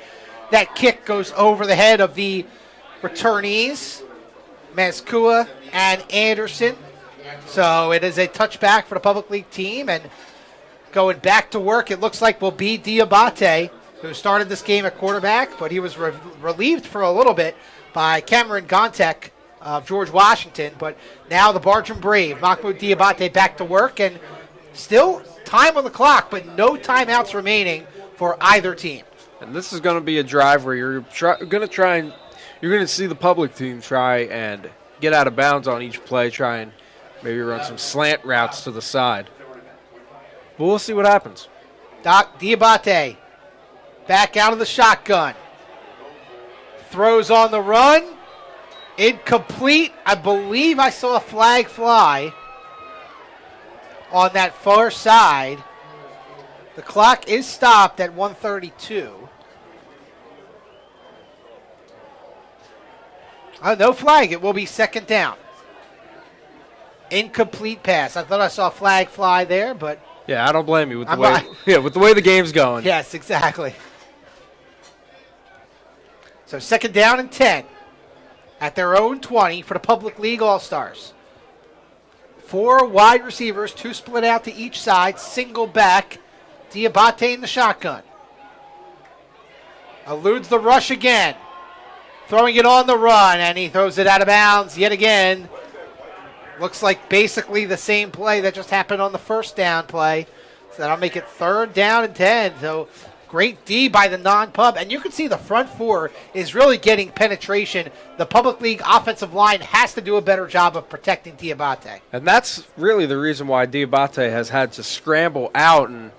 S1: that kick goes over the head of the returnees, Mazkua and Anderson. So it is a touchback for the public league team, and going back to work, it looks like will be Diabate, who started this game at quarterback, but he was relieved for a little bit by Cameron Gontek of George Washington. But now the Bartram Brave, Mahmoud Diabate, back to work, and still time on the clock, but no timeouts remaining for either team.
S12: And this is going to be a drive where you're going to see the public team try and get out of bounds on each play, try and maybe run some slant routes to the side. But we'll see what happens.
S1: Diabate back out of the shotgun. Throws on the run. Incomplete. I believe I saw a flag fly on that far side. The clock is stopped at 1:32. No flag. It will be second down. Incomplete pass. I thought I saw a flag fly there, but
S12: yeah, I don't blame you with the way the game's going.
S1: Yes, exactly. So second down and 10 at their own 20 for the Public League All-Stars. 4 wide receivers, 2 split out to each side, single back, Diabate in the shotgun. Eludes the rush again. Throwing it on the run, and he throws it out of bounds yet again. Looks like basically the same play that just happened on the first down play. So that'll make it third down and 10. So great D by the non-pub. And you can see the front four is really getting penetration. The Public League offensive line has to do a better job of protecting Diabate.
S12: And that's really the reason why Diabate has had to scramble out and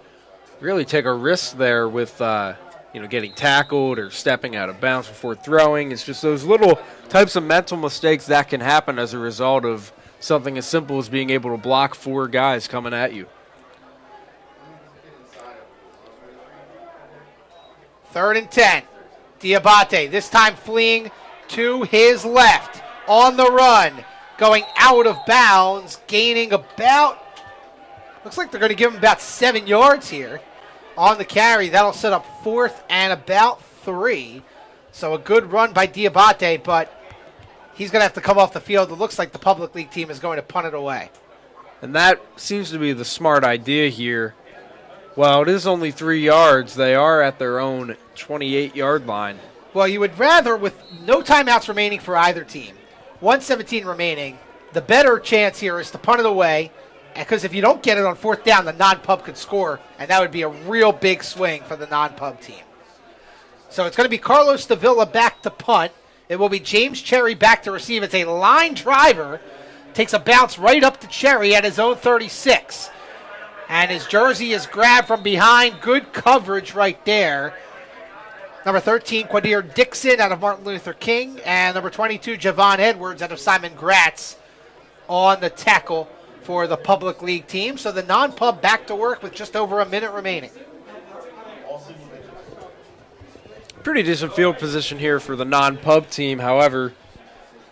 S12: really take a risk there with getting tackled or stepping out of bounds before throwing. It's just those little types of mental mistakes that can happen as a result of something as simple as being able to block 4 guys coming at you.
S1: Third and 10. Diabate, this time fleeing to his left. On the run. Going out of bounds. Gaining about, looks like they're going to give him about 7 yards here on the carry. That'll set up 4th and about 3. So a good run by Diabate, but he's going to have to come off the field. It looks like the Public League team is going to punt it away.
S12: And that seems to be the smart idea here. Well, it is only 3 yards. They are at their own 28-yard line.
S1: Well, you would rather, with no timeouts remaining for either team, 1:17 remaining, the better chance here is to punt it away, Because if you don't get it on fourth down, the non-pub could score, and that would be a real big swing for the non-pub team. So it's going to be Carlos Davila back to punt. It will be James Cherry back to receive. It's a line driver. Takes a bounce right up to Cherry at his own 36. And his jersey is grabbed from behind. Good coverage right there. Number 13, Quadir Dixon out of Martin Luther King. And number 22, Javon Edwards out of Simon Gratz on the tackle for the Public League team. So the non-pub back to work with just over a minute remaining.
S12: Pretty decent field position here for the non-pub team. However,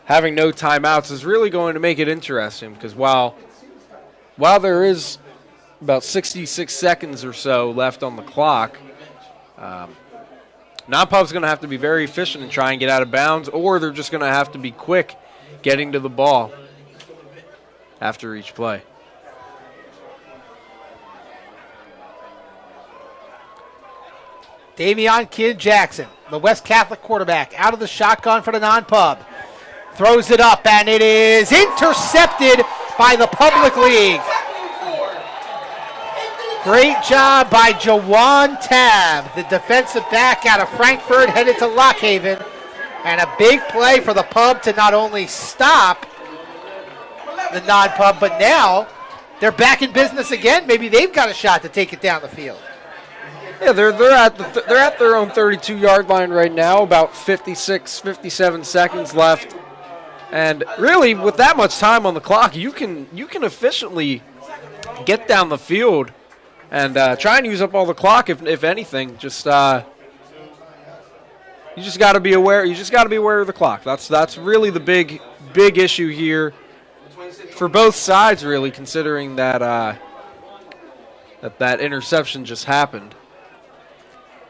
S12: having no timeouts is really going to make it interesting because while there is about 66 seconds or so left on the clock, non-pub's going to have to be very efficient and try and get out of bounds, or they're just going to have to be quick getting to the ball after each play.
S1: Davion Kidd Jackson, the West Catholic quarterback, out of the shotgun for the non-pub. Throws it up, and it is intercepted by the Public League. Great job by Jawan Tab, the defensive back out of Frankfurt, headed to Lock Haven. And a big play for the pub to not only stop the non-pub, but now they're back in business again. Maybe they've got a shot to take it down the field.
S12: Yeah, they're at their own 32-yard line right now, about 56, 57 seconds left. And really, with that much time on the clock, you can efficiently get down the field and try and use up all the clock, if anything. Just you just got to be aware. You just got to be aware of the clock. That's really the big issue here for both sides, really, considering that that interception just happened.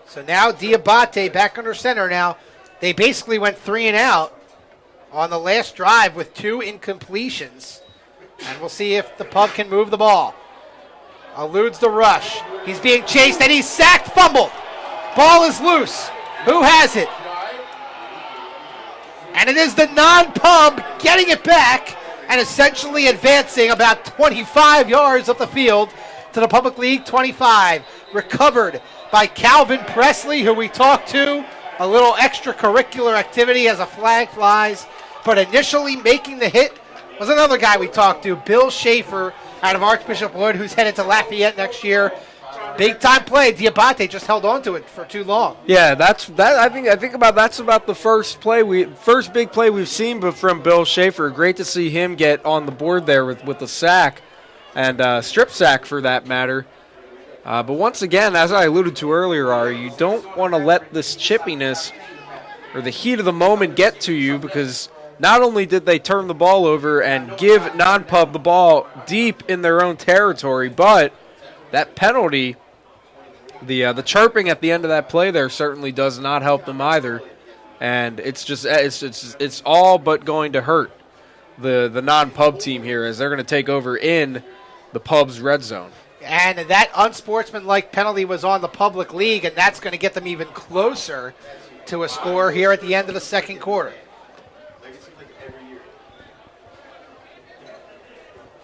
S1: So now Diabate back under center. Now they basically went 3 and out on the last drive with 2 incompletions. And we'll see if the pub can move the ball. Eludes the rush. He's being chased and he's sacked, fumbled. Ball is loose. Who has it? And it is the non-pub getting it back and essentially advancing about 25 yards up the field to the Public League 25. Recovered by Calvin Presley, who we talked to. A little extracurricular activity as a flag flies. But initially making the hit was another guy we talked to, Bill Schaefer out of Archbishop Wood, who's headed to Lafayette next year. Big time play. Diabate just held on to it for too long.
S12: Yeah, that's about the first big play we've seen from Bill Schaefer. Great to see him get on the board there with the sack and strip sack for that matter. But once again, as I alluded to earlier, you don't want to let this chippiness or the heat of the moment get to you, because not only did they turn the ball over and give non-pub the ball deep in their own territory, but that penalty, the chirping at the end of that play there certainly does not help them either. And it's all but going to hurt the non-pub team here, as they're going to take over in the pub's red zone.
S1: And that unsportsmanlike penalty was on the Public League, and that's going to get them even closer to a score here at the end of the second quarter.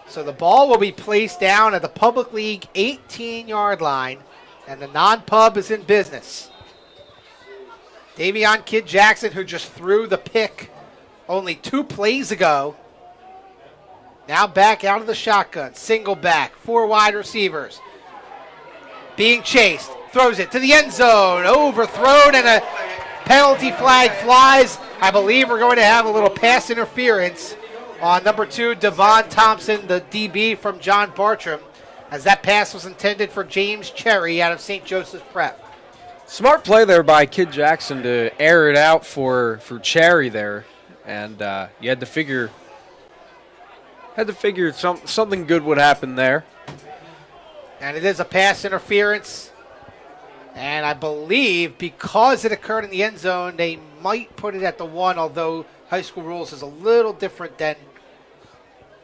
S1: So the ball will be placed down at the Public League 18-yard line, and the non-pub is in business. Davion Kidd Jackson, who just threw the pick only 2 plays ago, now back out of the shotgun. Single back, 4 wide receivers. Being chased, throws it to the end zone, overthrown, and a penalty flag flies. I believe we're going to have a little pass interference on number 2, Devon Thompson, the DB from John Bartram, as that pass was intended for James Cherry out of St. Joseph's Prep.
S12: Smart play there by Kidd Jackson to air it out for Cherry there, and you had to figure something good would happen there.
S1: And it is a pass interference, and I believe because it occurred in the end zone, they might put it at the 1, although high school rules is a little different than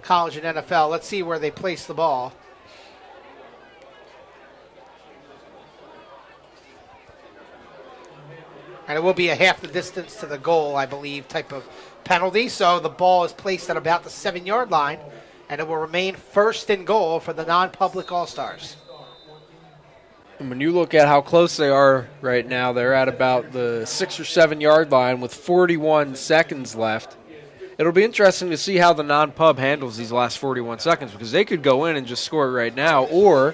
S1: college and NFL. Let's see where they place the ball. And it will be a half the distance to the goal, I believe, type of penalty. So the ball is placed at about the 7-yard line and it will remain first and goal for the non-public All-Stars.
S12: And when you look at how close they are right now, they're at about the 6 or 7 yard line with 41 seconds left. It'll be interesting to see how the non-pub handles these last 41 seconds, because they could go in and just score right now, or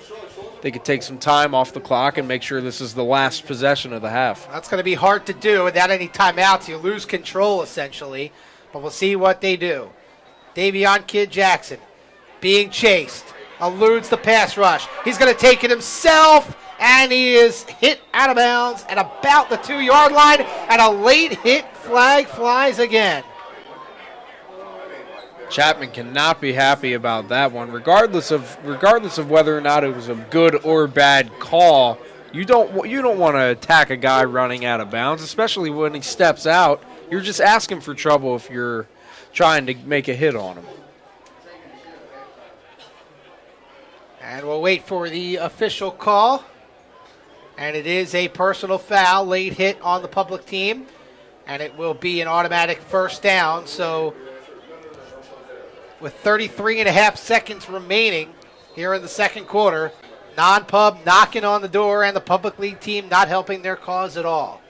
S12: they could take some time off the clock and make sure this is the last possession of the half.
S1: That's going to be hard to do without any timeouts. You lose control, essentially, but we'll see what they do. Davion Kid Jackson being chased, eludes the pass rush. He's going to take it himself, and he is hit out of bounds at about the 2 yard line, and a late hit flag flies again.
S12: Chapman cannot be happy about that one, regardless of whether or not it was a good or bad call. You don't want to attack a guy running out of bounds, especially when he steps out. You're just asking for trouble if you're trying to make a hit on him.
S1: And we'll wait for the official call. And it is a personal foul, late hit on the public team. And it will be an automatic first down. So with 33 and a half seconds remaining here in the second quarter, non-pub knocking on the door and the public league team not helping their cause at all.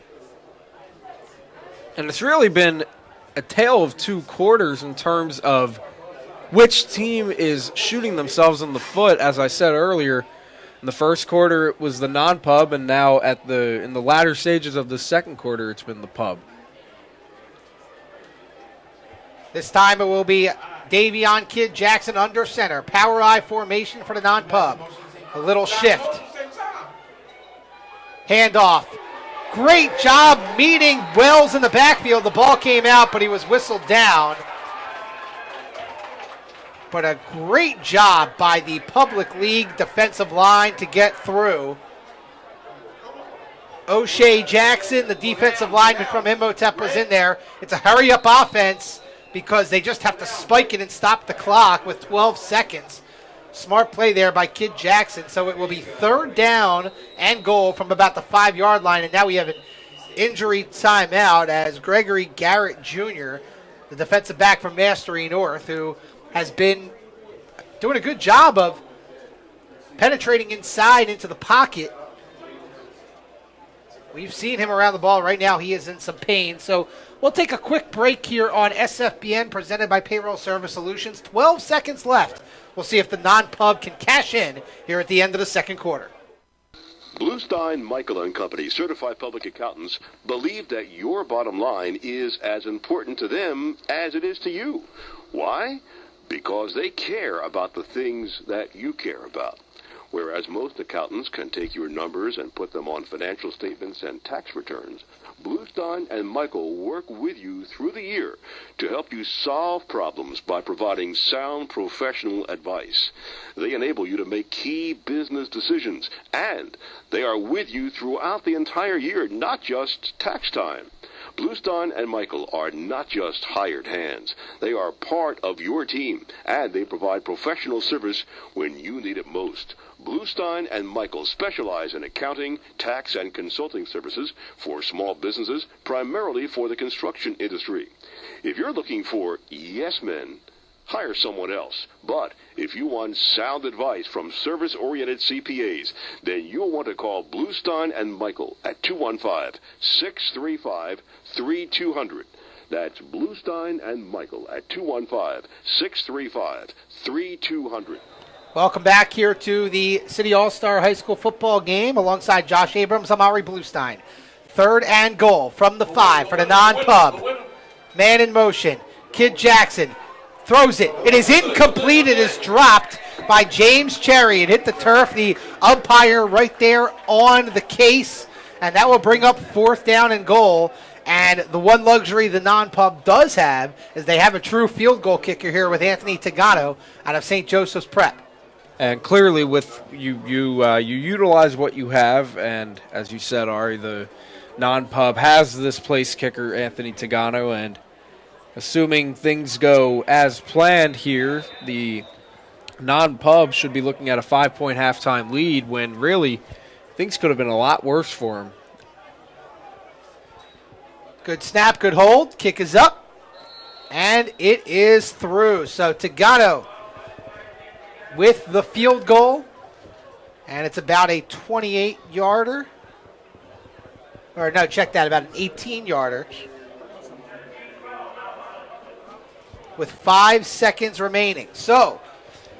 S12: And it's really been a tale of 2 quarters in terms of which team is shooting themselves in the foot. As I said earlier, in the first quarter it was the non-pub, and now in the latter stages of the second quarter it's been the pub.
S1: This time it will be Davion Kid Jackson under center. Power I formation for the non-pub. A little shift. Handoff. Great job meeting Wells in the backfield. The ball came out, but he was whistled down. But a great job by the public league defensive line to get through. O'Shea Jackson, the defensive lineman from Imhotep, was in there. It's a hurry-up offense because they just have to spike it and stop the clock with 12 seconds. Smart play there by Kid Jackson. So it will be third down and goal from about the 5 yard line. And now we have an injury timeout as Gregory Garrett Jr., the defensive back from Mastery North, who has been doing a good job of penetrating inside into the pocket. We've seen him around the ball. Right now he is in some pain. So we'll take a quick break here on SFBN presented by Payroll Service Solutions. 12 seconds left. We'll see if the non-pub can cash in here at the end of the second quarter.
S6: Bluestein, Michael and Company, certified public accountants, believe that your bottom line is as important to them as it is to you. Why? Because they care about the things that you care about. Whereas most accountants can take your numbers and put them on financial statements and tax returns, Bluestein and Michael work with you through the year to help you solve problems by providing sound professional advice. They enable you to make key business decisions, and they are with you throughout the entire year, not just tax time. Bluestein and Michael are not just hired hands. They are part of your team, and they provide professional service when you need it most. Bluestein and Michael specialize in accounting, tax, and consulting services for small businesses, primarily for the construction industry. If you're looking for yes men, hire someone else. But if you want sound advice from service-oriented CPAs, then you'll want to call Bluestein and Michael at 215-635-3200. That's Bluestein and Michael at 215-635-3200.
S1: Welcome back here to the City All-Star High School football game alongside Josh Abrams. I'm Ari Bluestein. Third and goal from the 5 for the non-pub. Man in motion. Kid Jackson throws it. It is incomplete. It is dropped by James Cherry. It hit the turf. The umpire right there on the case. And that will bring up fourth down and goal. And the one luxury the non-pub does have is they have a true field goal kicker here with Anthony Tagano out of St. Joseph's Prep.
S12: And clearly, with you utilize what you have, and as you said, Ari, the non-pub has this place kicker, Anthony Tagano, and assuming things go as planned here, the non-pub should be looking at a 5-point halftime lead when really things could have been a lot worse for him.
S1: Good snap, good hold. Kick is up, and it is through. So Tagano with the field goal. And it's about a 28-yarder. Or no, check that, about an 18-yarder. With 5 seconds remaining. So,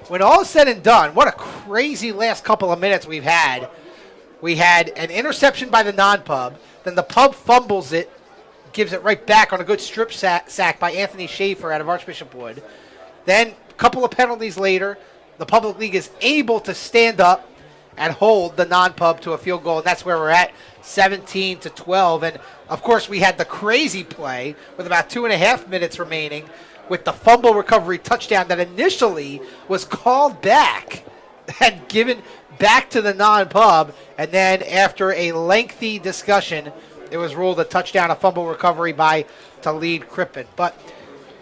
S1: when all is said and done, what a crazy last couple of minutes we've had. We had an interception by the non-pub. Then the pub fumbles it, gives it right back on a good strip sack by Anthony Schaefer out of Archbishop Wood. Then, a couple of penalties later, the Public League is able to stand up and hold the non-pub to a field goal, and that's where we're at, 17-12. And, of course, we had the crazy play with about 2.5 minutes remaining with the fumble recovery touchdown that initially was called back and given back to the non-pub, and then after a lengthy discussion, it was ruled a touchdown, a fumble recovery by Talib Crippen. But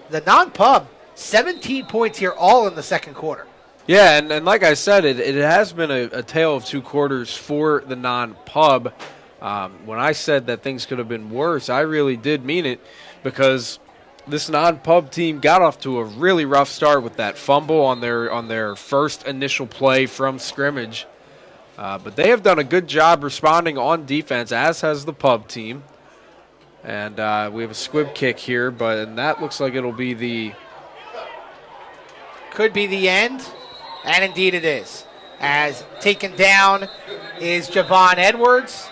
S1: the non-pub, 17 points here, all in the second quarter.
S12: Yeah, and like I said, it has been a tale of two quarters for the non-pub. When I said that things could have been worse, I really did mean it, because this non-pub team got off to a really rough start with that fumble on their first initial play from scrimmage. But they have done a good job responding on defense, as has the pub team. And we have a squib kick here, and that looks like it'll be the...
S1: Could be the end. And indeed it is. As taken down is Javon Edwards.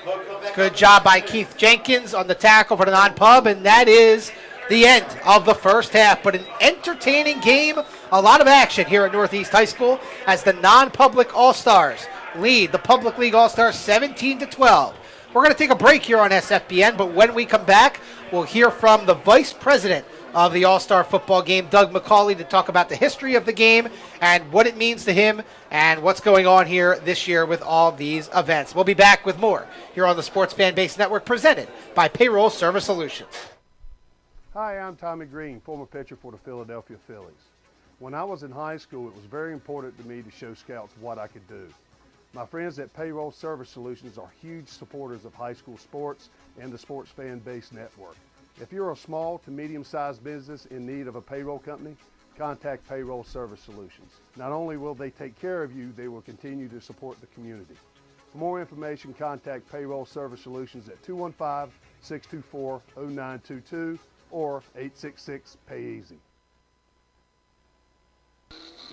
S1: Good job by Keith Jenkins on the tackle for the non-pub, and that is the end of the first half. But an entertaining game, a lot of action here at Northeast High School as the non-public All-Stars lead the Public League All-Stars 17-12. We're going to take a break here on SFBN, but when we come back, we'll hear from the Vice President of the All-Star football game, Doug McCauley, to talk about the history of the game and what it means to him and what's going on here this year with all these events. We'll be back with more here on the Sports Fan Base Network, presented by Payroll Service Solutions.
S5: Hi, I'm Tommy Green, former pitcher for the Philadelphia Phillies. When I was in high school, it was very important to me to show scouts what I could do. My friends at Payroll Service Solutions are huge supporters of high school sports and the Sports Fan Base Network. If you're a small to medium-sized business in need of a payroll company, contact Payroll Service Solutions. Not only will they take care of you, they will continue to support the community. For more information, contact Payroll Service Solutions at 215-624-0922 or 866-PAY-EASY.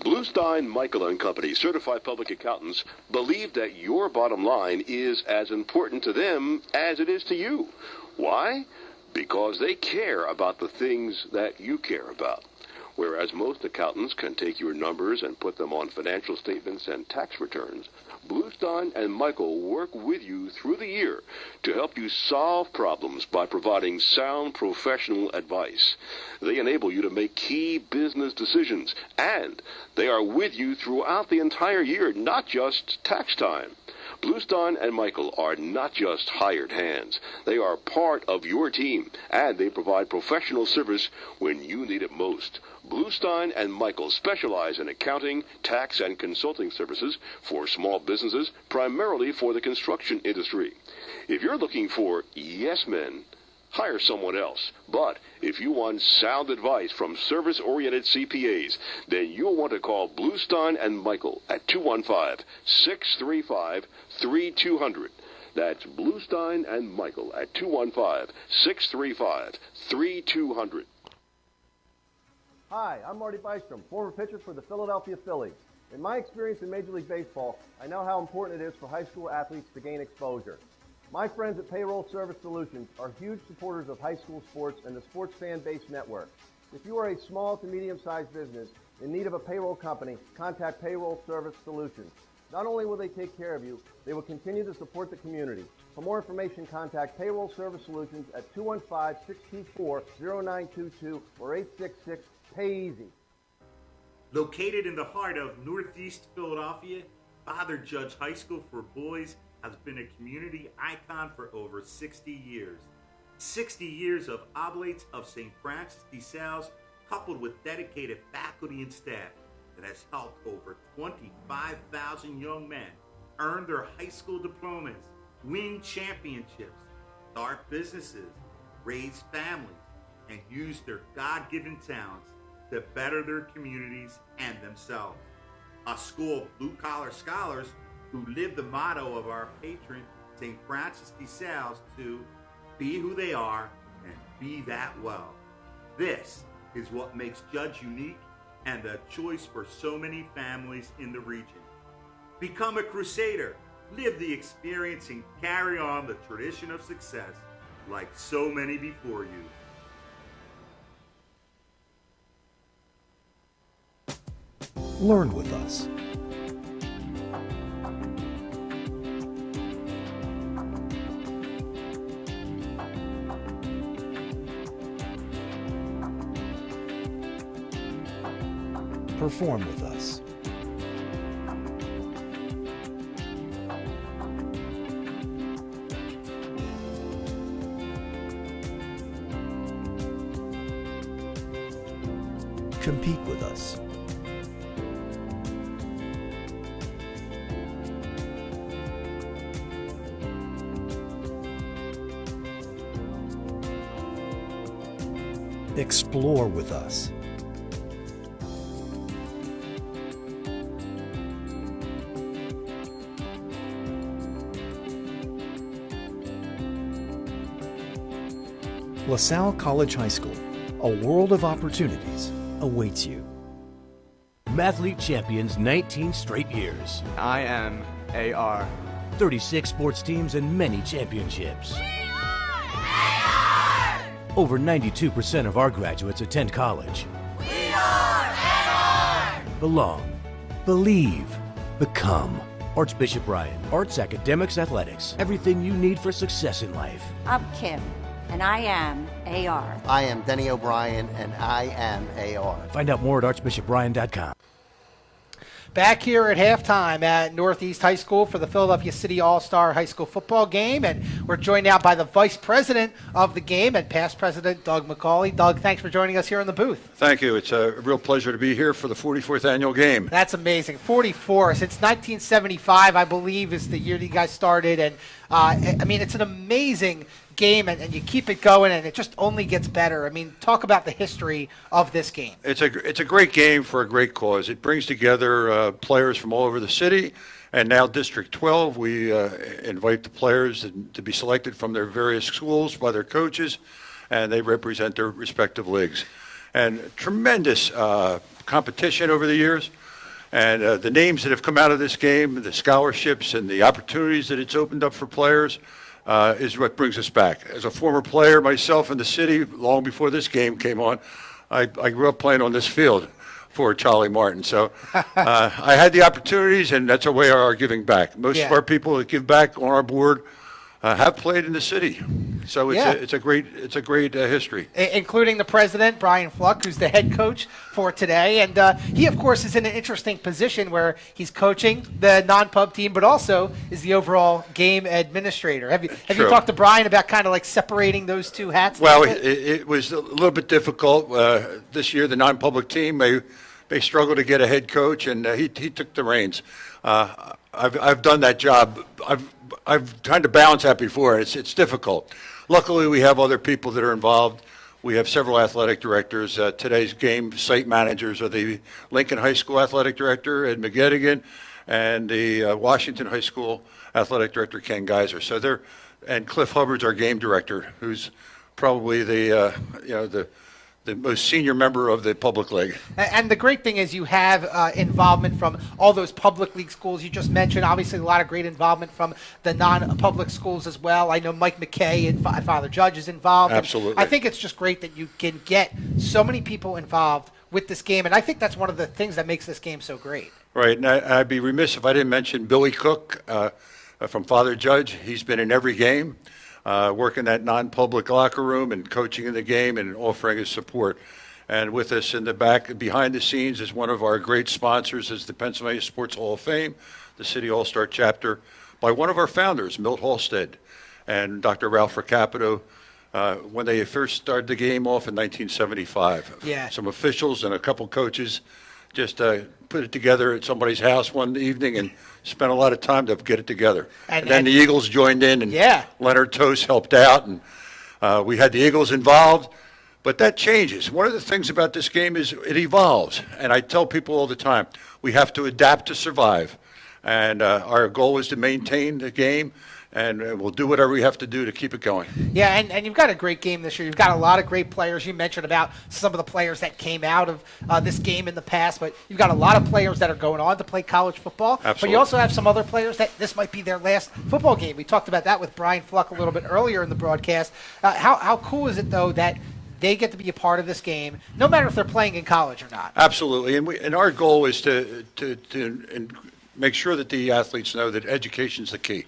S6: Bluestein, Michael & Company, certified public accountants, believe that your bottom line is as important to them as it is to you. Why? Because they care about the things that you care about. Whereas most accountants can take your numbers and put them on financial statements and tax returns, Bluestein and Michael work with you through the year to help you solve problems by providing sound professional advice. They enable you to make key business decisions, and they are with you throughout the entire year, not just tax time. Bluestein and Michael are not just hired hands. They are part of your team, and they provide professional service when you need it most. Bluestein and Michael specialize in accounting, tax, and consulting services for small businesses, primarily for the construction industry. If you're looking for yes men, hire someone else. But if you want sound advice from service-oriented CPAs, then you'll want to call Bluestein and Michael at 215-635-3200. That's Bluestein and Michael at 215-635-3200.
S11: Hi, I'm Marty Bystrom, former pitcher for the Philadelphia Phillies. In my experience in Major League Baseball, I know how important it is for high school athletes to gain exposure. My friends at Payroll Service Solutions are huge supporters of high school sports and the Sports Fan Base Network. If you are a small to medium-sized business in need of a payroll company, contact Payroll Service Solutions. Not only will they take care of you, they will continue to support the community. For more information, contact Payroll Service Solutions at 215-624-0922 or 866-PAY-EASY.
S15: Located in the heart of Northeast Philadelphia, Father Judge High School for Boys has been a community icon for over 60 years. 60 years of Oblates of St. Francis de Sales, coupled with dedicated faculty and staff that has helped over 25,000 young men earn their high school diplomas, win championships, start businesses, raise families, and use their God-given talents to better their communities and themselves. a school of blue-collar scholars who live the motto of our patron, St. Francis de Sales, to be who they are and be that well. This is what makes Judge unique and a choice for so many families in the region. Become a Crusader, live the experience, and carry on the tradition of success like so many before you.
S16: Learn with us. Perform with us. Compete with us. Explore with us. LaSalle College High School, a world of opportunities awaits you.
S17: Mathlete champions 19 straight years.
S18: I am AR.
S17: 36 sports teams and many championships. Over 92% of our graduates attend college.
S19: We are AR!
S17: Belong. Believe. Become. Archbishop Ryan, Arts, Academics, Athletics. Everything you need for success in life.
S20: I'm Kim, and I am AR.
S21: I am Denny O'Brien, and I am AR.
S17: Find out more at archbishopryan.com.
S1: Back here at halftime at Northeast High School for the Philadelphia City All-Star High School football game, and we're joined now by the vice president of the game and past president, Doug McCauley. Doug, thanks for joining us here in the booth.
S22: Thank you. It's a real pleasure to be here for the 44th annual game.
S1: That's amazing. 44 since 1975, I believe, is the year that you guys started, and I mean, it's an amazing game, and you keep it going, and it just only gets better. I mean, talk about the history of this game.
S22: It's a great game for a great cause. It brings together players from all over the city, and now District 12. We invite the players to be selected from their various schools by their coaches, and they represent their respective leagues. And tremendous competition over the years. And the names that have come out of this game, the scholarships and the opportunities that it's opened up for players, is what brings us back. As a former player myself in the city, long before this game came on, I grew up playing on this field for Charlie Martin. So I had the opportunities, and that's our way of our giving back. Most of our people that give back on our board have played in the city. So it's a great history.
S1: Including the president, Brian Fluck, who's the head coach for today. And he, of course, is in an interesting position where he's coaching the non-pub team, but also is the overall game administrator. Have you talked to Brian about kind of like separating those two hats?
S22: Well, it was a little bit difficult. This year, the non-public team, they struggled to get a head coach, and he took the reins. I've done that job. I've tried to balance that before. It's difficult. Luckily, we have other people that are involved. We have several athletic directors. Today's game site managers are the Lincoln High School athletic director, Ed McGettigan, and the Washington High School athletic director, Ken Geiser. And Cliff Hubbard's our game director, who's probably the most senior member of the public league.
S1: And the great thing is you have involvement from all those public league schools you just mentioned. Obviously, a lot of great involvement from the non-public schools as well. I know Mike McKay and Father Judge is involved.
S22: Absolutely.
S1: I think it's just great that you can get so many people involved with this game, and I think that's one of the things that makes this game so great.
S22: Right, and I'd be remiss if I didn't mention Billy Cook from Father Judge. He's been in every game. Working that non-public locker room and coaching in the game and offering his support. And with us in the back, behind the scenes, is one of our great sponsors, is the Pennsylvania Sports Hall of Fame, the City All-Star chapter, by one of our founders, Milt Halstead, and Dr. Ralph Recapito, when they first started the game off in 1975.
S1: Yeah.
S22: Some officials and a couple coaches just put it together at somebody's house one evening and spent a lot of time to get it together. And then the Eagles joined in, and Leonard Toast helped out, and we had the Eagles involved. But that changes. One of the things about this game is it evolves. And I tell people all the time, we have to adapt to survive. And our goal is to maintain the game, and we'll do whatever we have to do to keep it going.
S1: Yeah, and you've got a great game this year. You've got a lot of great players. You mentioned about some of the players that came out of this game in the past, but you've got a lot of players that are going on to play college football.
S22: Absolutely.
S1: But you also have some other players that this might be their last football game. We talked about that with Brian Fluck a little bit earlier in the broadcast. How cool is it, though, that they get to be a part of this game, no matter if they're playing in college or not?
S22: Absolutely, and our goal is to make sure that the athletes know that education is the key.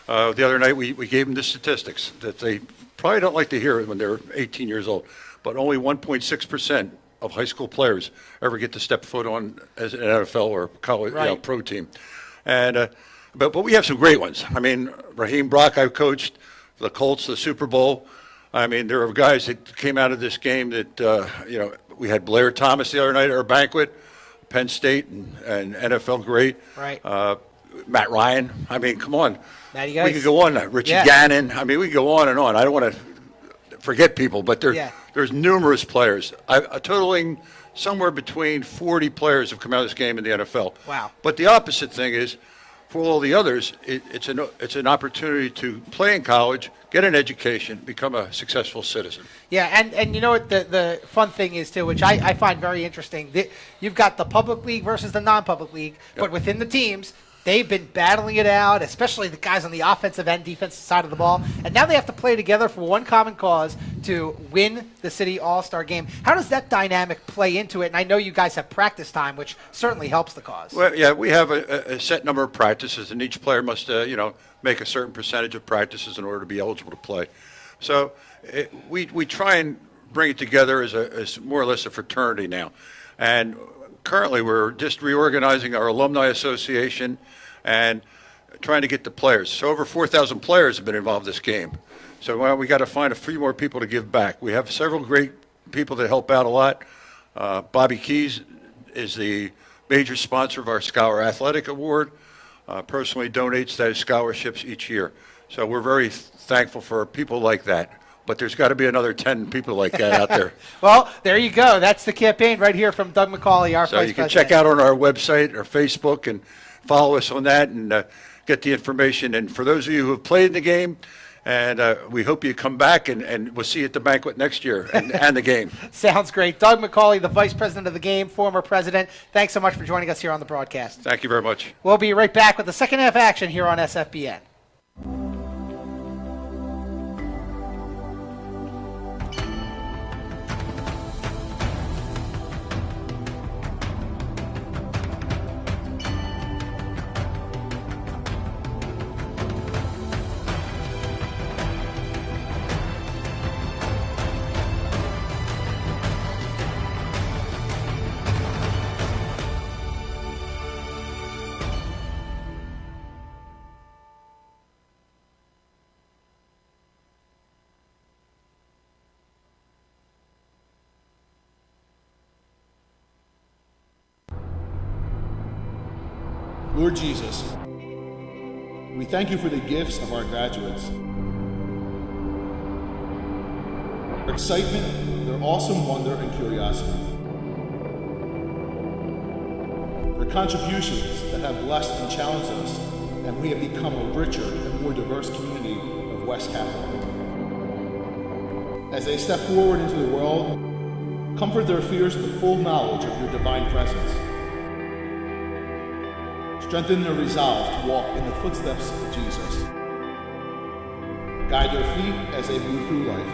S22: The other night we gave them the statistics that they probably don't like to hear when they're 18 years old, but only 1.6% of high school players ever get to step foot on as an NFL or college pro team. And but we have some great ones. I mean, Raheem Brock, I coached the Colts, the Super Bowl. I mean, there are guys that came out of this game that we had Blair Thomas the other night at our banquet, Penn State and NFL great.
S1: Right.
S22: Matt Ryan. I mean, come on.
S1: Matty
S22: We could go on. Richie Gannon. I mean, we could go on and on. I don't want to forget people, but there's numerous players. Totaling somewhere between 40 players have come out of this game in the NFL.
S1: Wow.
S22: But the opposite thing is, for all the others, it's an opportunity to play in college, get an education, become a successful citizen.
S1: Yeah, and you know what the fun thing is, too, which I find very interesting. You've got the public league versus the non-public league, but within the teams, they've been battling it out, especially the guys on the offensive and defensive side of the ball. And now they have to play together for one common cause to win the City All-Star game. How does that dynamic play into it? And I know you guys have practice time, which certainly helps the cause.
S22: Well, yeah, we have a set number of practices, and each player must, make a certain percentage of practices in order to be eligible to play. So we try and bring it together as more or less a fraternity now. And currently we're just reorganizing our alumni association and trying to get the players. So over 4,000 players have been involved in this game. So we got to find a few more people to give back. We have several great people that help out a lot. Bobby Keys is the major sponsor of our Scholar Athletic Award. Personally donates those scholarships each year. So we're very thankful for people like that. But there's got to be another 10 people like that out there.
S1: Well, there you go. That's the campaign right here from Doug McCauley, our
S22: So
S1: vice
S22: you can
S1: president.
S22: check out on our website or Facebook and follow us on that and get the information. And for those of you who have played in the game, and we hope you come back and we'll see you at the banquet next year and the game.
S1: Sounds great. Doug McCauley, the vice president of the game, former president. Thanks so much for joining us here on the broadcast.
S22: Thank you very much.
S1: We'll be right back with the second half action here on SFBN.
S3: Lord Jesus, we thank you for the gifts of our graduates. Their excitement, their awesome wonder and curiosity. Their contributions that have blessed and challenged us, and we have become a richer and more diverse community of West Capital. As they step forward into the world, comfort their fears with full knowledge of your divine presence. Strengthen their resolve to walk in the footsteps of Jesus. Guide their feet as they move through life,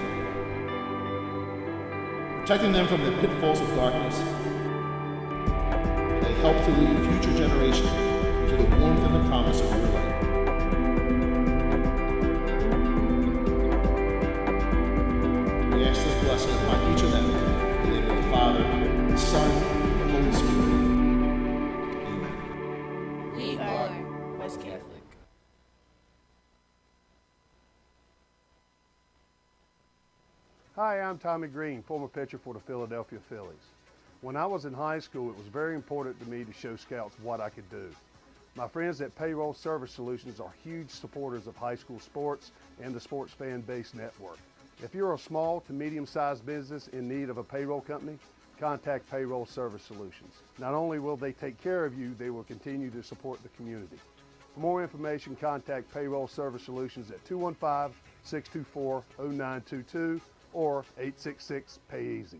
S3: protecting them from the pitfalls of darkness. They help to lead future generations into the warmth and the promise of your light. We ask this blessing upon each of them in the name of the Father, the Son, and the Holy Spirit.
S7: We are West Catholic.
S5: Hi, I'm Tommy Green, former pitcher for the Philadelphia Phillies. When I was in high school, it was very important to me to show scouts what I could do. My friends at Payroll Service Solutions are huge supporters of high school sports and the Sports Fan Base Network. If you're a small to medium-sized business in need of a payroll company, contact Payroll Service Solutions. Not only will they take care of you, they will continue to support the community. For more information, contact Payroll Service Solutions at 215-624-0922 or 866-PAY-EASY.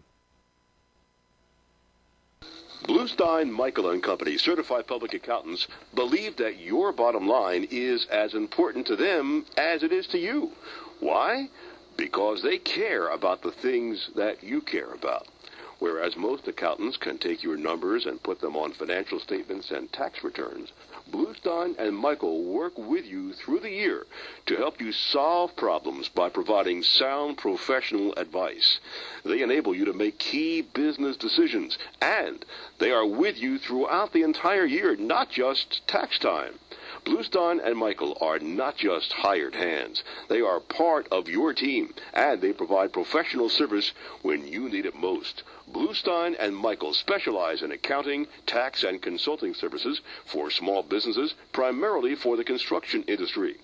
S6: Bluestein, Michael and Company, certified public accountants, believe that your bottom line is as important to them as it is to you. Why? Because they care about the things that you care about. Whereas most accountants can take your numbers and put them on financial statements and tax returns, Bluestein and Michael work with you through the year to help you solve problems by providing sound professional advice. They enable you to make key business decisions, and they are with you throughout the entire year, not just tax time. Bluestein and Michael are not just hired hands. They are part of your team, and they provide professional service when you need it most. Bluestein and Michael specialize in accounting, tax, and consulting services for small businesses, primarily for the construction industry.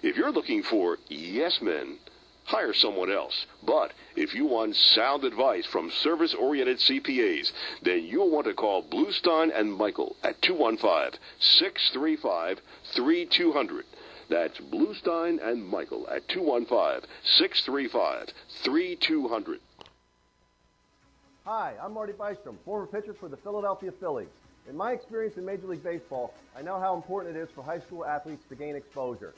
S6: If you're looking for yes men, hire someone else. But if you want sound advice from service-oriented CPAs, then you'll want to call Bluestein and Michael at 215-635-3200. That's Bluestein and Michael at 215-635-3200.
S11: Hi, I'm Marty Bystrom, former pitcher for the Philadelphia Phillies. In my experience in Major League Baseball, I know how important it is for high school athletes to gain exposure.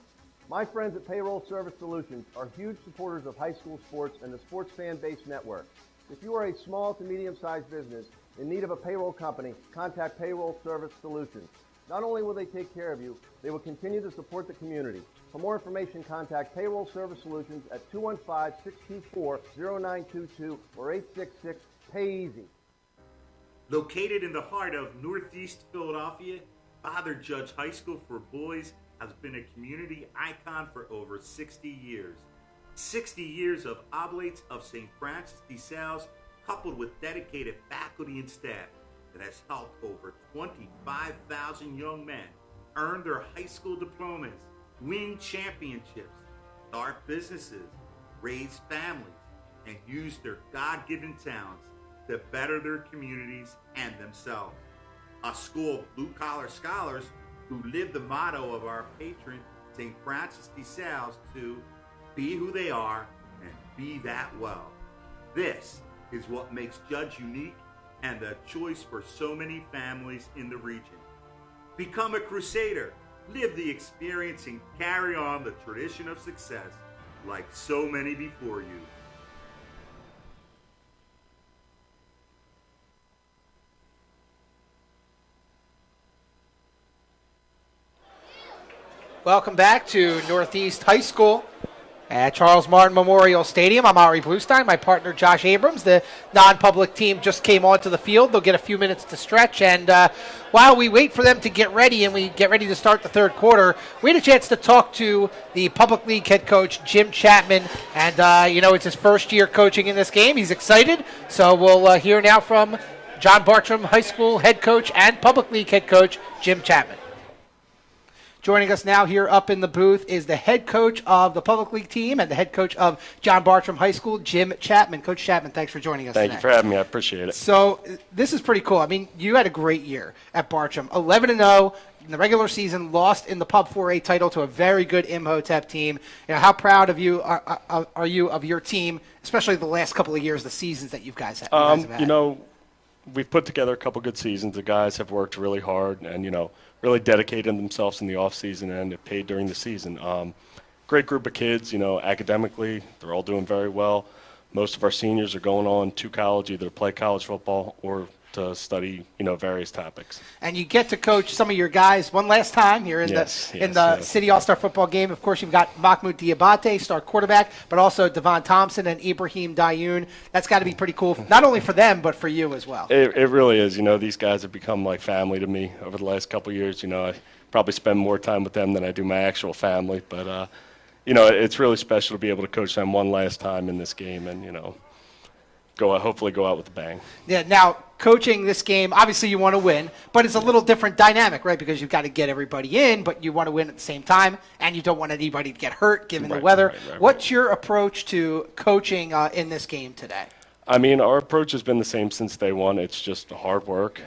S11: My friends at Payroll Service Solutions are huge supporters of high school sports and the Sports Fan Base Network. If you are a small to medium-sized business in need of a payroll company, contact Payroll Service Solutions. Not only will they take care of you, they will continue to support the community. For more information, contact Payroll Service Solutions at 215-624-0922 or 866-PAY-EASY.
S15: Located in the heart of Northeast Philadelphia, Father Judge High School for Boys has been a community icon for over 60 years. 60 years of Oblates of St. Francis de Sales, coupled with dedicated faculty and staff that has helped over 25,000 young men earn their high school diplomas, win championships, start businesses, raise families, and use their God-given talents to better their communities and themselves. A school of blue-collar scholars who live the motto of our patron, St. Francis de Sales, to be who they are and be that well. This is what makes Judge unique and the choice for so many families in the region. Become a crusader, live the experience, and carry on the tradition of success like so many before you.
S1: Welcome back to Northeast High School at Charles Martin Memorial Stadium. I'm Ari Bluestein, my partner Josh Abrams. The non-public team just came onto the field. They'll get a few minutes to stretch, and while we wait for them to get ready and we get ready to start the third quarter, we had a chance to talk to the Public League head coach, Jim Chapman, and it's his first year coaching in this game. He's excited, so we'll hear now from John Bartram High School head coach and Public League head coach, Jim Chapman. Joining us now here up in the booth is the head coach of the Public League team and the head coach of John Bartram High School, Jim Chapman. Coach Chapman, thanks for joining us today.
S8: Thank you for having me. I appreciate it.
S1: So this is pretty cool. I mean, you had a great year at Bartram. 11-0 in the regular season, lost in the Pub 4A title to a very good Imhotep team. How proud of you are you of your team, especially the last couple of years, the seasons that you guys have had?
S8: We've put together a couple good seasons. The guys have worked really hard and, really dedicated themselves in the off season, and it paid during the season. Great group of kids, academically, they're all doing very well. Most of our seniors are going on to college, either to play college football or to study, various topics.
S1: And you get to coach some of your guys one last time here in the City All-Star football game. Of course, you've got Mahmoud Diabate, star quarterback, but also Devon Thompson and Ibrahim Dayoun. That's got to be pretty cool, not only for them, but for you as well.
S8: It really is. These guys have become like family to me over the last couple of years. I probably spend more time with them than I do my actual family. But, it's really special to be able to coach them one last time in this game and, hopefully go out with a bang.
S1: Yeah. Now, coaching this game, obviously you want to win, but it's a little different dynamic, right? Because you've got to get everybody in, but you want to win at the same time, and you don't want anybody to get hurt given the weather. What's your approach to coaching in this game today?
S8: I mean, our approach has been the same since day one. It's just hard work.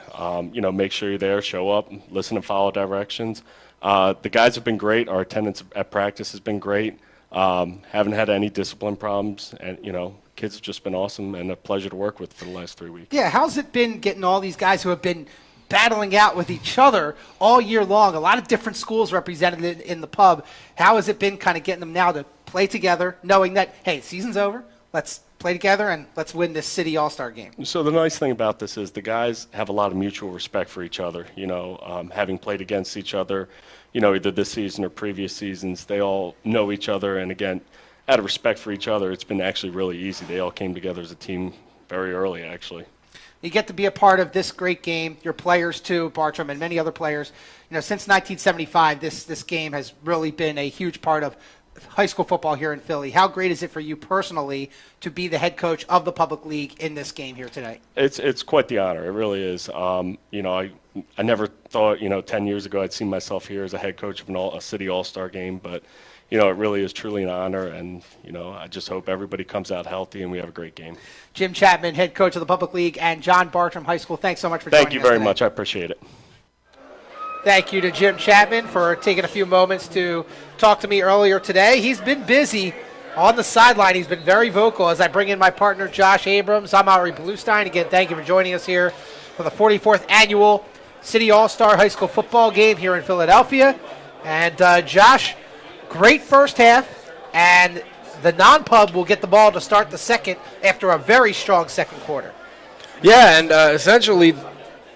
S8: Make sure you're there, show up, listen and follow directions. The guys have been great. Our attendance at practice has been great. Haven't had any discipline problems, and kids have just been awesome and a pleasure to work with for the last 3 weeks.
S1: Yeah, how's it been getting all these guys who have been battling out with each other all year long? A lot of different schools represented in the pub. How has it been kind of getting them now to play together, knowing that, hey, season's over, let's play together and let's win this City All-Star game?
S8: So the nice thing about this is the guys have a lot of mutual respect for each other. Having played against each other, either this season or previous seasons, they all know each other. And again, out of respect for each other, it's been actually really easy. They all came together as a team very early, actually.
S1: You get to be a part of this great game. Your players, too, Bartram, and many other players. Since 1975, this game has really been a huge part of high school football here in Philly. How great is it for you personally to be the head coach of the public league in this game here today?
S8: It's quite the honor. It really is. I never thought 10 years ago I'd see myself here as a head coach of a City All-Star game, but it really is truly an honor, and I just hope everybody comes out healthy and we have a great game.
S1: Jim Chapman, head coach of the public league, and John Bartram High School. Thanks so much for joining us.
S8: Thank you very much. I appreciate it.
S1: Thank you to Jim Chapman for taking a few moments to talk to me earlier today. He's been busy on the sideline. He's been very vocal as I bring in my partner, Josh Abrams. I'm Ari Bluestein. Again, thank you for joining us here for the 44th Annual City All-Star High School Football Game here in Philadelphia. And Josh, great first half, and the non-pub will get the ball to start the second after a very strong second quarter.
S2: Yeah, and essentially,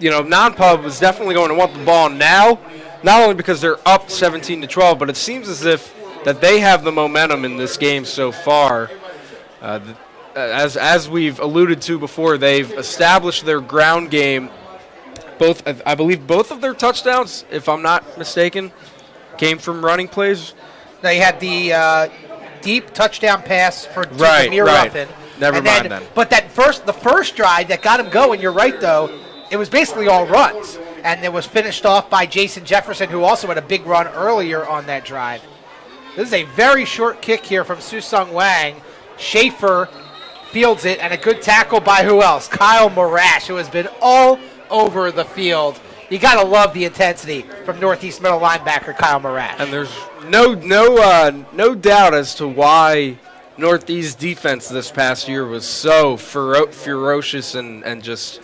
S2: non-pub is definitely going to want the ball now, not only because they're up 17-12, but it seems as if that they have the momentum in this game so far. As we've alluded to before, they've established their ground game. I believe both of their touchdowns, if I'm not mistaken, came from running plays.
S1: They had the deep touchdown pass for
S2: Demir Ruffin. Never mind then.
S1: But the first drive that got him going, you're right, though, it was basically all runs. And it was finished off by Jason Jefferson, who also had a big run earlier on that drive. This is a very short kick here from Susung Wang. Schaefer fields it, and a good tackle by who else? Kyle Marash, who has been all over the field. You got to love the intensity from Northeast middle linebacker Kyle Marash.
S2: And there's no doubt as to why Northeast defense this past year was so ferocious and just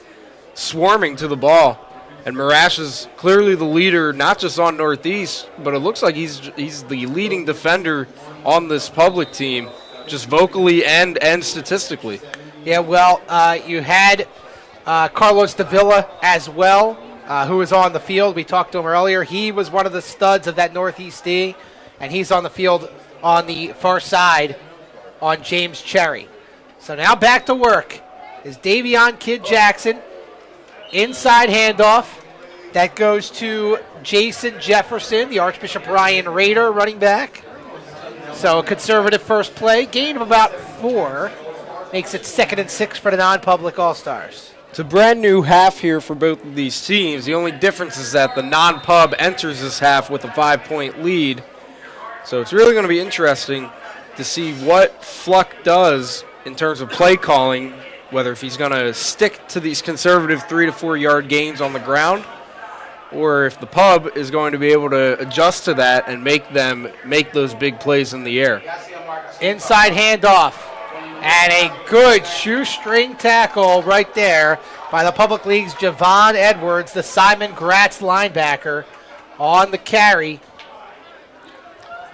S2: swarming to the ball. And Marash is clearly the leader, not just on Northeast, but it looks like he's the leading defender on this public team, just vocally and statistically.
S1: Yeah, well, you had Carlos Davila as well, who was on the field. We talked to him earlier. He was one of the studs of that Northeast D, and he's on the field on the far side on James Cherry. So now back to work is Davion Kid Jackson. Inside handoff. That goes to Jason Jefferson, the Archbishop Ryan Raider running back. So a conservative first play. Gain of about 4. Makes it 2nd and 6 for the non-public All-Stars.
S2: It's a brand new half here for both of these teams. The only difference is that the non-pub enters this half with a 5-point lead. So it's really going to be interesting to see what Fluck does in terms of play calling, whether if he's going to stick to these conservative 3 to 4 yard gains on the ground, or if the pub is going to be able to adjust to that and make those big plays in the air.
S1: Inside handoff. And a good shoestring tackle right there by the Public League's Javon Edwards, the Simon Gratz linebacker, on the carry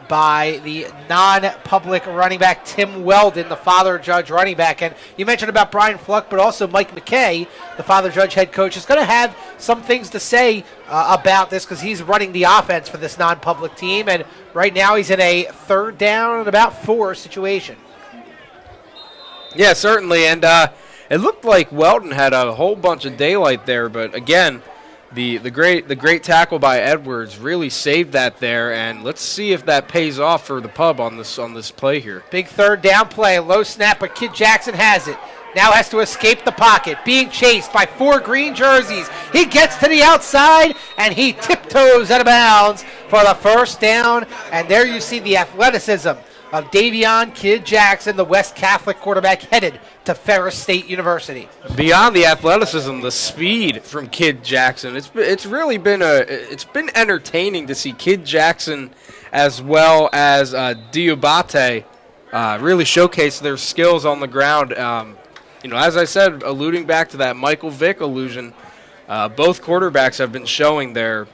S1: by the non-public running back Tim Weldon, the Father Judge running back. And you mentioned about Brian Fluck, but also Mike McKay, the Father Judge head coach, is going to have some things to say about this because he's running the offense for this non-public team. And right now he's in a 3rd down and about 4 situation.
S2: Yeah, certainly. And it looked like Weldon had a whole bunch of daylight there, but again, the great tackle by Edwards really saved that there, and let's see if that pays off for the pub on this play here.
S1: Big 3rd down play, low snap, but Kid Jackson has it. Now has to escape the pocket, being chased by 4 green jerseys. He gets to the outside, and he tiptoes out of bounds for the first down. And there you see the athleticism of Davion Kid Jackson, the West Catholic quarterback headed to Ferris State University.
S12: Beyond the athleticism, the speed from Kid Jackson. It's really been entertaining to see Kid Jackson as well as Diabate really showcase their skills on the ground. As I said, alluding back to that Michael Vick illusion, both quarterbacks have been showing their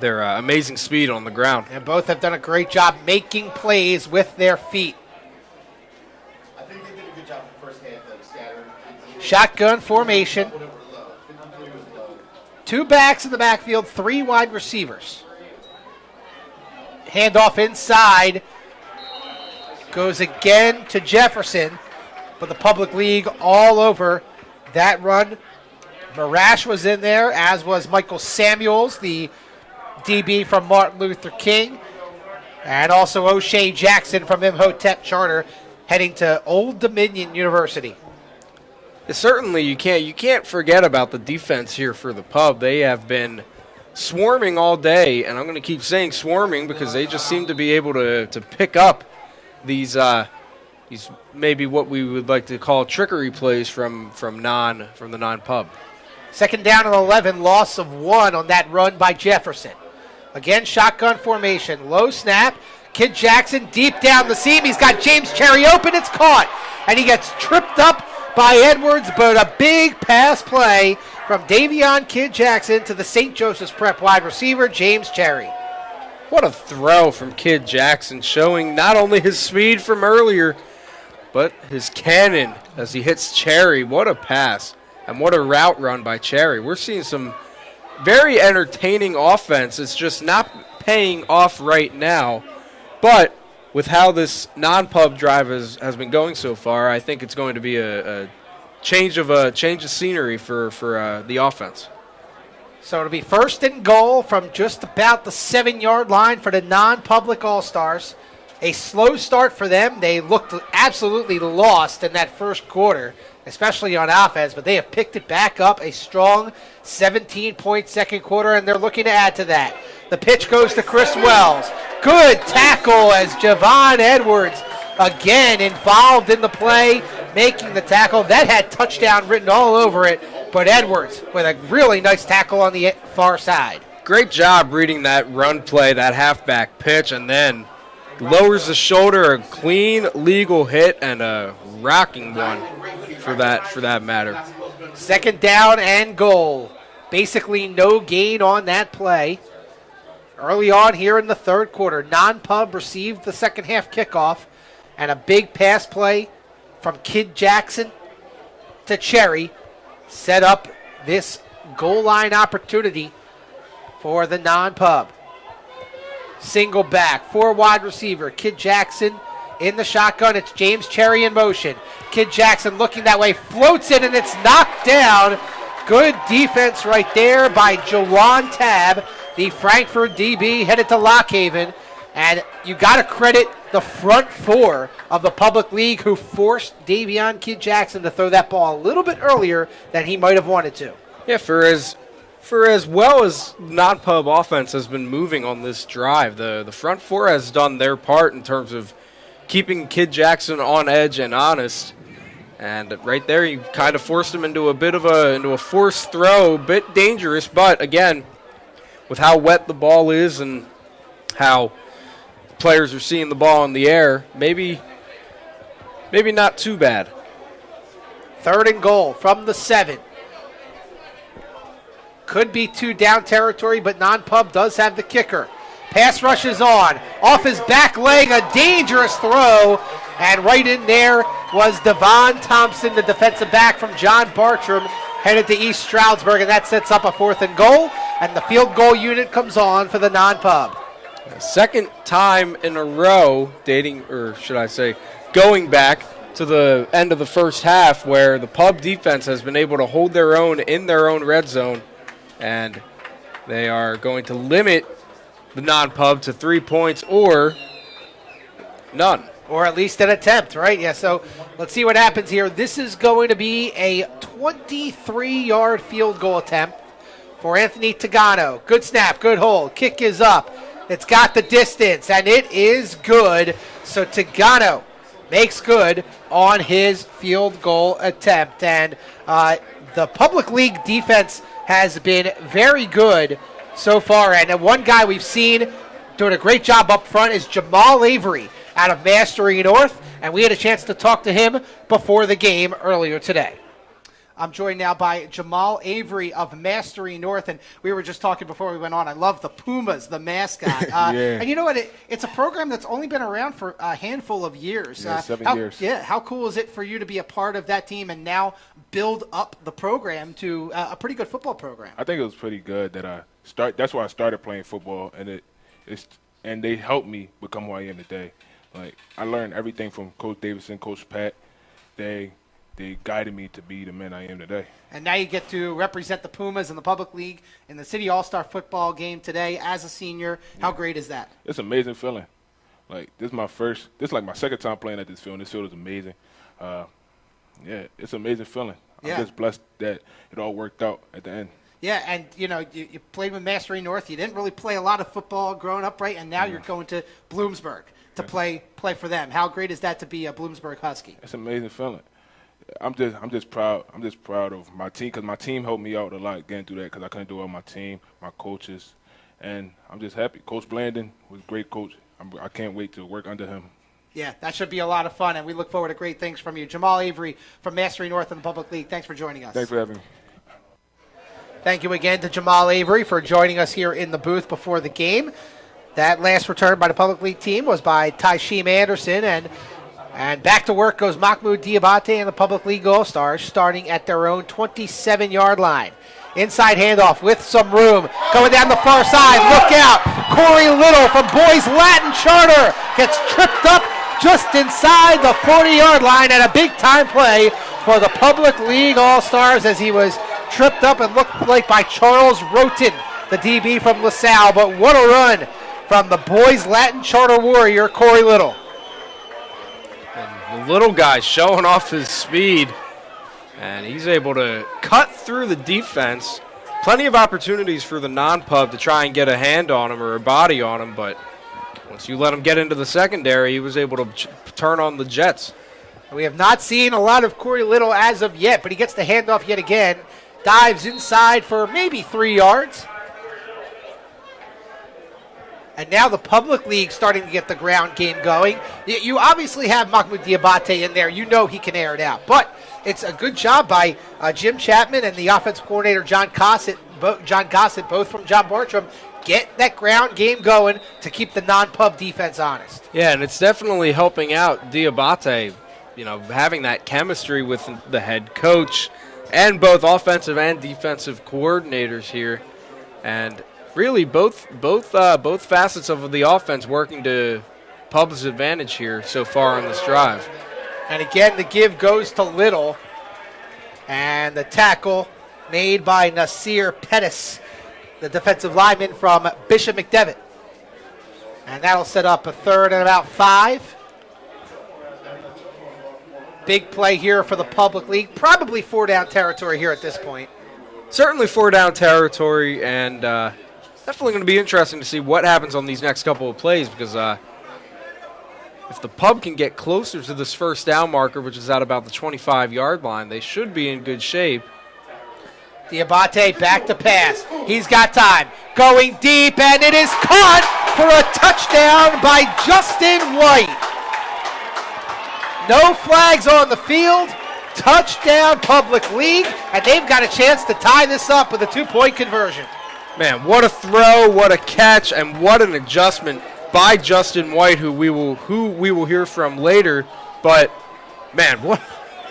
S12: amazing speed on the ground.
S1: And both have done a great job making plays with their feet.
S9: I think they did a good job in the first half of scattering.
S1: Shotgun formation. 2 backs in the backfield, 3 wide receivers. Handoff inside. Goes again to Jefferson. But the public league all over that run. Marash was in there, as was Michael Samuels, the DB from Martin Luther King. And also O'Shea Jackson from Imhotep Charter heading to Old Dominion University.
S12: Certainly you can't forget about the defense here for the Pub. They have been swarming all day, and I'm going to keep saying swarming because they just seem to be able to pick up these maybe what we would like to call trickery plays from the non-Pub.
S1: Second down and 11, loss of 1 on that run by Jefferson. Again, shotgun formation, low snap. Kid Jackson deep down the seam. He's got James Cherry open. It's caught, and he gets tripped up by Edwards, but a big pass play from Davion Kid Jackson to the St. Joseph's Prep wide receiver, James Cherry.
S12: What a throw from Kid Jackson, showing not only his speed from earlier, but his cannon as he hits Cherry. What a pass, and what a route run by Cherry. We're seeing some very entertaining offense. It's just not paying off right now, but with how this non-Pub drive has been going so far, I think it's going to be a change of scenery for the offense.
S1: So it'll be 1st and goal from just about the 7-yard line for the non-public All-Stars. A slow start for them. They looked absolutely lost in that first quarter, especially on offense, but they have picked it back up. A strong 17-point second quarter, and they're looking to add to that. The pitch goes to Chris Wells. Good tackle as Javon Edwards again involved in the play, making the tackle. That had touchdown written all over it, but Edwards with a really nice tackle on the far side.
S12: Great job reading that run play, that halfback pitch, and then lowers the shoulder, a clean, legal hit, and a rocking one for that matter.
S1: Second down and goal. Basically no gain on that play. Early on here in the third quarter, non-Pub received the second half kickoff, and a big pass play from Kid Jackson to Cherry set up this goal line opportunity for the non-Pub. Single back, 4 wide receiver, Kid Jackson in the shotgun. It's James Cherry in motion. Kid Jackson looking that way, floats it, and it's knocked down. Good defense right there by Jawan Tab, the Frankfurt DB headed to Lockhaven. And you got to credit the front 4 of the public league who forced Davion Kid Jackson to throw that ball a little bit earlier than he might have wanted to.
S12: Yeah, for as well as non-Pub offense has been moving on this drive, the front 4 has done their part in terms of keeping Kid Jackson on edge and honest. And right there, you kind of forced him into a forced throw, a bit dangerous. But again, with how wet the ball is and how players are seeing the ball in the air, maybe not too bad.
S1: 3rd and goal from the 7. Could be 2 down territory, but non-Pub does have the kicker. Pass rush is on. Off his back leg, a dangerous throw. And right in there was Devon Thompson, the defensive back from John Bartram, headed to East Stroudsburg, and that sets up a 4th and goal. And the field goal unit comes on for the non-Pub.
S12: Second time in a row, going back to the end of the first half, where the Pub defense has been able to hold their own in their own red zone, and they are going to limit the non-Pub to 3 points or none.
S1: Or at least an attempt, right? Yeah, so Let's see what happens here. This is going to be a 23-yard field goal attempt for Anthony Tagano. Good snap, good hold. Kick is up. It's got the distance, and it is good. So Tagano makes good on his field goal attempt. And the public league defense has been very good so far. And one guy we've seen doing a great job up front is Jamal Avery out of Mastery North. And we had a chance to talk to him before the game earlier today. I'm joined now by Jamal Avery of Mastery North, and we were just talking before we went on. I love the Pumas, the mascot. And you know what? It's a program that's only been around for a handful of years.
S4: Yeah, 7 years.
S1: Yeah, how cool is it for you to be a part of that team and now build up the program to a pretty good football program?
S4: I think it was pretty good that that's why I started playing football, and they helped me become who I am today. Like, I learned everything from Coach Davidson, Coach Pat. They guided me to be the man I am today. And now you get to represent the Pumas in the public league in the City All-Star football game today as a senior. How great is that? It's an amazing feeling. Like, this is like my second time playing at this field. This field is amazing. It's an amazing feeling. Yeah. I'm just blessed that it all worked out at the end. Yeah, and, you played with Mastery North. You didn't really play a lot of football growing up, right? And now you're going to Bloomsburg to play for them. How great is that to be a Bloomsburg Husky? It's an amazing feeling. I'm just proud. I'm just proud of my team because my team helped me out a lot getting through that because I couldn't do it on my team, my coaches, and I'm just happy. Coach Blandon was a great coach. I can't wait to work under him. Yeah, that should be a lot of fun, and we look forward to great things from you. Jamal Avery from Mastery North in the Public League, thanks for joining us. Thanks for having me. Thank you again to Jamal Avery for joining us here in the booth before the game. That last return by the Public League team was by Taisheem Anderson, and back to work goes Mahmoud Diabate and the Public League All-Stars, starting at their own 27-yard line. Inside handoff with some room. Going down the far side. Look out. Corey Little from Boys Latin Charter gets tripped up just inside the 40-yard line, and a big-time play for the Public League All-Stars as he was tripped up and looked like by Charles Roten, the DB from LaSalle. But what a run from the Boys Latin Charter Warrior, Corey Little.
S12: And the little guy showing off his speed, and he's able to cut through the defense. Plenty of opportunities for the non-pub to try and get a hand on him or a body on him, but once you let him get into the secondary, he was able to turn on the Jets.
S1: We have not seen a lot of Corey Little as of yet, but he gets the handoff yet again. Dives inside for maybe 3 yards. And now the Public League starting to get the ground game going. You obviously have Mahmoud Diabate in there. You know he can air it out. But it's a good job by Jim Chapman and the offensive coordinator John Gossett, both from John Bartram. Get that ground game going to keep the non-pub defense honest.
S12: Yeah, and it's definitely helping out Diabate, having that chemistry with the head coach and both offensive and defensive coordinators here. And really, both facets of the offense working to Pub's advantage here so far on this drive.
S1: And again, the give goes to Little. And the tackle made by Nasir Pettis, the defensive lineman from Bishop McDevitt. And that'll set up a third and about 5. Big play here for the Public League. Probably 4-down territory here at this point.
S12: Certainly 4-down territory, and definitely going to be interesting to see what happens on these next couple of plays because if the Pub can get closer to this first down marker, which is at about the 25-yard line, they should be in good shape.
S1: Diabate back to pass. He's got time. Going deep, and it is caught for a touchdown by Justin White. No flags on the field. Touchdown Public League, and they've got a chance to tie this up with a 2-point conversion.
S12: Man, what a throw, what a catch, and what an adjustment by Justin White, who we will hear from later. But man, what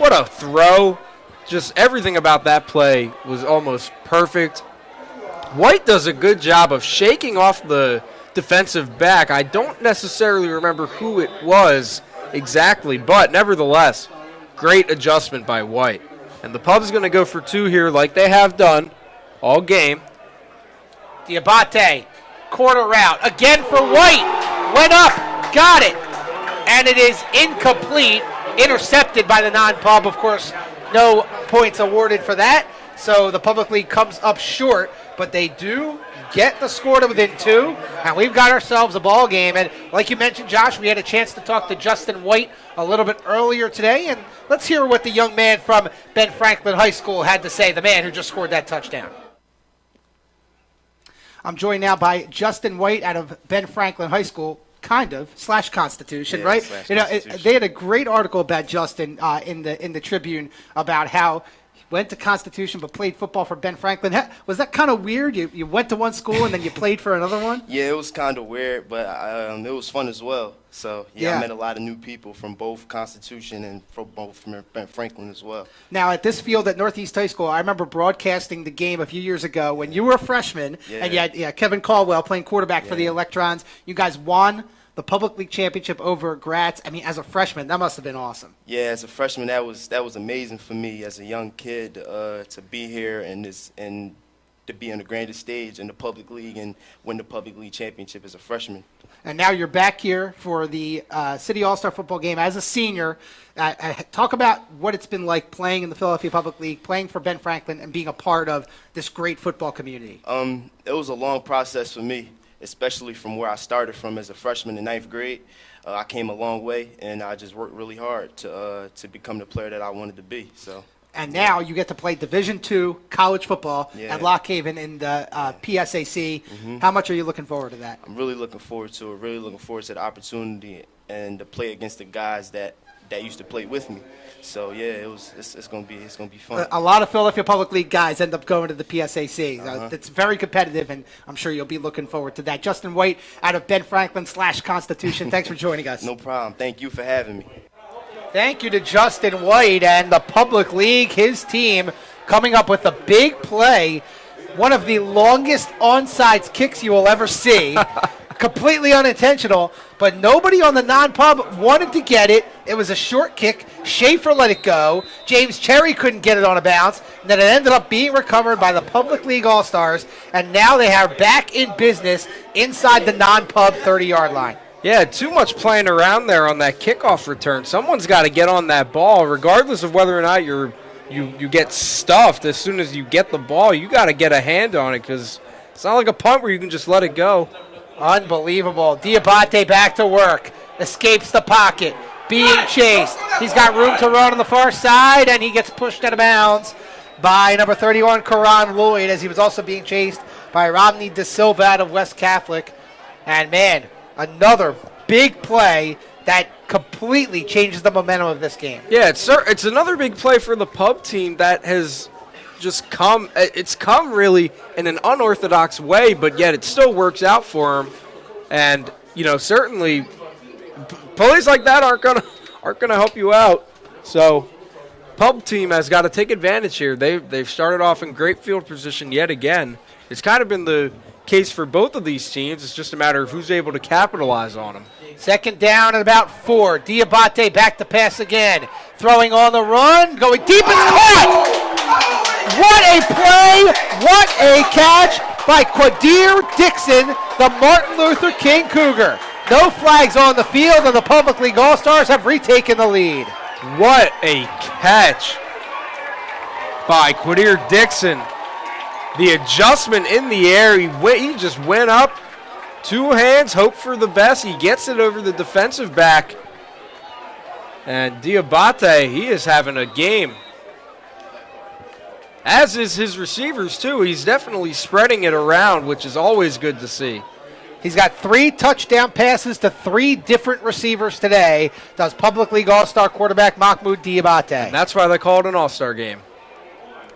S12: a throw. Just everything about that play was almost perfect. White does a good job of shaking off the defensive back. I don't necessarily remember who it was exactly, but nevertheless, great adjustment by White. And the Pub's going to go for 2 here like they have done all game.
S1: Diabate, corner route, again for White. Went up, got it, and it is incomplete. intercepted by the non-pub. Of course, no points awarded for that. So the Public League comes up short, but they do get the score to within 2, and we've got ourselves a ball game. And like you mentioned, Josh, we had a chance to talk to Justin White a little bit earlier today, and let's hear what the young man from Ben Franklin High School had to say, the man who just scored that touchdown. I'm joined now by Justin White out of Ben Franklin High School, / Constitution, right? They had a great article about Justin in the Tribune about how went to Constitution but played football for Ben Franklin. Was that kind of weird? You went to one school and then you played for another one?
S10: Yeah, it was kind of weird, but it was fun as well. So, I met a lot of new people from both Constitution and from Ben Franklin as well.
S1: Now, at this field at Northeast High School, I remember broadcasting the game a few years ago when you were a freshman, and you had Kevin Caldwell playing quarterback for the Electrons. You guys won the Public League Championship over Gratz. I mean, as a freshman, that must have been awesome.
S10: Yeah, as a freshman, that was amazing for me as a young kid to be here and to be on the grandest stage in the Public League and win the Public League Championship as a freshman.
S1: And now you're back here for the City All-Star football game as a senior. Talk about what it's been like playing in the Philadelphia Public League, playing for Ben Franklin, and being a part of this great football community.
S10: It was a long process for me, especially from where I started from as a freshman in 9th grade. I came a long way, and I just worked really hard to become the player that I wanted to be.
S1: And now you get to play Division II college football at Lock Haven in the PSAC.
S10: Mm-hmm.
S1: How much are you looking forward to that?
S10: I'm really looking forward to it, really looking forward to the opportunity and to play against the guys that used to play with me. So, it's going to be fun.
S1: A lot of Philadelphia Public League guys end up going to the PSAC. It's very competitive, and I'm sure you'll be looking forward to that. Justin White out of Ben Franklin / Constitution, thanks for joining us.
S10: No problem. Thank you for having me.
S1: Thank you to Justin White and the Public League, his team, coming up with a big play. One of the longest onside kicks you will ever see. Completely unintentional, but nobody on the non-pub wanted to get it. It was a short kick. Schaefer let it go. James Cherry couldn't get it on a bounce. And then it ended up being recovered by the Public League All-Stars, and now they are back in business inside the non-pub 30-yard line.
S12: Yeah, too much playing around there on that kickoff return. Someone's got to get on that ball, regardless of whether or not you get stuffed. As soon as you get the ball, you got to get a hand on it because it's not like a punt where you can just let it go.
S1: Unbelievable. Diabate back to work. Escapes the pocket. Being chased. He's got room to run on the far side, and he gets pushed out of bounds by number 31, Karan Lloyd, as he was also being chased by Romney De Silva out of West Catholic. And, man, another big play that completely changes the momentum of this game.
S12: Yeah, it's another big play for the pub team that has just come really in an unorthodox way, but yet it still works out for them. And, certainly plays like that aren't gonna help you out. So pub team has got to take advantage here. They've started off in great field position yet again. It's kind of been the case for both of these teams. It's just a matter of who's able to capitalize on them.
S1: Second down at about 4. Diabate back to pass again. Throwing on the run. Going deep and caught. What a play. What a catch by Quadir Dixon, the Martin Luther King Cougar. No flags on the field, and the Public League All-Stars have retaken the lead.
S12: What a catch by Quadir Dixon. The adjustment in the air, he just went up, 2 hands, hope for the best. He gets it over the defensive back. And Diabate, he is having a game. As is his receivers, too. He's definitely spreading it around, which is always good to see.
S1: He's got 3 touchdown passes to 3 different receivers today, does Public League All-Star quarterback Mahmoud Diabate.
S12: And that's why they call it an All-Star game.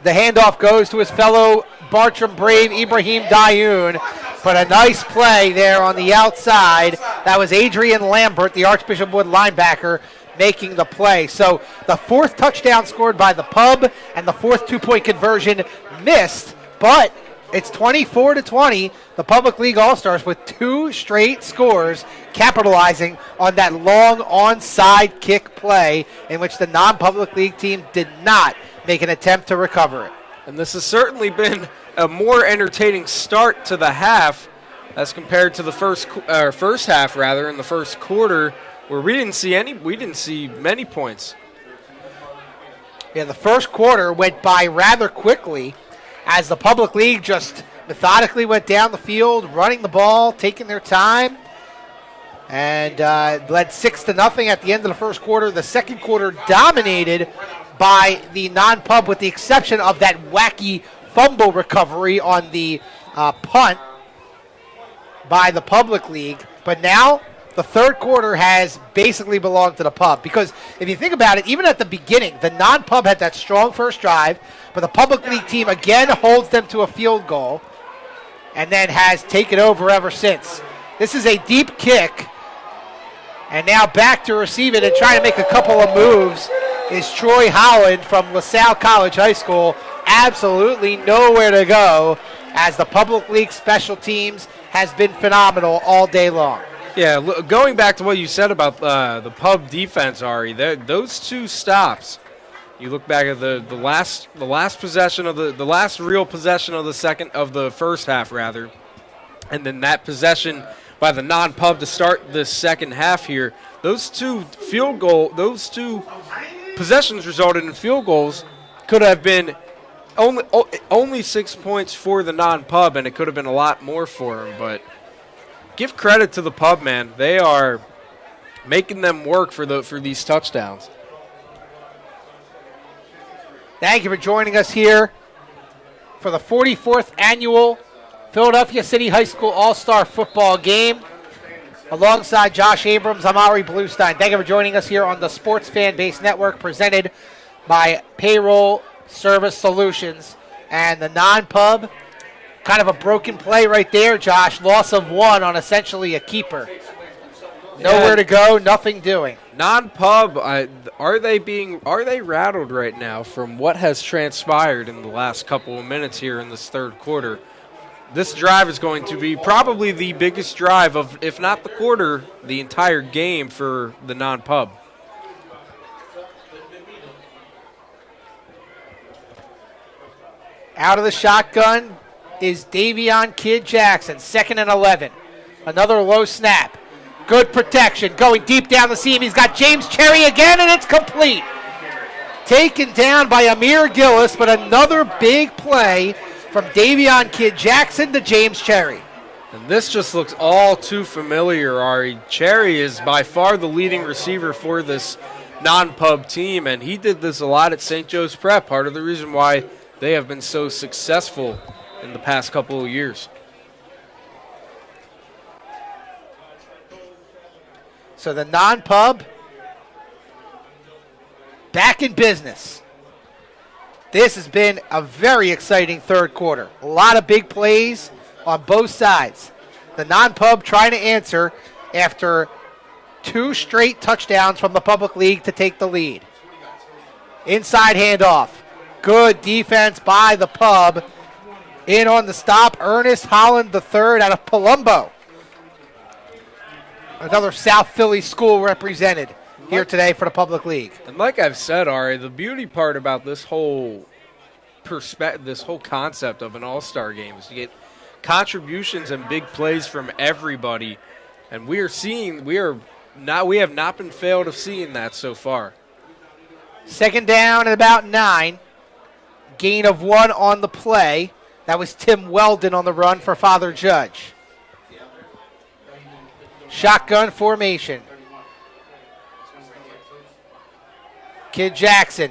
S1: The handoff goes to his fellow Bartram Brave, Ibrahim Dayoun. But a nice play there on the outside. That was Adrian Lambert, the Archbishop Wood linebacker, making the play. So the 4th touchdown scored by the pub and the 4th 2-point conversion missed. But it's 24-20. The Public League All-Stars with 2 straight scores, capitalizing on that long onside kick play in which the non-Public League team did not make an attempt to recover it.
S12: And this has certainly been a more entertaining start to the half as compared to the first half, in the first quarter. where we didn't see many points.
S1: Yeah, the first quarter went by rather quickly as the Public League just methodically went down the field, running the ball, taking their time, and led 6-0 at the end of the first quarter. The second quarter dominated by the non-pub, with the exception of that wacky fumble recovery on the punt by the Public League. But now the third quarter has basically belonged to the pub, because if you think about it, even at the beginning, the non-pub had that strong first drive, but the Public League team again holds them to a field goal and then has taken over ever since. This is a deep kick, and now back to receive it and try to make a couple of moves is Troy Holland from LaSalle College High School. Absolutely nowhere to go, as the Public League special teams has been phenomenal all day long.
S12: Yeah, going back to what you said about the pub defense, Ari, those two stops. You look back at the last possession of the last real possession of the first half rather, and then that possession by the non-pub to start the second half here. Those two possessions resulted in field goals. Could have been only 6 points for the non-pub, and it could have been a lot more for them. But give credit to the pub, man. They are making them work for these touchdowns.
S1: Thank you for joining us here for the 44th annual Philadelphia City High School All-Star Football Game. Alongside Josh Abrams, I'm Ari Bluestein. Thank you for joining us here on the Sports Fan Base Network, presented by Payroll Service Solutions. And the non-pub, kind of a broken play right there, Josh. Loss of one on essentially a keeper. Nowhere to go, nothing doing.
S12: Non-pub, are they rattled right now from what has transpired in the last couple of minutes here in this third quarter? This drive is going to be probably the biggest drive of, if not the quarter, the entire game for the non-pub.
S1: Out of the shotgun is Davion Kid Jackson, 2nd and 11. Another low snap. Good protection. Going deep down the seam. He's got James Cherry again, and it's complete. Taken down by Amir Gillis, but another big play from Davion Kid Jackson to James Cherry.
S12: And this just looks all too familiar, Ari. Cherry is by far the leading receiver for this non-pub team, and he did this a lot at St. Joe's Prep, part of the reason why they have been so successful in the past couple of years.
S1: So the non-pub back in business. This has been a very exciting third quarter. A lot of big plays on both sides. The non-pub trying to answer after 2 straight touchdowns from the Public League to take the lead. Inside handoff. Good defense by the pub. In on the stop, Ernest Holland III out of Palumbo. Another South Philly school represented here today for the Public League.
S12: And like I've said, Ari, the beauty part about this whole concept of an all-star game is to get contributions and big plays from everybody. And we have not been failed of seeing that so far.
S1: 2nd down at about 9. Gain of 1 on the play. That was Tim Weldon on the run for Father Judge. Shotgun formation. Kid Jackson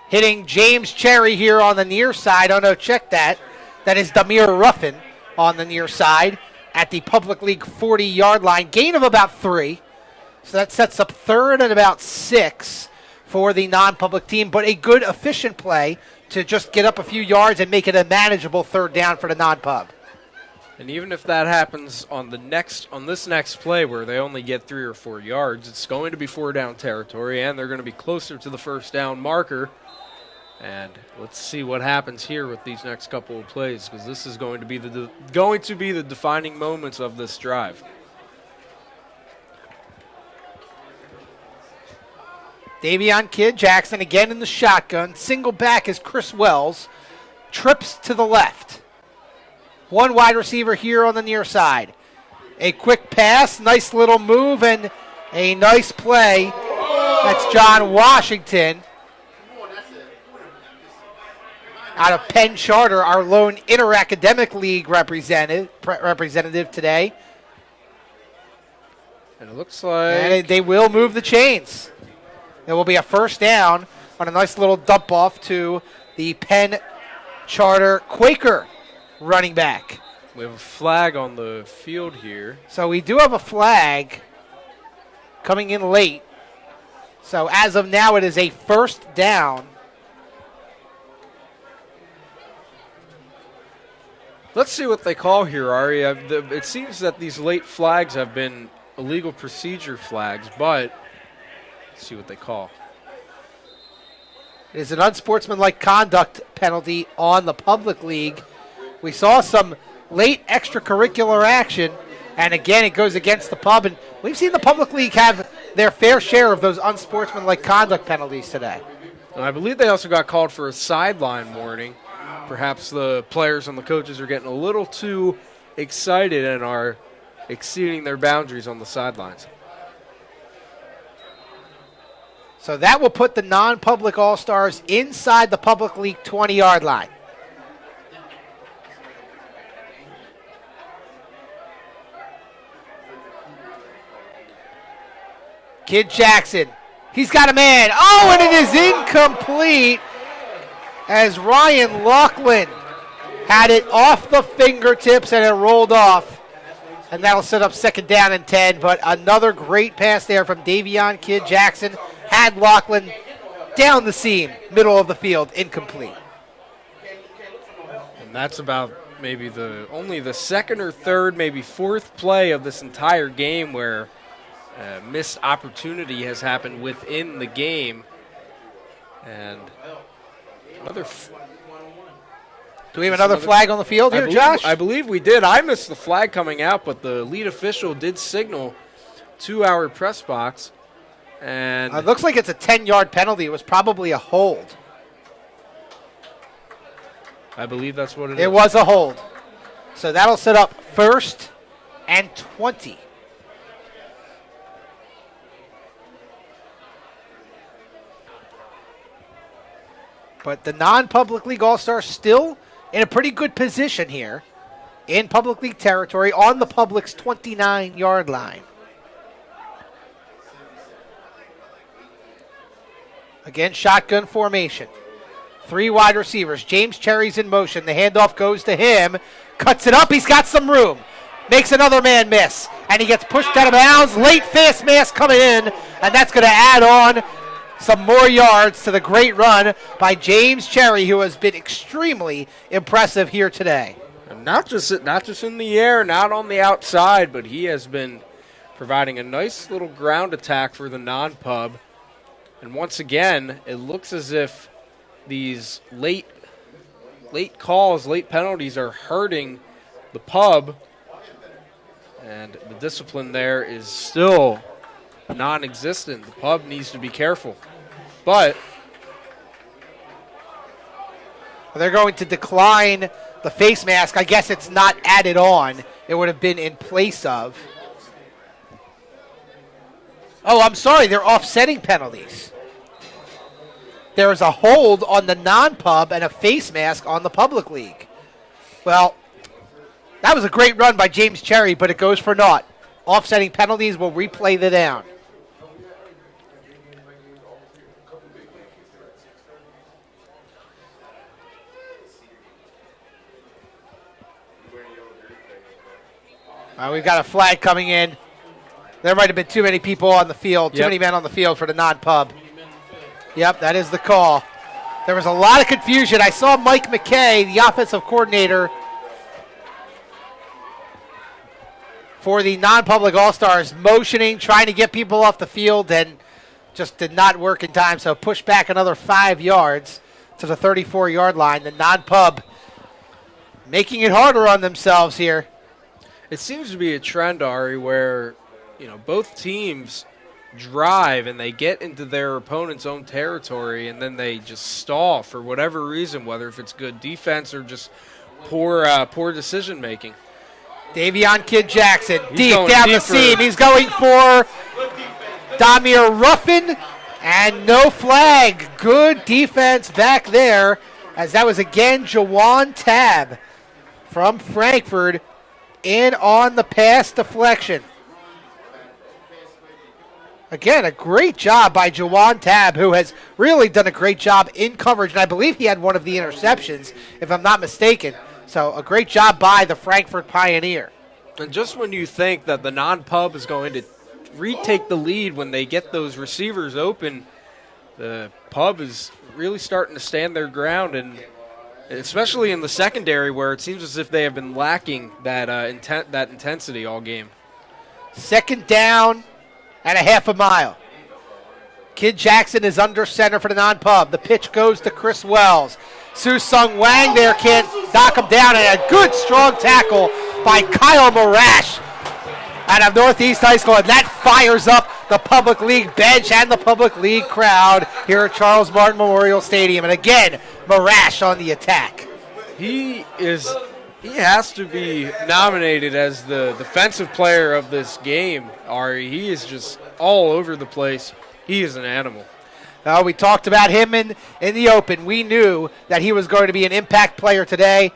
S1: hitting James Cherry here on the near side. Oh, no, check that. That is Damir Ruffin on the near side at the Public League 40-yard line. Gain of about 3. So that sets up 3rd and about 6 for the non-public team, but a good, efficient play to just get up a few yards and make it a manageable 3rd down for the non-pub.
S12: And even if that happens on this next play where they only get 3 or 4 yards, it's going to be 4-down territory, and they're going to be closer to the 1st down marker. And let's see what happens here with these next couple of plays, because this is going to be the defining moments of this drive.
S1: Davion Kid Jackson again in the shotgun. Single back is Chris Wells. Trips to the left. 1 wide receiver here on the near side. A quick pass, nice little move, and a nice play. That's John Washington out of Penn Charter, our lone inter-academic league representative today.
S12: And it looks like...
S1: And they will move the chains. There will be a first down on a nice little dump off to the Penn Charter Quaker running back.
S12: We have a flag on the field here.
S1: So we do have a flag coming in late. So as of now, it is a first down.
S12: Let's see what they call here, Ari. It seems that these late flags have been illegal procedure flags, but let's see what they call.
S1: It is an unsportsmanlike conduct penalty on the public league. We saw some late extracurricular action, and again, it goes against the pub. And we've seen the public league have their fair share of those unsportsmanlike conduct penalties today.
S12: And I believe they also got called for a sideline warning. Perhaps the players and the coaches are getting a little too excited and are exceeding their boundaries on the sidelines.
S1: So that will put the non-public All-Stars inside the public league 20-yard line. Kid Jackson, he's got a man. Oh, and it is incomplete as Ryan Laughlin had it off the fingertips and it rolled off. And that'll set up second down and 10. But another great pass there from Davion Kid Jackson. Had Laughlin down the seam, middle of the field, incomplete.
S12: And that's about maybe only the second or third, maybe fourth play of this entire game where missed opportunity has happened within the game. And another...
S1: Do we have another flag on the field here, Josh?
S12: I believe we did. I missed the flag coming out, but the lead official did signal to our press box. And
S1: it looks like it's a 10-yard penalty. It was probably a hold.
S12: I believe that's what it is.
S1: It was a hold. So that'll set up first and 20. But the non-public league All-Stars still in a pretty good position here in public league territory on the public's 29-yard line. Again, shotgun formation. 3 wide receivers. James Cherry's in motion. The handoff goes to him. Cuts it up. He's got some room. Makes another man miss. And he gets pushed out of bounds. Late fast mask coming in. And that's going to add on some more yards to the great run by James Cherry, who has been extremely impressive here today.
S12: And not just in the air, not on the outside, but he has been providing a nice little ground attack for the non-pub. And once again, it looks as if these late calls, late penalties are hurting the pub. And the discipline there is still non-existent. The pub needs to be careful. But
S1: they're going to decline the face mask. I guess it's not added on. It would have been in place of. Oh, I'm sorry. They're offsetting penalties. There is a hold on the non-pub and a face mask on the public league. Well, that was a great run by James Cherry, but it goes for naught. Offsetting penalties will replay the down. We've got a flag coming in. There might have been too many people on the field, too many men on the field for the non-pub. Yep, that is the call. There was a lot of confusion. I saw Mike McKay, the offensive coordinator for the non-public All-Stars, motioning, trying to get people off the field, and just did not work in time, so pushed back another 5 yards to the 34-yard line. The non-pub making it harder on themselves here.
S12: It seems to be a trend, Ari, where both teams drive and they get into their opponent's own territory and then they just stall for whatever reason, whether if it's good defense or just poor decision making.
S1: Davion Kid Jackson,
S12: He's
S1: deep
S12: going
S1: down the
S12: deeper.
S1: seam. He's going for Damir Ruffin, and no flag. Good defense back there, as that was again Jawan Tab from Frankfurt in on the pass deflection. Again, a great job by Jawan Tab, who has really done a great job in coverage, and I believe he had one of the interceptions, if I'm not mistaken. So a great job by the Frankfurt Pioneer.
S12: And just when you think that the non-pub is going to retake the lead when they get those receivers open, the pub is really starting to stand their ground, and especially in the secondary where it seems as if they have been lacking that intensity all game.
S1: Second down and a half a mile. Kid Jackson is under center for the non-pub. The pitch goes to Chris Wells. Su-Sung Wang there can't knock him down, and a good strong tackle by Kyle Marash out of Northeast High School, and that fires up the Public League bench and the Public League crowd here at Charles Martin Memorial Stadium. And again, Marash on the attack.
S12: He has to be nominated as the defensive player of this game, Ari. He is just all over the place. He is an animal.
S1: We talked about him in the open. We knew that he was going to be an impact player today.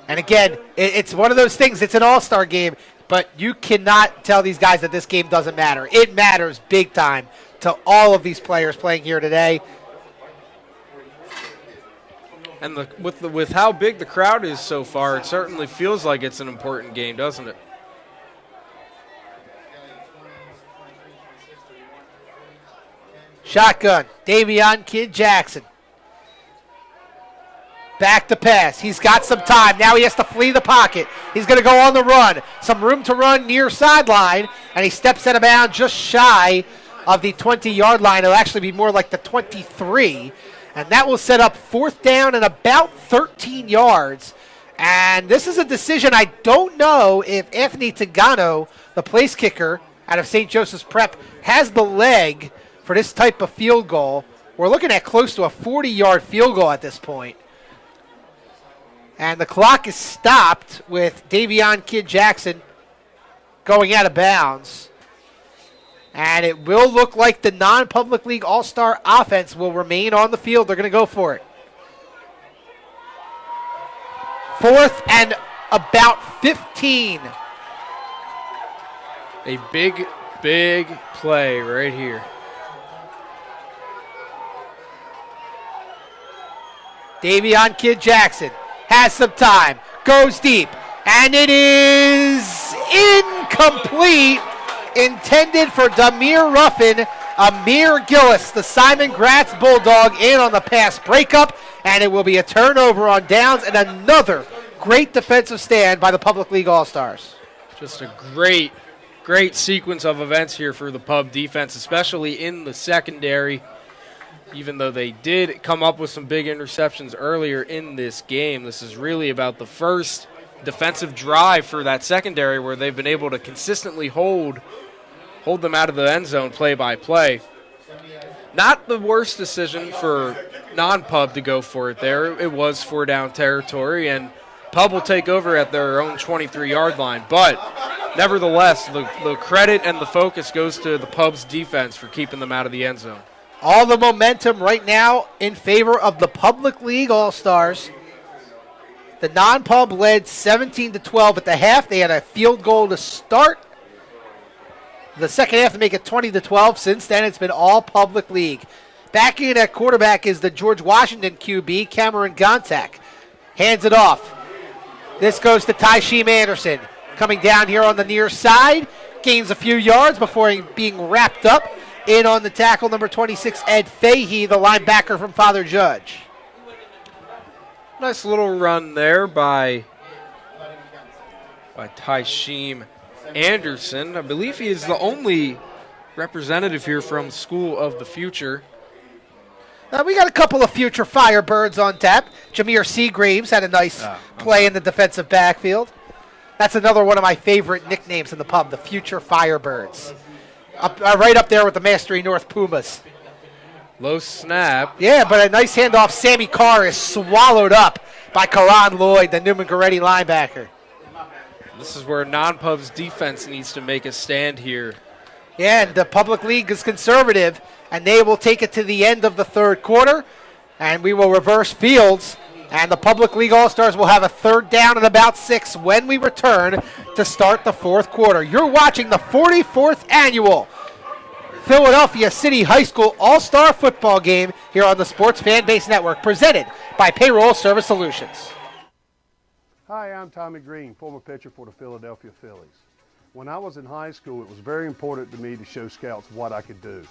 S1: And again, it's one of those things. It's an all-star game, but you cannot tell these guys that this game doesn't matter. It matters big time to all of these players playing here today.
S12: And with how big the crowd is so far, it certainly feels like it's an important game, doesn't it?
S1: Shotgun, Davion Kid Jackson. Back to pass. He's got some time. Now he has to flee the pocket. He's going to go on the run. Some room to run near sideline, and he steps out of bounds just shy of the 20-yard line. It'll actually be more like the 23, and that will set up fourth down and about 13 yards. And this is a decision. I don't know if Anthony Tagano, the place kicker out of St. Joseph's Prep, has the leg for this type of field goal. We're looking at close to a 40-yard field goal at this point. And the clock is stopped with Davion Kid Jackson going out of bounds. And it will look like the non-Public League All-Star offense will remain on the field. They're going to go for it. Fourth and about 15.
S12: A big, big play right here.
S1: Davion Kid Jackson has some time, goes deep, and it is incomplete. Intended for Damir Ruffin. Amir Gillis, the Simon Gratz Bulldog, in on the pass breakup, and it will be a turnover on downs and another great defensive stand by the Public League All-Stars.
S12: Just a great, great sequence of events here for the Pub defense, especially in the secondary. Even though they did come up with some big interceptions earlier in this game, this is really about the first defensive drive for that secondary where they've been able to consistently hold them out of the end zone play by play. Not the worst decision for non-Pub to go for it there. It was 4-down territory, and Pub will take over at their own 23-yard line. But nevertheless, the credit and the focus goes to the Pub's defense for keeping them out of the end zone.
S1: All the momentum right now in favor of the Public League All-Stars. The non-Pub led 17-12 at the half. They had a field goal to start the second half to make it 20-12. Since then, it's been all Public League. Back in at quarterback is the George Washington QB, Cameron Gontak. Hands it off. This goes to Tysheem Anderson. Coming down here on the near side. Gains a few yards before being wrapped up. In on the tackle, number 26, Ed Fahey, the linebacker from Father Judge.
S12: Nice little run there by Tysheem Anderson. I believe he is the only representative here from School of the Future.
S1: We got a couple of future Firebirds on tap. Jameer Seagraves had a nice play in the defensive backfield. That's another one of my favorite nicknames in the Pub, the future Firebirds. Right up there with the Mastery North Pumas.
S12: Low snap.
S1: Yeah, but a nice handoff. Sammy Carr is swallowed up by Karan Lloyd, the Newman Goretti linebacker.
S12: This is where non-pub's defense needs to make a stand here.
S1: Yeah, and the public league is conservative, and they will take it to the end of the third quarter, and we will reverse fields, and the public league All-Stars will have a third down and about 6 when we return to start the fourth quarter. You're watching the 44th annual Philadelphia City High School All-Star Football Game here on the Sports Fan Base Network, presented by Payroll Service Solutions.
S5: Hi, I'm Tommy Green, former pitcher for the Philadelphia Phillies. When I was in high school, it was very important to me to show scouts what I could do.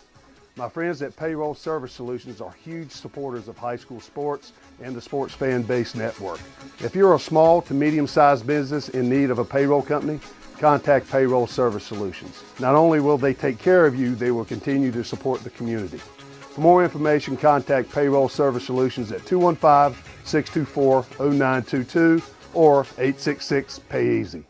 S5: My friends at Payroll Service Solutions are huge supporters of high school sports and the Sports Fan Base Network. If you're a small to medium-sized business in need of a payroll company, contact Payroll Service Solutions. Not only will they take care of you, they will continue to support the community. For more information, contact Payroll Service Solutions at 215-624-0922 or 866-PAY-EASY.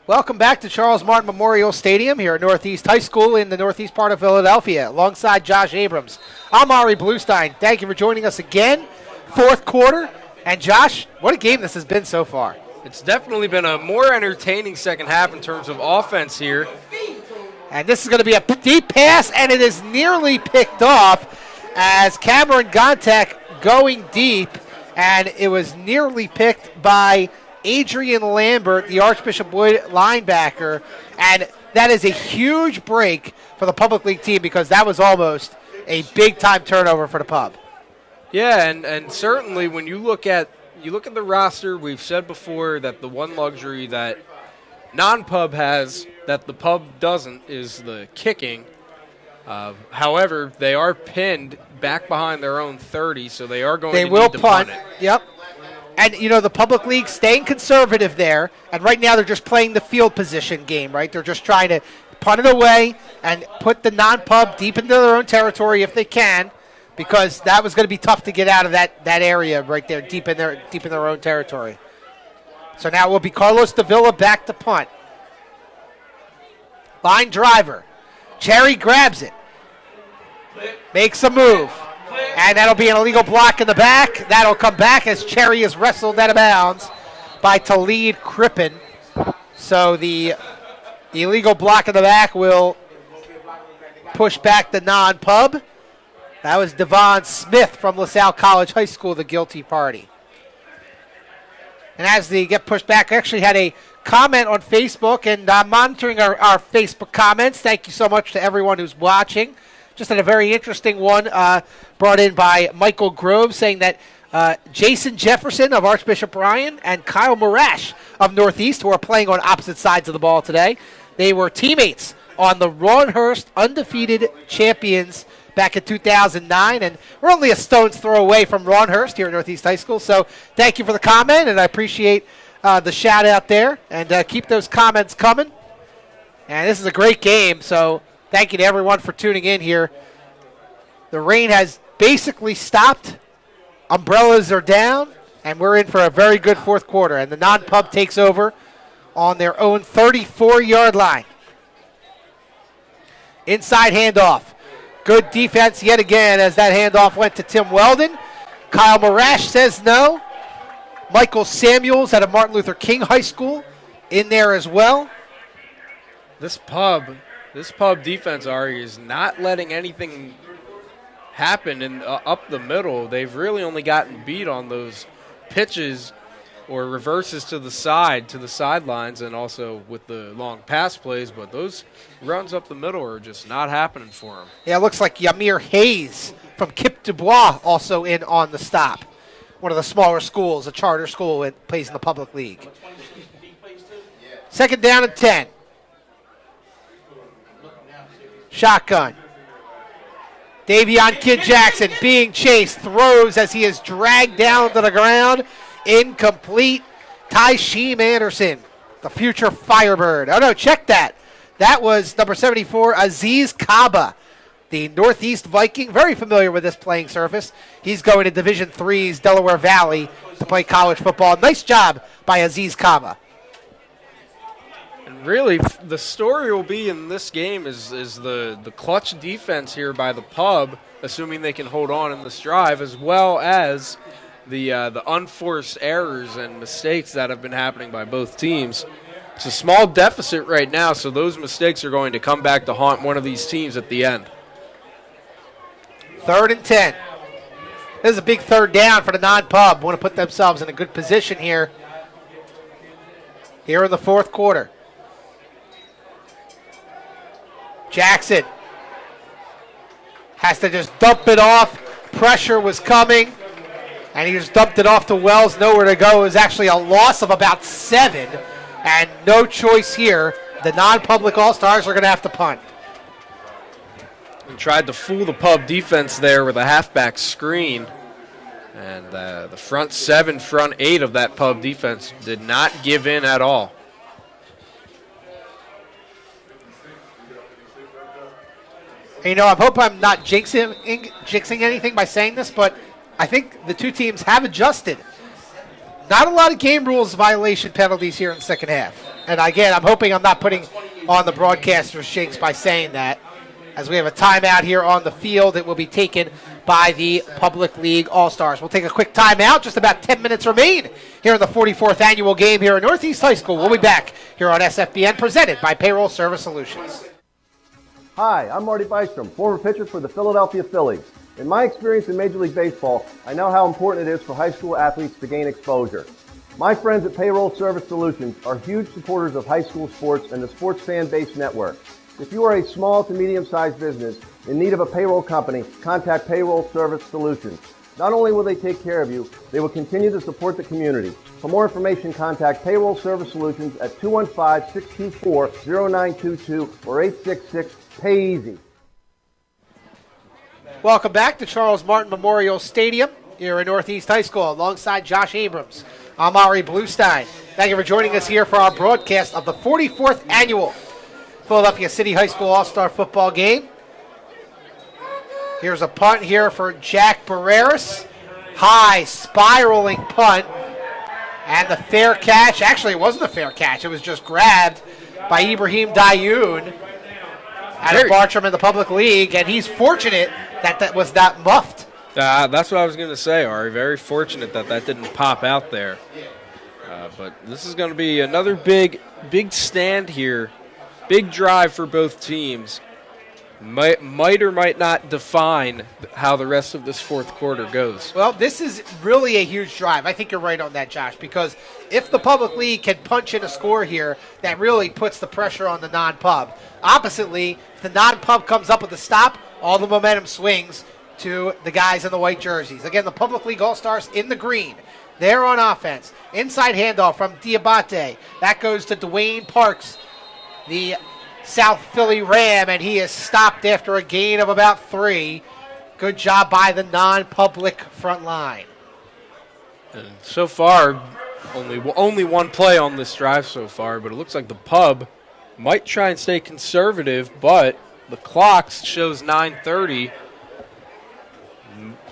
S1: Welcome back to Charles Martin Memorial Stadium here at Northeast High School in the northeast part of Philadelphia, alongside Josh Abrams. I'm Ari Bluestein. Thank you for joining us again. Fourth quarter. And Josh, what a game this has been so far.
S12: It's definitely been a more entertaining second half in terms of offense here.
S1: And this is going to be a deep pass, and it is nearly picked off as Cameron Gontek going deep, and it was nearly picked by Adrian Lambert, the Archbishop Wood linebacker, and that is a huge break for the public league team because that was almost a big-time turnover for the pub.
S12: Yeah, and certainly when you look at the roster, we've said before that the one luxury that non-pub has that the pub doesn't is the kicking. However, they are pinned back behind their own 30, so they are going to need to punt it.
S1: Yep. And, you know, the public league staying conservative there, and right now they're just playing the field position game, right? They're just trying to punt it away and put the non-pub deep into their own territory if they can, because that was going to be tough to get out of that area right there, deep in their own territory. So now it will be Carlos Davila back to punt. Line driver. Cherry grabs it. Makes a move. And that'll be an illegal block in the back. That'll come back as Cherry is wrestled out of bounds by Talib Crippen. So the illegal block in the back will push back the non-pub. That was Devon Smith from LaSalle College High School, the guilty party. And as they get pushed back, I actually had a comment on Facebook, and I'm monitoring our Facebook comments. Thank you so much to everyone who's watching. Just had a very interesting one brought in by Michael Grove saying that Jason Jefferson of Archbishop Bryan and Kyle Marash of Northeast, who are playing on opposite sides of the ball today, they were teammates on the Rawhurst undefeated champions back in 2009, and we're only a stone's throw away from Rawhurst here at Northeast High School. So thank you for the comment, and I appreciate the shout out there, and keep those comments coming. And this is a great game, so thank you to everyone for tuning in here. The rain has basically stopped. Umbrellas are down, and we're in for a very good fourth quarter. And the non-pub takes over on their own 34-yard line. Inside handoff. Good defense yet again as that handoff went to Tim Weldon. Kyle Marash says no. Michael Samuels out of Martin Luther King High School in there as well.
S12: This pub defense, Ari, is not letting anything happen up the middle. They've really only gotten beat on those pitches or reverses to the sidelines, and also with the long pass plays. But those runs up the middle are just not happening for them.
S1: Yeah, it looks like Yamir Hayes from Kip Dubois also in on the stop. One of the smaller schools, a charter school that plays in the public league. Second down and 10. Shotgun. Davion Kid Jackson being chased, throws as he is dragged down to the ground. Incomplete. Tysheem Anderson, the future Firebird. Oh, no, check that. That was number 74, Aziz Kaba, the Northeast Viking. Very familiar with this playing surface. He's going to Division III's Delaware Valley to play college football. Nice job by Aziz Kaba.
S12: And really, the story will be in this game is the clutch defense here by the Pub, assuming they can hold on in this drive, as well as the unforced errors and mistakes that have been happening by both teams. It's a small deficit right now, so those mistakes are going to come back to haunt one of these teams at the end.
S1: 3rd and 10. This is a big third down for the non-Pub. Want to put themselves in a good position here in the fourth quarter. Jackson has to just dump it off. Pressure was coming, and he just dumped it off to Wells. Nowhere to go. It was actually a loss of about 7, and no choice here. The non-public All-Stars are going to have to punt.
S12: And tried to fool the Pub defense there with a halfback screen. And the front 7, front 8 of that Pub defense did not give in at all.
S1: And, I hope I'm not jinxing anything by saying this, but I think the two teams have adjusted. Not a lot of game rules violation penalties here in the second half. And, again, I'm hoping I'm not putting on the broadcaster's jinx by saying that. As we have a timeout here on the field, it will be taken by the Public League All-Stars. We'll take a quick timeout. Just about 10 minutes remain here in the 44th annual game here at Northeast High School. We'll be back here on SFBN, presented by Payroll Service Solutions.
S11: Hi, I'm Marty Bystrom, former pitcher for the Philadelphia Phillies. In my experience in Major League Baseball, I know how important it is for high school athletes to gain exposure. My friends at Payroll Service Solutions are huge supporters of high school sports and the Sports Fan Base Network. If you are a small to medium-sized business in need of a payroll company, contact Payroll Service Solutions. Not only will they take care of you, they will continue to support the community. For more information, contact Payroll Service Solutions at 215-624-0922 or 866-PAY-EASY.
S1: Welcome back to Charles Martin Memorial Stadium here in Northeast High School alongside Josh Abrams. I'm Ari Bluestein. Thank you for joining us here for our broadcast of the 44th annual Philadelphia City High School All-Star Football game. Here's a punt here for Jack Barreras. High spiraling punt. And the fair catch. Actually, it wasn't a fair catch. It was just grabbed by Ibrahim Dayoun out of Bartram in the Public League. And he's fortunate that that was not muffed.
S12: That's what I was going to say, Ari. Very fortunate that that didn't pop out there. But this is going to be another big stand here. Big drive for both teams. Might or might not define how the rest of this fourth quarter goes.
S1: Well, this is really a huge drive. I think you're right on that, Josh, because if the Public League can punch in a score here, that really puts the pressure on the non-Pub. Oppositely, if the non-Pub comes up with a stop, all the momentum swings to the guys in the white jerseys. Again, the Public League All-Stars in the green. They're on offense. Inside handoff from Diabate. That goes to Dwayne Parks, the South Philly Ram, and he is stopped after a gain of about 3. Good job by the non-public front line.
S12: And so far, only one play on this drive so far, but it looks like the Pub might try and stay conservative, but the clock shows 9:30.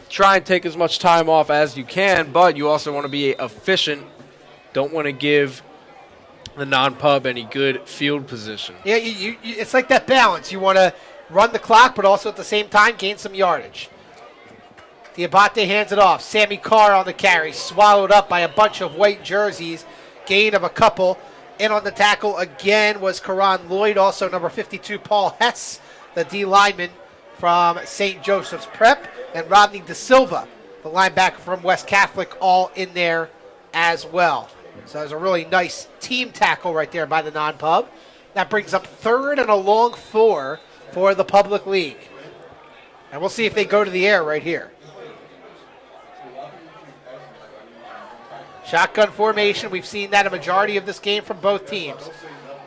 S12: Try and take as much time off as you can, but you also want to be efficient. Don't want to give the non-Pub any good field position.
S1: Yeah, it's like that balance. You want to run the clock, but also at the same time gain some yardage. Diabate hands it off. Sammy Carr on the carry, swallowed up by a bunch of white jerseys. Gain of a couple. In on the tackle again was Karan Lloyd, also number 52, Paul Hess, the D lineman from St. Joseph's Prep, and Rodney De Silva, the linebacker from West Catholic, all in there as well. So it was a really nice team tackle right there by the non-Pub. That brings up 3rd and a long 4 for the Public League. And we'll see if they go to the air right here. Shotgun formation. We've seen that a majority of this game from both teams.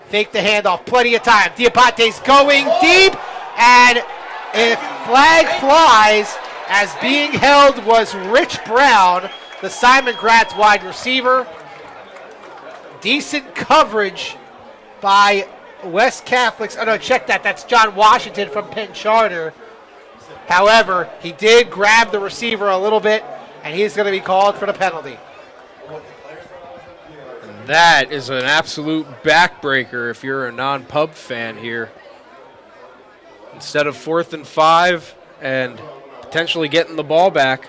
S1: Fake the handoff. Plenty of time. Diabate's going deep. And if flag flies, as being held was Rich Brown, the Simon Gratz wide receiver. Decent coverage by West Catholics. Oh, no, check that. That's John Washington from Penn Charter. However, he did grab the receiver a little bit, and he's going to be called for the penalty.
S12: That is an absolute backbreaker if you're a non-pub fan here. Instead of 4th and 5 and potentially getting the ball back,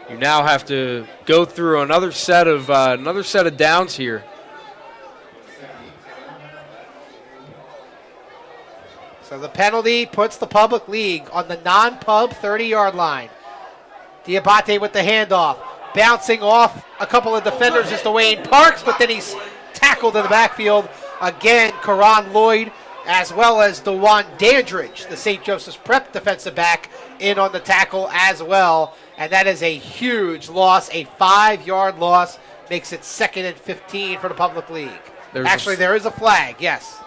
S12: you now have to go through another set of downs here.
S1: So the penalty puts the public league on the non-pub 30-yard line. Diabate with the handoff. Bouncing off a couple of defenders is Dwayne Parks, but then he's tackled in the backfield. Again, Karan Lloyd, as well as DeJuan Dandridge, the St. Joseph's Prep defensive back, in on the tackle as well. And that is a huge loss, a 5-yard loss. Makes it 2nd and 15 for the public league. There is a flag, yes.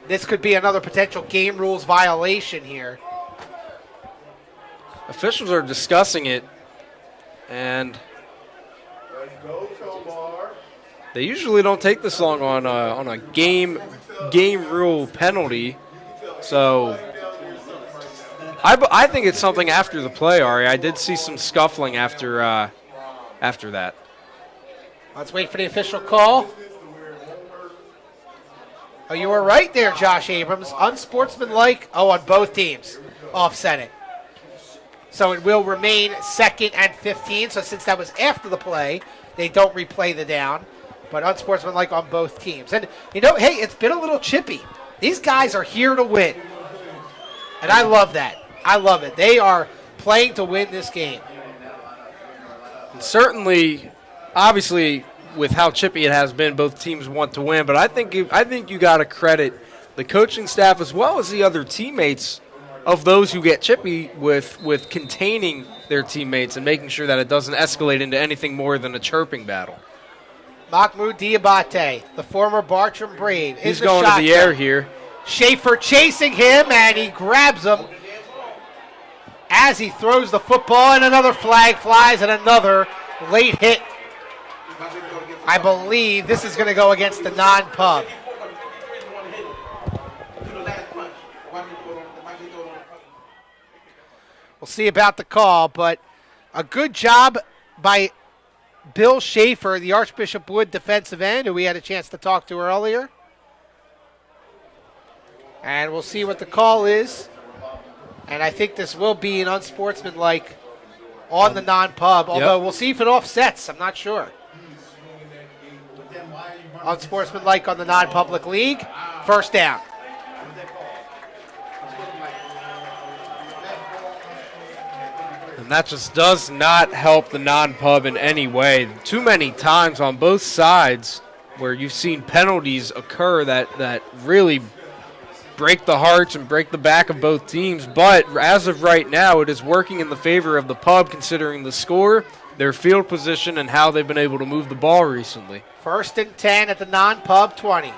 S1: This could be another potential game rules violation here.
S12: Officials are discussing it, and they usually don't take this long on a game rule penalty. So I think it's something after the play, Ari. I did see some scuffling after that.
S1: Let's wait for the official call. Oh, you were right there, Josh Abrams. Unsportsmanlike, on both teams. Offset it. So it will remain 2nd and 15. So since that was after the play, they don't replay the down. But unsportsmanlike on both teams. And, hey, it's been a little chippy. These guys are here to win. And I love that. I love it. They are playing to win this game.
S12: And certainly, obviously, with how chippy it has been, both teams want to win. But I think you got to credit the coaching staff as well as the other teammates of those who get chippy with containing their teammates and making sure that it doesn't escalate into anything more than a chirping battle.
S1: Mahmoud Diabate, the former Bartram Brave.
S12: He's going to the air here.
S1: Schaefer chasing him, and he grabs him as he throws the football, and another flag flies, and another late hit. I believe this is going to go against the non-pub. We'll see about the call, but a good job by Bill Schaefer, the Archbishop Wood defensive end, who we had a chance to talk to earlier. And we'll see what the call is. And I think this will be an unsportsmanlike on the non-pub, although we'll see if it offsets. I'm not sure. Unsportsmanlike on the non-public league. First down.
S12: And that just does not help the non-pub in any way. Too many times on both sides where you've seen penalties occur that really break the hearts and break the back of both teams. But as of right now, it is working in the favor of the pub considering the score, their field position, and how they've been able to move the ball recently.
S1: 1st and 10 at the non-pub 20.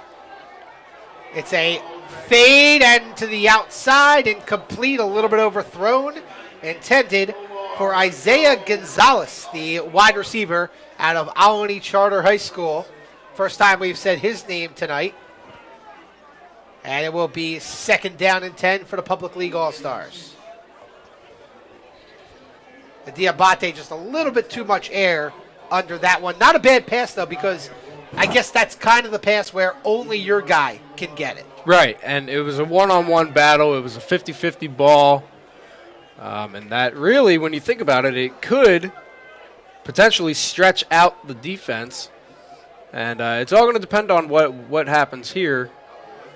S1: It's a fade and to the outside, incomplete, a little bit overthrown, intended for Isaiah Gonzalez, the wide receiver out of Alwini Charter High School. First time we've said his name tonight. And it will be 2nd down and 10 for the Public League All-Stars. The Diabate, just a little bit too much air under that one. Not a bad pass, though, because I guess that's kind of the pass where only your guy can get it.
S12: Right, and it was a one-on-one battle. It was a 50-50 ball. And that really, when you think about it, it could potentially stretch out the defense. And it's all going to depend on what happens here.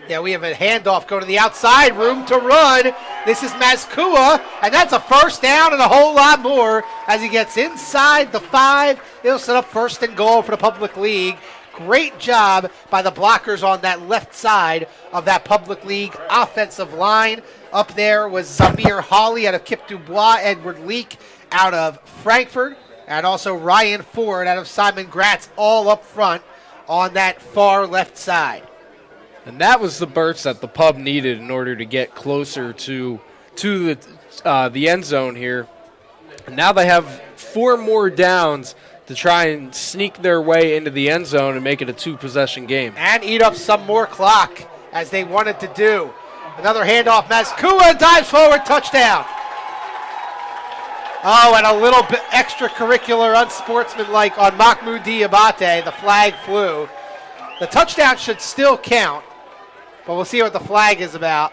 S1: Yeah, we have a handoff go to the outside, room to run. This is Mazkua, and that's a first down and a whole lot more as he gets inside the 5. He'll set up 1st and goal for the Public League. Great job by the blockers on that left side of that Public League offensive line. Up there was Zamir Hawley out of Kip Dubois, Edward Leak out of Frankfurt, and also Ryan Ford out of Simon Gratz, all up front on that far left side.
S12: And that was the burst that the pub needed in order to get closer to the end zone here. And now they have 4 more downs to try and sneak their way into the end zone and make it a 2-possession game.
S1: And eat up some more clock, as they wanted to do. Another handoff. Mazkua dives forward, touchdown. Oh, and a little bit extracurricular, unsportsmanlike on Mahmoud Diabate. The flag flew. The touchdown should still count, but we'll see what the flag is about.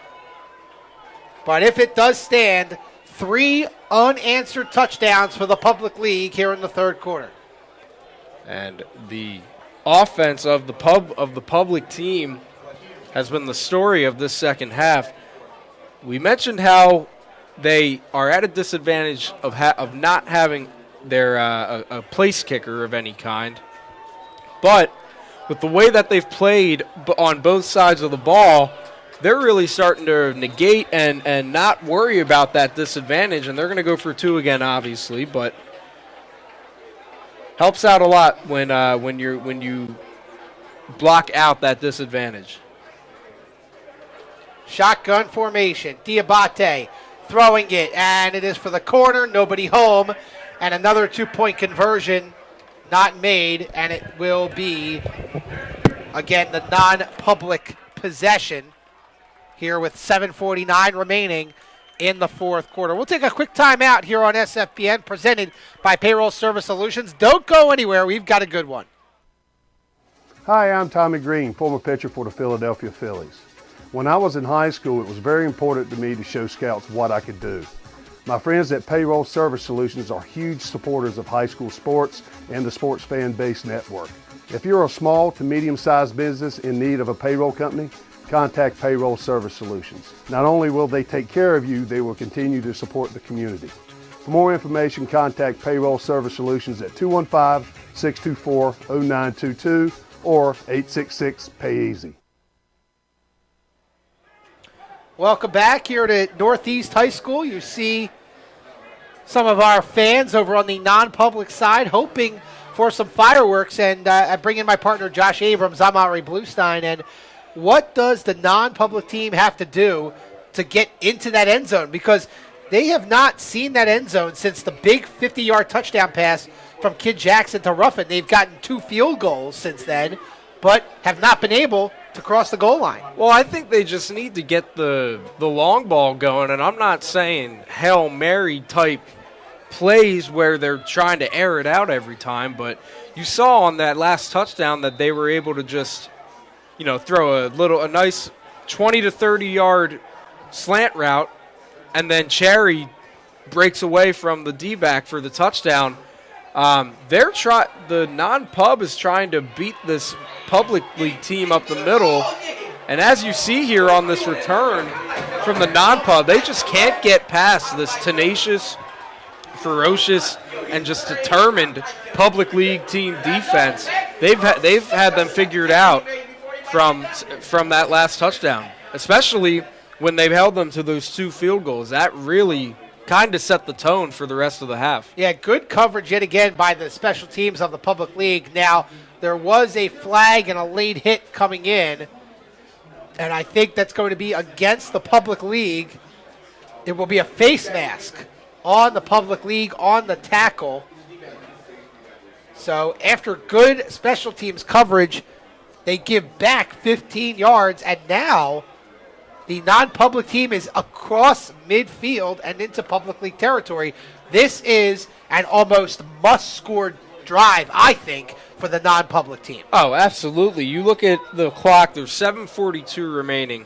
S1: But if it does stand, 3 unanswered touchdowns for the public league here in the third quarter.
S12: And the offense of the public team has been the story of this second half. We mentioned how they are at a disadvantage of not having their a place kicker of any kind. But with the way that they've played on both sides of the ball, they're really starting to negate and not worry about that disadvantage, and they're going to go for 2 again, obviously, but helps out a lot when you block out that disadvantage.
S1: Shotgun formation. Diabate throwing it, and it is for the corner. Nobody home, and another 2-point conversion not made, and it will be, again, the non-public possession here with 7:49 remaining in the fourth quarter. We'll take a quick timeout here on SFBN, presented by Payroll Service Solutions. Don't go anywhere. We've got a good one.
S5: Hi, I'm Tommy Green, former pitcher for the Philadelphia Phillies. When I was in high school, it was very important to me to show scouts what I could do. My friends at Payroll Service Solutions are huge supporters of high school sports and the Sports Fan Base Network. If you're a small to medium-sized business in need of a payroll company, contact Payroll Service Solutions. Not only will they take care of you, they will continue to support the community. For more information, contact Payroll Service Solutions at 215-624-0922 or 866-PAY-EASY.
S1: Welcome back here to Northeast High School. You see some of our fans over on the non-public side hoping for some fireworks, and I bring in my partner Josh Abrams. I'm Ari Bluestein, and what does the non-public team have to do to get into that end zone? Because they have not seen that end zone since the big 50-yard touchdown pass from Kid Jackson to Ruffin. They've gotten 2 field goals since then, but have not been able to cross the goal line.
S12: Well, I think they just need to get the long ball going, and I'm not saying Hail Mary type plays where they're trying to air it out every time, but you saw on that last touchdown that they were able to just, throw a nice 20 to 30 yard slant route, and then Cherry breaks away from the D-back for the touchdown. The non-pub is trying to beat this public league team up the middle, and as you see here on this return from the non-pub, they just can't get past this tenacious, ferocious, and just determined public league team defense. They've had them figured out from that last touchdown, especially when they've held them to those 2 field goals. That really kind of set the tone for the rest of the half.
S1: Yeah, good coverage yet again by the special teams of the public league. Now, there was a flag and a late hit coming in, and I think that's going to be against the public league. It will be a face mask on the public league on the tackle. So after good special teams coverage, they give back 15 yards, and now the non-public team is across midfield and into public league territory. This is an almost must-score drive, I think, for the non-public team.
S12: Oh, absolutely. You look at the clock, there's 7:42 remaining.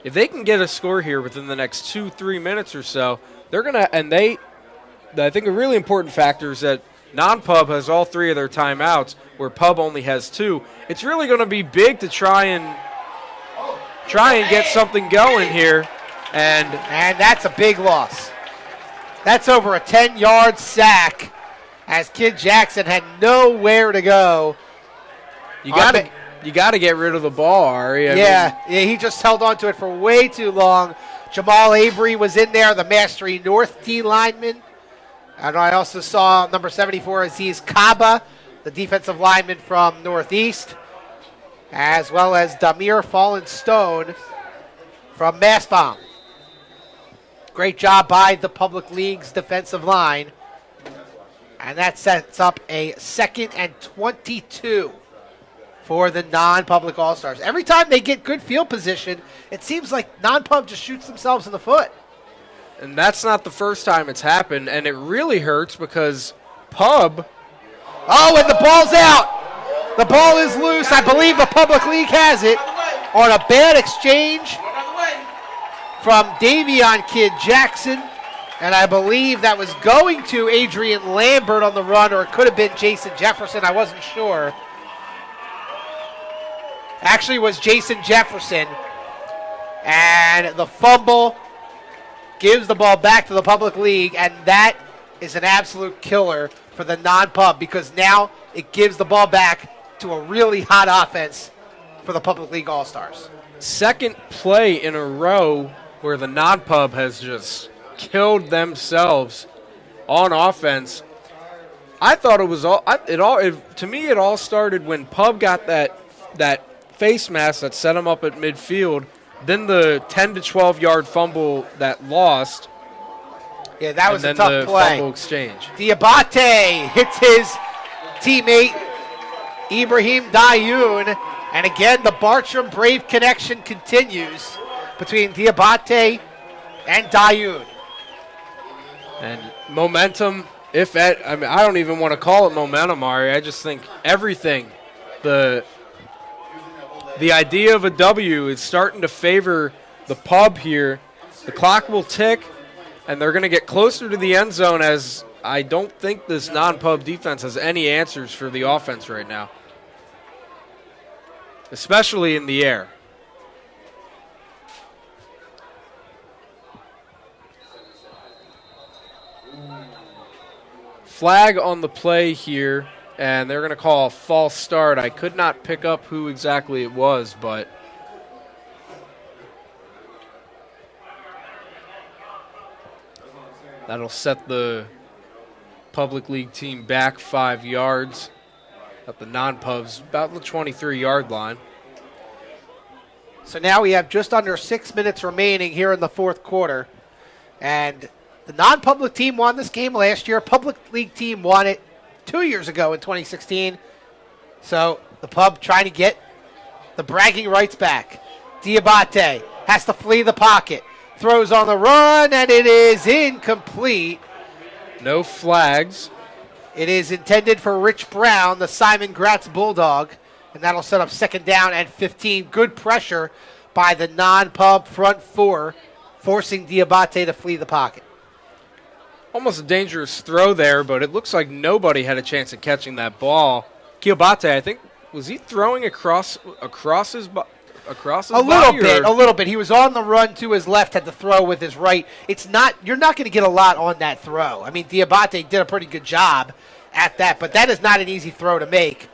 S12: If they can get a score here within the next 2-3 minutes or so, they're going to, and I think a really important factor is that non-pub has all 3 of their timeouts, where pub only has 2. It's really going to be big to try and get something going here, and
S1: that's a big loss. That's over a 10-yard sack, as Kid Jackson had nowhere to go.
S12: You got to get rid of the ball, Ari.
S1: Yeah, he just held on to it for way too long. Jamal Avery was in there, the Mastery North D lineman. And I also saw number 74, Aziz Kaba, the defensive lineman from Northeast, as well as Damir Fallen Stone from Mastbaum. Great job by the public league's defensive line. And that sets up a 2nd and 22 for the non-public All-Stars. Every time they get good field position, it seems like non-pub just shoots themselves in the foot.
S12: And that's not the first time it's happened, and it really hurts because Pub.
S1: Oh, and the ball's out. The ball is loose. I believe the Public League has it on a bad exchange from Davion Kid Jackson. And I believe that was going to Adrian Lambert on the run, or it could have been Jason Jefferson. I wasn't sure. Actually, it was Jason Jefferson. And the fumble gives the ball back to the Public League, and that is an absolute killer for the non-pub because now it gives the ball back to a really hot offense for the Public League All-Stars.
S12: Second play in a row where the non-pub has just killed themselves on offense. I thought it was to me it all started when Pub got that face mask that set him up at midfield, then the 10 to 12 yard fumble that lost.
S1: Yeah, that was a
S12: then
S1: tough
S12: the
S1: play.
S12: Fumble exchange.
S1: Diabate hits his teammate Ibrahim Dayoun, and again the Bartram Brave connection continues between Diabate and Dayoun.
S12: And momentum, I don't even want to call it momentum, Ari. I just think everything, the idea of a W is starting to favor the Pub here. The clock will tick, and they're going to get closer to the end zone as I don't think this non-Pub defense has any answers for the offense right now, especially in the air. Flag on the play here, and they're going to call a false start. I could not pick up who exactly it was, but that'll set the Public League team back 5 yards at the non-pubs, about the 23-yard line.
S1: So now we have just under 6 minutes remaining here in the fourth quarter, and the non-public team won this game last year. Public League team won it 2 years ago in 2016. So the Pub trying to get the bragging rights back. Diabate has to flee the pocket. Throws on the run, and it is incomplete.
S12: No flags.
S1: It is intended for Rich Brown, the Simon Gratz Bulldog, and that'll set up second down and 15. Good pressure by the non-Pub front four, forcing Diabate to flee the pocket.
S12: Almost a dangerous throw there, but it looks like nobody had a chance at catching that ball. Diabate, I think, was he throwing across his body? A
S1: little bit. He was on the run to his left, had to throw with his right. You're not going to get a lot on that throw. I mean, Diabate did a pretty good job at that, but that is not an easy throw to make.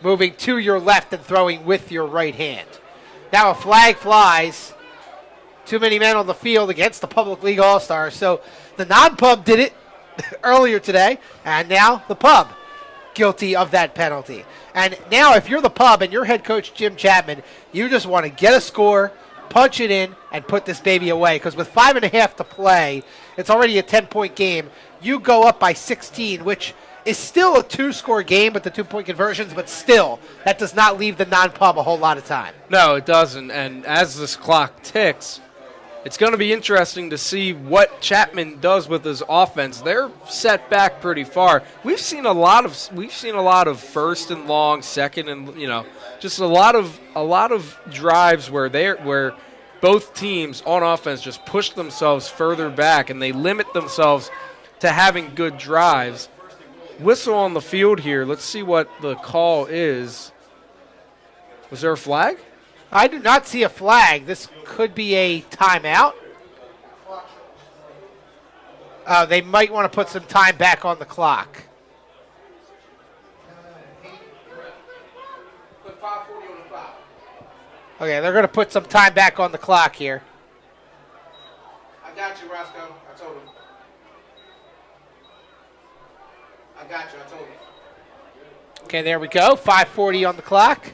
S1: Moving to your left and throwing with your right hand. Now a flag flies. Too many men on the field against the Public League All-Stars. So the non-Pub did it earlier today, and now the Pub guilty of that penalty. And now if you're the Pub and you're head coach Jim Chapman, you just want to get a score, punch it in, and put this baby away. Because with 5.5 to play, it's already a 10-point game. You go up by 16, which is still a 2-score game with the 2-point conversions, but still, that does not leave the non-Pub a whole lot of time.
S12: No, it doesn't. And as this clock ticks, it's going to be interesting to see what Chapman does with his offense. They're set back pretty far. We've seen a lot of first and long, second and just a lot of drives where both teams on offense just push themselves further back and they limit themselves to having good drives. Whistle on the field here. Let's see what the call is. Was there a flag?
S1: I do not see a flag. This could be a timeout. They might want to put some time back on the clock. Okay, they're going to put some time back on the clock here.
S9: I got you, Roscoe. I told him. I got you. I told him.
S1: Okay, there we go. 5:40 on the clock.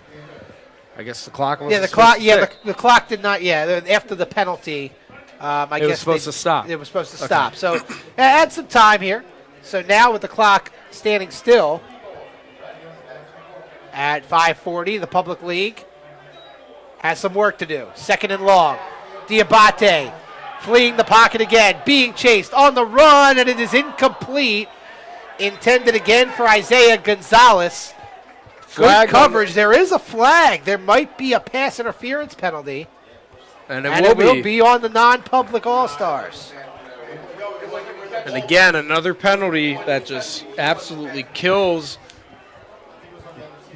S12: I guess the clock was
S1: the clock. Yeah, the clock did not. Yeah, after the penalty, I guess
S12: it was supposed to stop.
S1: It was supposed to stop. So add some time here. So now with the clock standing still at 5:40, the Public League has some work to do. Second and long. Diabate fleeing the pocket again, being chased on the run, and it is incomplete. Intended again for Isaiah Gonzalez. Good coverage. There is a flag. There might be a pass interference penalty.
S12: And
S1: it will be on the non-public All-Stars.
S12: And again, another penalty that just absolutely kills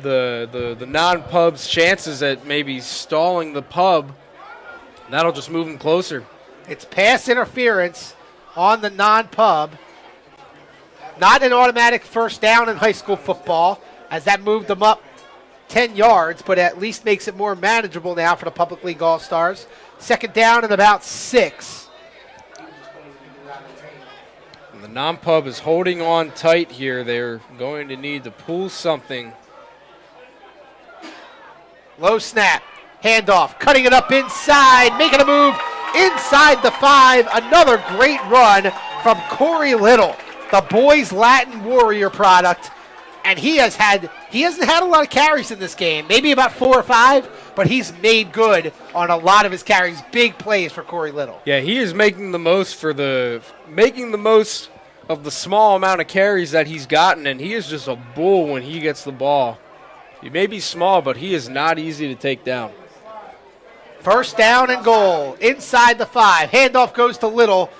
S12: the non-pub's chances at maybe stalling the pub. That'll just move them closer.
S1: It's pass interference on the non-pub. Not an automatic first down in high school football, as that moved them up 10 yards, but at least makes it more manageable now for the Public League All-Stars. Second down and about 6.
S12: And the non-pub is holding on tight here. They're going to need to pull something.
S1: Low snap, handoff, cutting it up inside, making a move inside the 5. Another great run from Corey Little, the boys' Latin Warrior product. And he hasn't had a lot of carries in this game, maybe about 4 or 5, but he's made good on a lot of his carries. Big plays for Corey Little.
S12: Yeah, he is making the most of the small amount of carries that he's gotten, and he is just a bull when he gets the ball. He may be small, but he is not easy to take down.
S1: First down and goal inside the 5. Handoff goes to Little,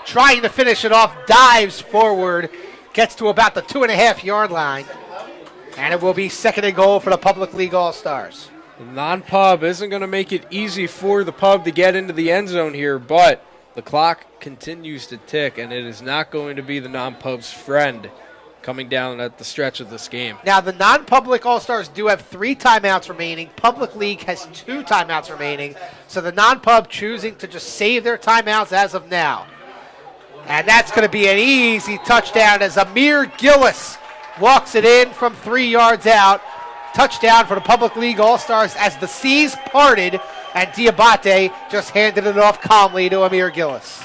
S1: trying to finish it off, dives forward, gets to about the 2.5-yard line, and it will be second and goal for the Public League All-Stars.
S12: The non-pub isn't going to make it easy for the pub to get into the end zone here, but the clock continues to tick, and it is not going to be the non-pub's friend coming down at the stretch of this game.
S1: Now, the non-public All-Stars do have 3 timeouts remaining. Public League has 2 timeouts remaining, so the non-pub choosing to just save their timeouts as of now. And that's going to be an easy touchdown as Amir Gillis walks it in from 3 yards out. Touchdown for the Public League All-Stars as the seas parted, and Diabate just handed it off calmly to Amir Gillis.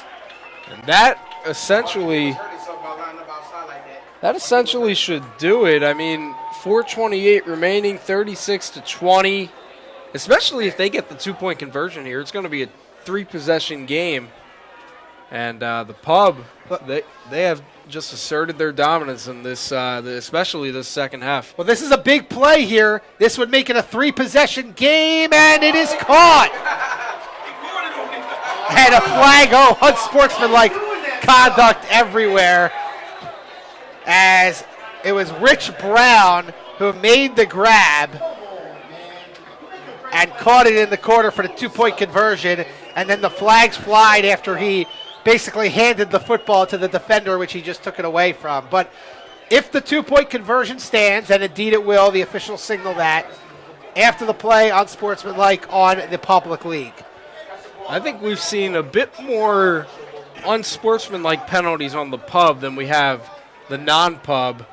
S12: And that essentially should do it. I mean, 4:28 remaining, 36-20. Especially if they get the 2-point conversion here, it's going to be a 3-possession game. And the pub, they have just asserted their dominance in this, especially this second half.
S1: Well, this is a big play here. This would make it a 3-possession game, and it is caught. And a flag, unsportsmanlike conduct everywhere. As it was Rich Brown who made the grab and caught it in the corner for the 2-point conversion, and then the flags flied after he basically handed the football to the defender, which he just took it away from. But if the 2-point conversion stands, and indeed it will, the officials signal that after the play unsportsmanlike on the Public League.
S12: I think we've seen a bit more unsportsmanlike penalties on the pub than we have the non-pub.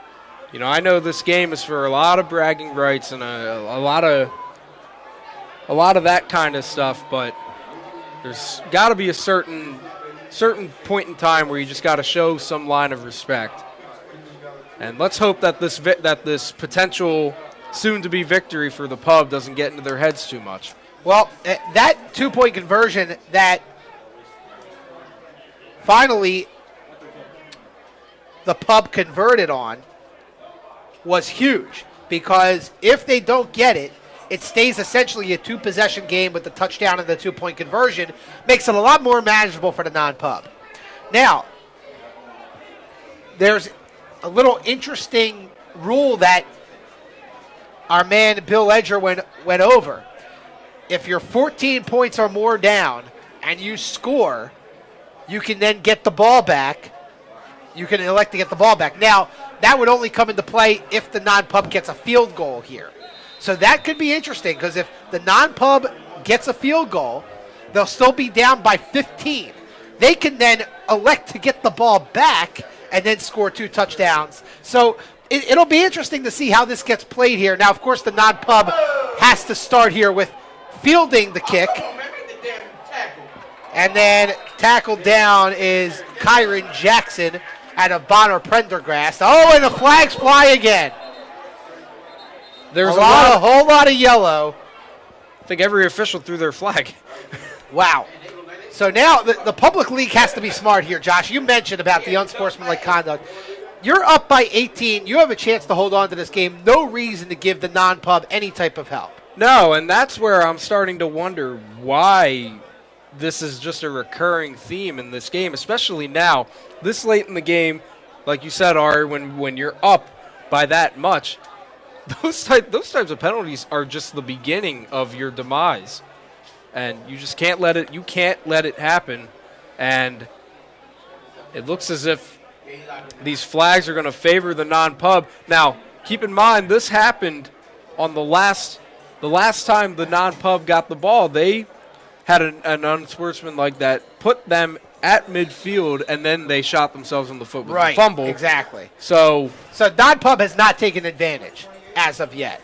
S12: You know, I know this game is for a lot of bragging rights and a lot of that kind of stuff, but there's got to be a certain point in time where you just got to show some line of respect. And let's hope that this potential soon-to-be victory for the pub doesn't get into their heads too much.
S1: Well, that 2-point conversion that finally the pub converted on was huge, because if they don't get it, it stays essentially a 2-possession game with the touchdown and the 2-point conversion. Makes it a lot more manageable for the non-pub. Now, there's a little interesting rule that our man Bill Ledger went over. If you're 14 points or more down and you score, you can then get the ball back. You can elect to get the ball back. Now, that would only come into play if the non-pub gets a field goal here. So that could be interesting, because if the non-pub gets a field goal, they'll still be down by 15. They can then elect to get the ball back and then score 2 touchdowns. So it'll be interesting to see how this gets played here. Now, of course, the non-pub has to start here with fielding the kick. And then tackled down is Kyron Jackson out of Bonner Prendergast. Oh, and the flags fly again.
S12: There's
S1: a whole lot of yellow.
S12: I think every official threw their flag.
S1: Wow. So now the public league has to be smart here, Josh. You mentioned about the unsportsmanlike conduct. You're up by 18. You have a chance to hold on to this game. No reason to give the non-pub any type of help.
S12: No, and that's where I'm starting to wonder why this is just a recurring theme in this game, especially now, this late in the game. Like you said, Ari, when you're up by that much, those types of penalties are just the beginning of your demise. And you just can't let it happen. And it looks as if these flags are going to favor the non-pub. Now, keep in mind, this happened on the last time the non-pub got the ball. They had an unsportsmanlike that put them at midfield, and then they shot themselves in the foot with a fumble.
S1: Exactly.
S12: So
S1: non-pub has not taken advantage as of yet.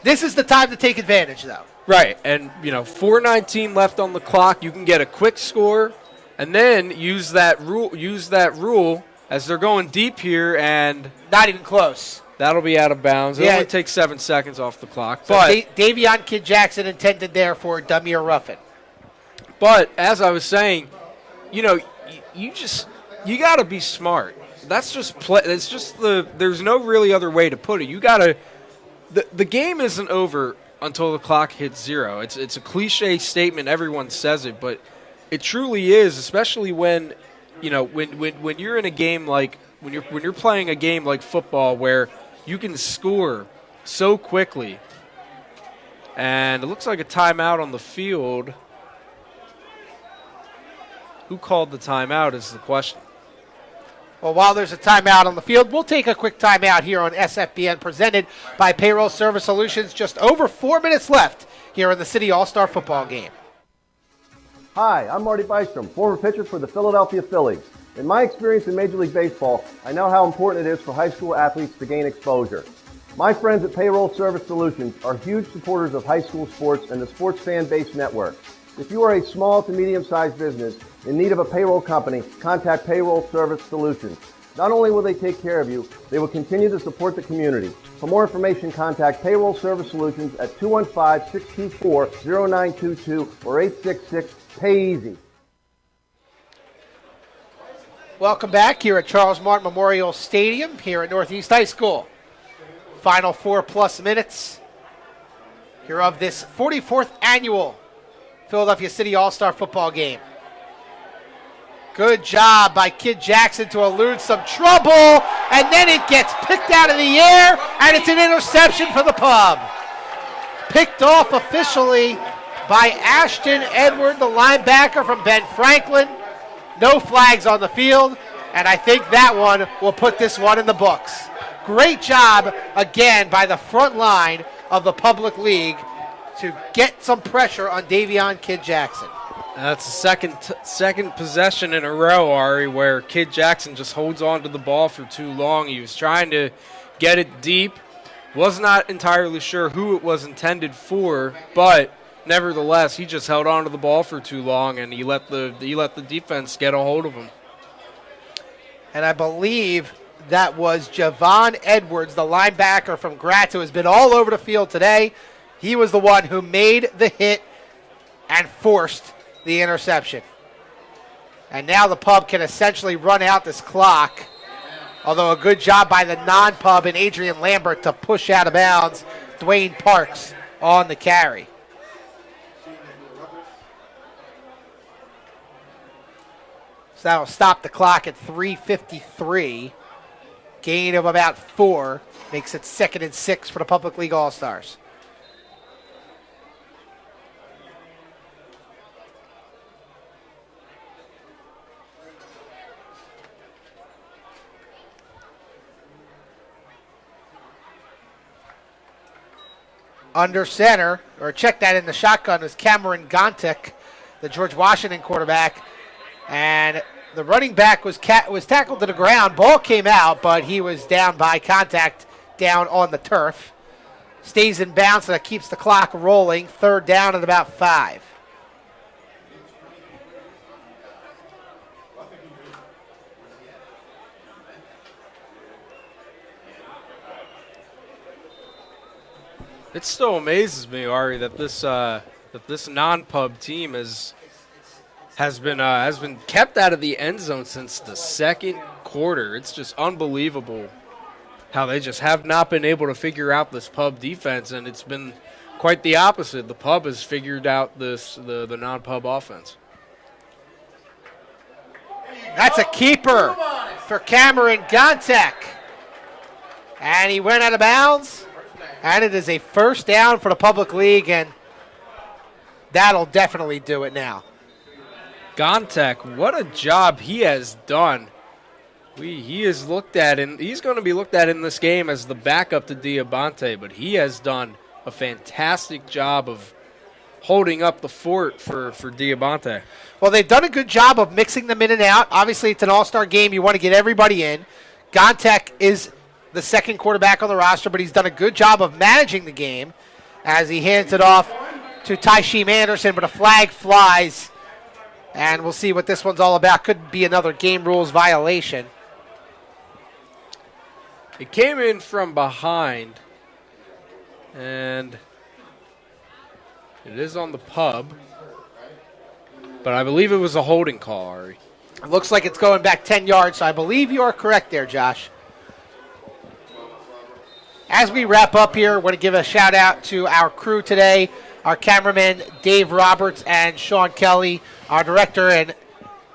S1: This is the time to take advantage, though.
S12: Right, and 4:19 left on the clock. You can get a quick score, and then use that rule as they're going deep here, and
S1: not even close.
S12: That'll be out of bounds. It only takes 7 seconds off the clock.
S1: So but Davion Kid Jackson intended there for Damir Ruffin.
S12: But as I was saying, you got to be smart. That's just play. It's just there's no really other way to put it. You got to. The game isn't over until the clock hits 0. It's a cliche statement. Everyone says it, but it truly is, especially when when you're in a game like when you're playing a game like football where you can score so quickly. And it looks like a timeout on the field. Who called the timeout is the question.
S1: Well, while there's a timeout on the field, we'll take a quick timeout here on SFBN presented by Payroll Service Solutions. Just over 4 minutes left here in the City All-Star football game.
S11: Hi, I'm Marty Bystrom, former pitcher for the Philadelphia Phillies. In my experience in Major League Baseball, I know how important it is for high school athletes to gain exposure. My friends at Payroll Service Solutions are huge supporters of high school sports and the Sports Fan Base Network. If you are a small to medium-sized business in need of a payroll company, contact Payroll Service Solutions. Not only will they take care of you, they will continue to support the community. For more information, contact Payroll Service Solutions at 215-624-0922 or 866-PAY-EASY.
S1: Welcome back here at Charles Martin Memorial Stadium here at Northeast High School. Final 4+ minutes here of this 44th annual Philadelphia City All-Star football game. Good job by Kid Jackson to elude some trouble, and then it gets picked out of the air, and it's an interception for the Pub. Picked off officially by Ashton Edward, the linebacker from Ben Franklin. No flags on the field, and I think that one will put this one in the books. Great job, again, by the front line of the Public League to get some pressure on Davion Kid Jackson.
S12: That's the second possession in a row, Ari, where Kid Jackson just holds on to the ball for too long. He was trying to get it deep. Was not entirely sure who it was intended for, but nevertheless, he just held on to the ball for too long, and he let the defense get a hold of him.
S1: And I believe that was Javon Edwards, the linebacker from Gratz, who has been all over the field today. He was the one who made the hit and forced the interception. And now the Pub can essentially run out this clock. Although a good job by the non-Pub and Adrian Lambert to push out of bounds Dwayne Parks on the carry. So that will stop the clock at 3:53. Gain of about 4 makes it 2nd and 6 for the Public League All-Stars. Under center, or check that in the shotgun, is Cameron Gontek, the George Washington quarterback. And the running back was tackled to the ground. Ball came out, but he was down by contact down on the turf. Stays in bounds, so that keeps the clock rolling. 3rd down at about 5.
S12: It still amazes me, Ari, that this non-Pub team has has been kept out of the end zone since the second quarter. It's just unbelievable how they just have not been able to figure out this Pub defense, and it's been quite the opposite. The Pub has figured out the non-Pub offense.
S1: That's a keeper for Cameron Gontek. And he went out of bounds. And it is a first down for the Public League, and that'll definitely do it now.
S12: Gontek, what a job he has done. He is looked at, and he's going to be looked at in this game as the backup to Diabate, but he has done a fantastic job of holding up the fort for Diabate.
S1: Well, they've done a good job of mixing them in and out. Obviously, it's an all-star game. You want to get everybody in. Gontek is the second quarterback on the roster, but he's done a good job of managing the game as he hands it off to Tysheem Anderson, but a flag flies, and we'll see what this one's all about. Could be another game rules violation.
S12: It came in from behind, and it is on the Pub, but I believe it was a holding call, Ari.
S1: It looks like it's going back 10 yards, so I believe you are correct there, Josh. As we wrap up here, I want to give a shout-out to our crew today, our cameraman Dave Roberts and Sean Kelly, our director and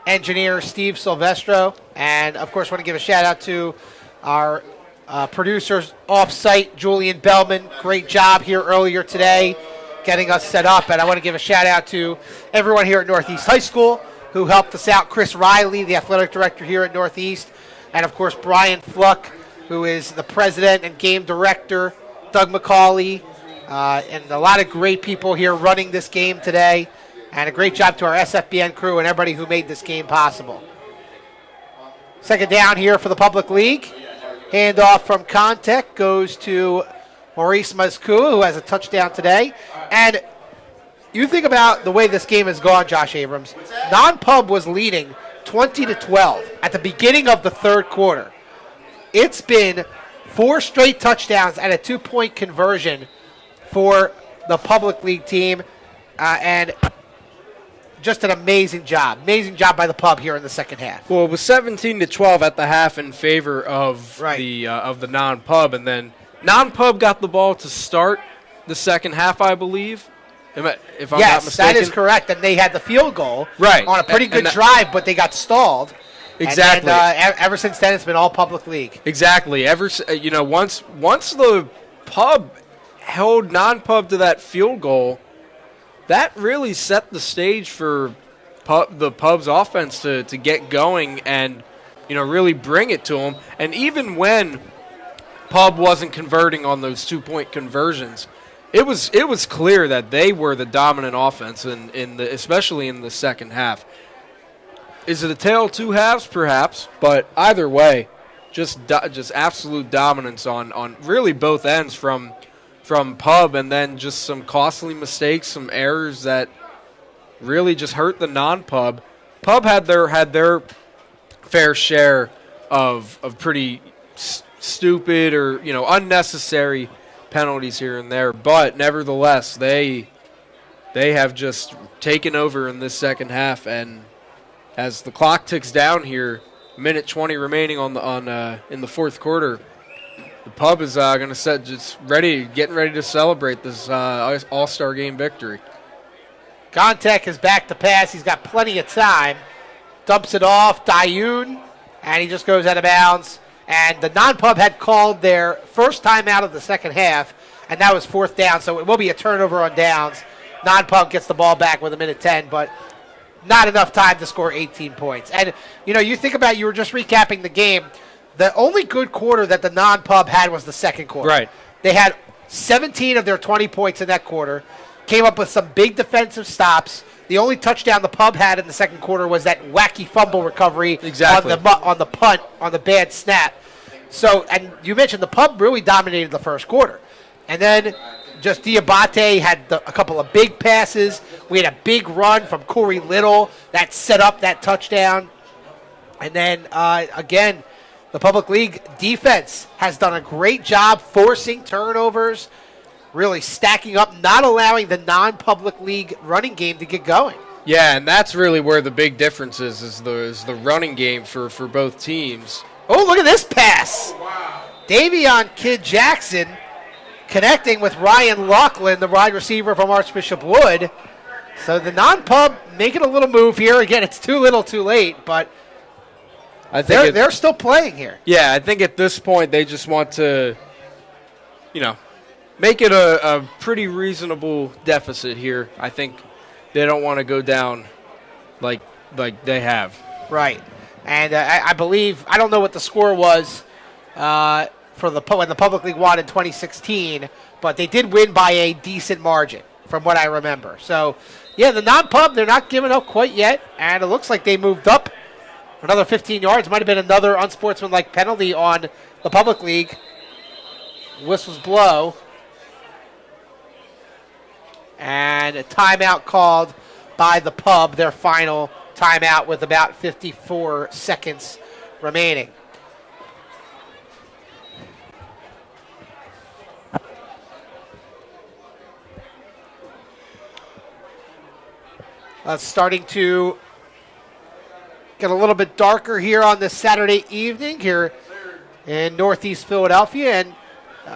S1: engineer Steve Silvestro, and, of course, want to give a shout-out to our producers off-site, Julian Bellman. Great job here earlier today getting us set up. And I want to give a shout-out to everyone here at Northeast High School who helped us out. Chris Riley, the athletic director here at Northeast. And, of course, Brian Fluck, who is the president and game director. Doug McCauley, and a lot of great people here running this game today. And a great job to our SFBN crew and everybody who made this game possible. Second down here for the Public League. Handoff from Contek goes to Maurice Mazkua, who has a touchdown today. And you think about the way this game has gone, Josh Abrams. Non-Pub was leading 20-12 at the beginning of the third quarter. It's been 4 straight touchdowns and a 2-point conversion for the Public League team. And just an amazing job. Amazing job by the Pub here in the second half.
S12: Well, it was 17-12 at the half in favor of the non-Pub, and then non-Pub got the ball to start the second half, I believe. If I'm not mistaken.
S1: Yes, that is correct. And they had the field goal on a pretty good drive, but they got stalled.
S12: Exactly.
S1: And ever since then, it's been all Public League.
S12: Exactly. Once the Pub held non-Pub to that field goal, that really set the stage for the Pub's offense to get going and, really bring it to them. And even when Pub wasn't converting on those 2-point conversions, it was clear that they were the dominant offense, especially in the second half. Is it a tale of two halves? Perhaps, but either way, just absolute dominance on really both ends from Pub, and then just some costly mistakes, some errors that really just hurt the non-Pub. Pub had their fair share of pretty stupid or unnecessary penalties here and there, but nevertheless they have just taken over in this second half. And as the clock ticks down here, minute 20 remaining in the fourth quarter, the Pub is going to getting ready to celebrate this All-Star Game victory.
S1: Gontek is back to pass. He's got plenty of time. Dumps it off. Dayun, and he just goes out of bounds. And the non-Pub had called their first time out of the second half, and that was 4th down. So it will be a turnover on downs. Non-Pub gets the ball back with a minute 10, but not enough time to score 18 points. And, you think about, you were just recapping the game. The only good quarter that the non-Pub had was the second quarter.
S12: Right.
S1: They had 17 of their 20 points in that quarter, came up with some big defensive stops. The only touchdown the Pub had in the second quarter was that wacky fumble recovery on the punt, on the bad snap. So, and you mentioned the Pub really dominated the first quarter. And then just Diabate had a couple of big passes. We had a big run from Corey Little that set up that touchdown. And then, again, the Public League defense has done a great job forcing turnovers, really stacking up, not allowing the non-Public League running game to get going.
S12: Yeah, and that's really where the big difference is the running game for both teams.
S1: Oh, look at this pass. Davion Kidd Jackson connecting with Ryan Laughlin, the wide receiver from Archbishop Wood. So the non-pub making a little move here. Again, it's too little too late, but
S12: I think
S1: they're still playing here.
S12: Yeah, I think at this point they just want to, make it a pretty reasonable deficit here. I think they don't want to go down like they have.
S1: Right. And I believe, I don't know what the score was for when the Public League won in 2016, but they did win by a decent margin from what I remember. So, yeah, the non-pub, they're not giving up quite yet, and it looks like they moved up another 15 yards. Might have been another unsportsmanlike penalty on the Public League. Whistles blow. And a timeout called by the pub, their final timeout with about 54 seconds remaining. It's starting to get a little bit darker here on this Saturday evening here in Northeast Philadelphia. And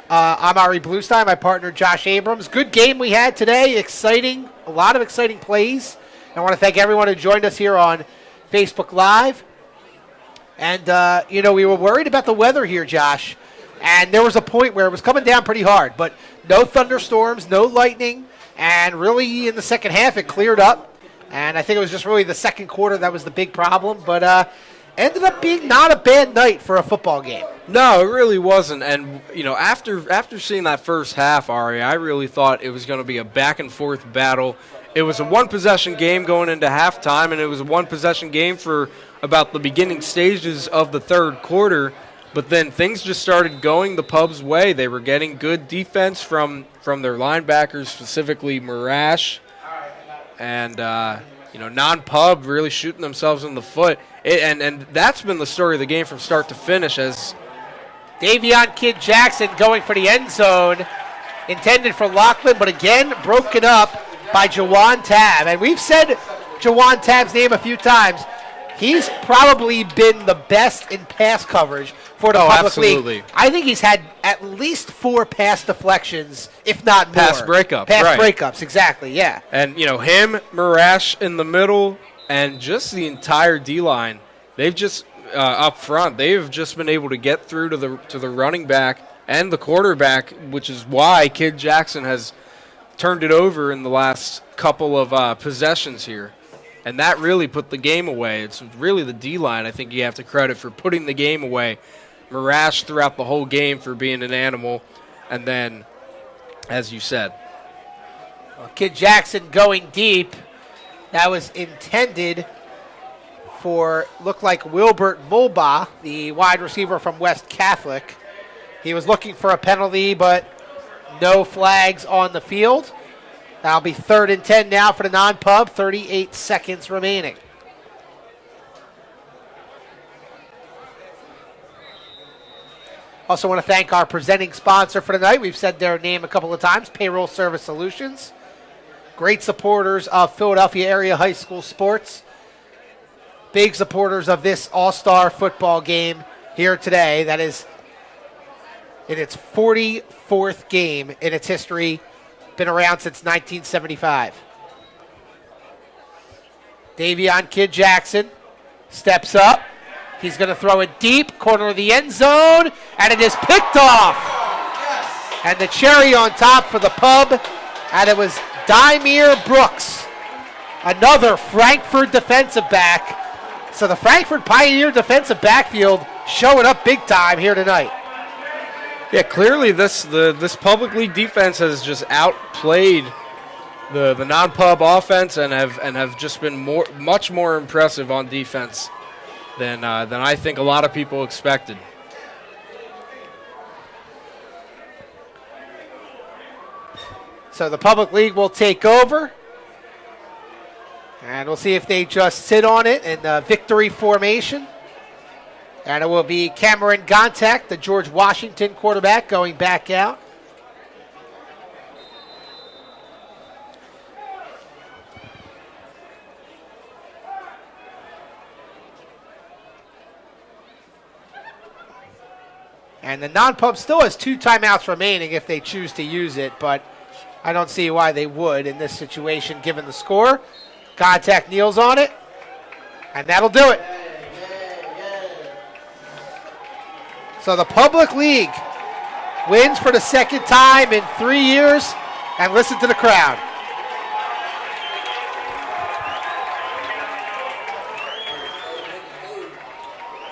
S1: I'm Ari Bluestein, my partner Josh Abrams. Good game we had today. Exciting. A lot of exciting plays. I want to thank everyone who joined us here on Facebook Live. And, we were worried about the weather here, Josh. And there was a point where it was coming down pretty hard. But no thunderstorms, no lightning. And really in the second half it cleared up. And I think it was just really the second quarter that was the big problem. But ended up being not a bad night for a football game.
S12: No, it really wasn't. And, after seeing that first half, Ari, I really thought it was going to be a back-and-forth battle. It was a one-possession game going into halftime, and it was a one-possession game for about the beginning stages of the third quarter. But then things just started going the Pub's way. They were getting good defense from their linebackers, specifically Marash. And, non-pub really shooting themselves in the foot. And that's been the story of the game from start to finish, as
S1: Davion Kidd Jackson going for the end zone, intended for Laughlin, but again broken up by Jawan Tab. And we've said Jawan Tab's name a few times. He's probably been the best in pass coverage for the Public
S12: absolutely.
S1: League. I think he's had at least 4 pass deflections, if not more.
S12: Pass breakups.
S1: Pass
S12: right.
S1: breakups, exactly, yeah.
S12: And, him, Marash in the middle, and just the entire D-line, they've just, up front, they've just been able to get through to the running back and the quarterback, which is why Kidd Jackson has turned it over in the last couple of possessions here. And that really put the game away. It's really the D-line I think you have to credit for putting the game away. Marash throughout the whole game for being an animal. And then, as you said,
S1: Kidd Jackson going deep. That was intended for, looked like Wilbert Mulba, the wide receiver from West Catholic. He was looking for a penalty, but no flags on the field. That'll be 3rd and 10 now for the non-pub, 38 seconds remaining. Also want to thank our presenting sponsor for tonight. We've said their name a couple of times, Payroll Service Solutions. Great supporters of Philadelphia area high school sports. Big supporters of this all-star football game here today. That is in its 44th game in its history. Been around since 1975. Davion Kidd Jackson steps up. He's going to throw it deep, corner of the end zone, and it is picked off. And the cherry on top for the pub, and it was Dymere Brooks, another Frankfurt defensive back. So the Frankfurt Pioneer defensive backfield showing up big time here tonight.
S12: Yeah, clearly this Public League defense has just outplayed the non-pub offense and have just been much more impressive on defense than I think a lot of people expected.
S1: So the Public League will take over, and we'll see if they just sit on it in victory formation. And it will be Cameron Gontak, the George Washington quarterback, going back out. And the non-pub still has 2 timeouts remaining if they choose to use it, but I don't see why they would in this situation given the score. Contact kneels on it, and that'll do it. So the Public League wins for the second time in 3 years, and listen to the crowd.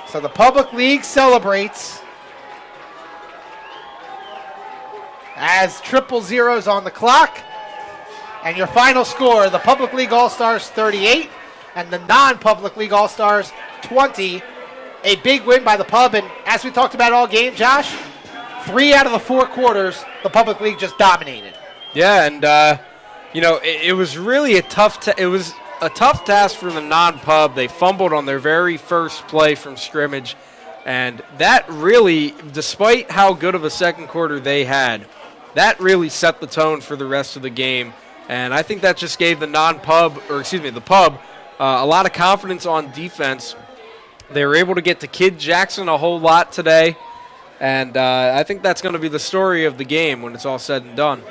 S1: So the Public League celebrates as 000 on the clock. And your final score, the Public League All-Stars 38 and the non-Public League All-Stars 20. A big win by the Pub, and as we talked about all game, Josh, 3 out of the 4 quarters, the Public League just dominated.
S12: Yeah, and it was really a tough task for the non-pub. They fumbled on their very first play from scrimmage, and that really, despite how good of a second quarter they had, that really set the tone for the rest of the game. And I think that just gave the the pub, a lot of confidence on defense. They were able to get to Kid Jackson a whole lot today, and I think that's going to be the story of the game when it's all said and done.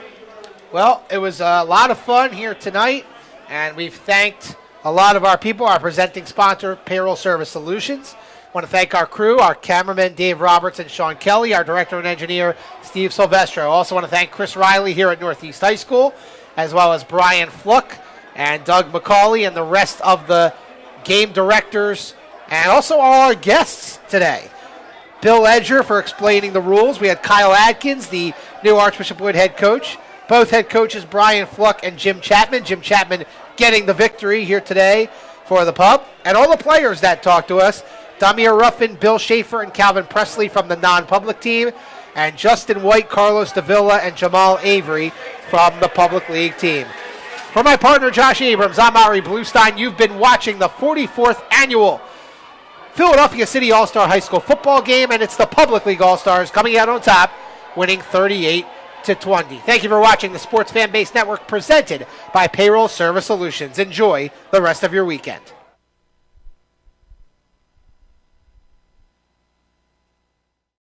S1: Well, it was a lot of fun here tonight, and we've thanked a lot of our people, our presenting sponsor, Payroll Service Solutions. I want to thank our crew, our cameraman, Dave Roberts and Sean Kelly, our director and engineer, Steve Silvestro. Also want to thank Chris Riley here at Northeast High School, as well as Brian Fluck and Doug McCauley and the rest of the game directors, and also all our guests today. Bill Edger for explaining the rules. We had Kyle Adkins, the new Archbishop Wood head coach. Both head coaches, Brian Fluck and Jim Chapman. Jim Chapman getting the victory here today for the Pub. And all the players that talked to us, Damir Ruffin, Bill Schaefer, and Calvin Presley from the non-public team, and Justin White, Carlos Davila, and Jamal Avery from the Public League team. For my partner, Josh Abrams, I'm Ari Bluestein. You've been watching the 44th annual Philadelphia City All-Star High School football game, and it's the Public League All-Stars coming out on top, winning 38-20. Thank you for watching the Sports Fan Base Network presented by Payroll Service Solutions. Enjoy the rest of your weekend.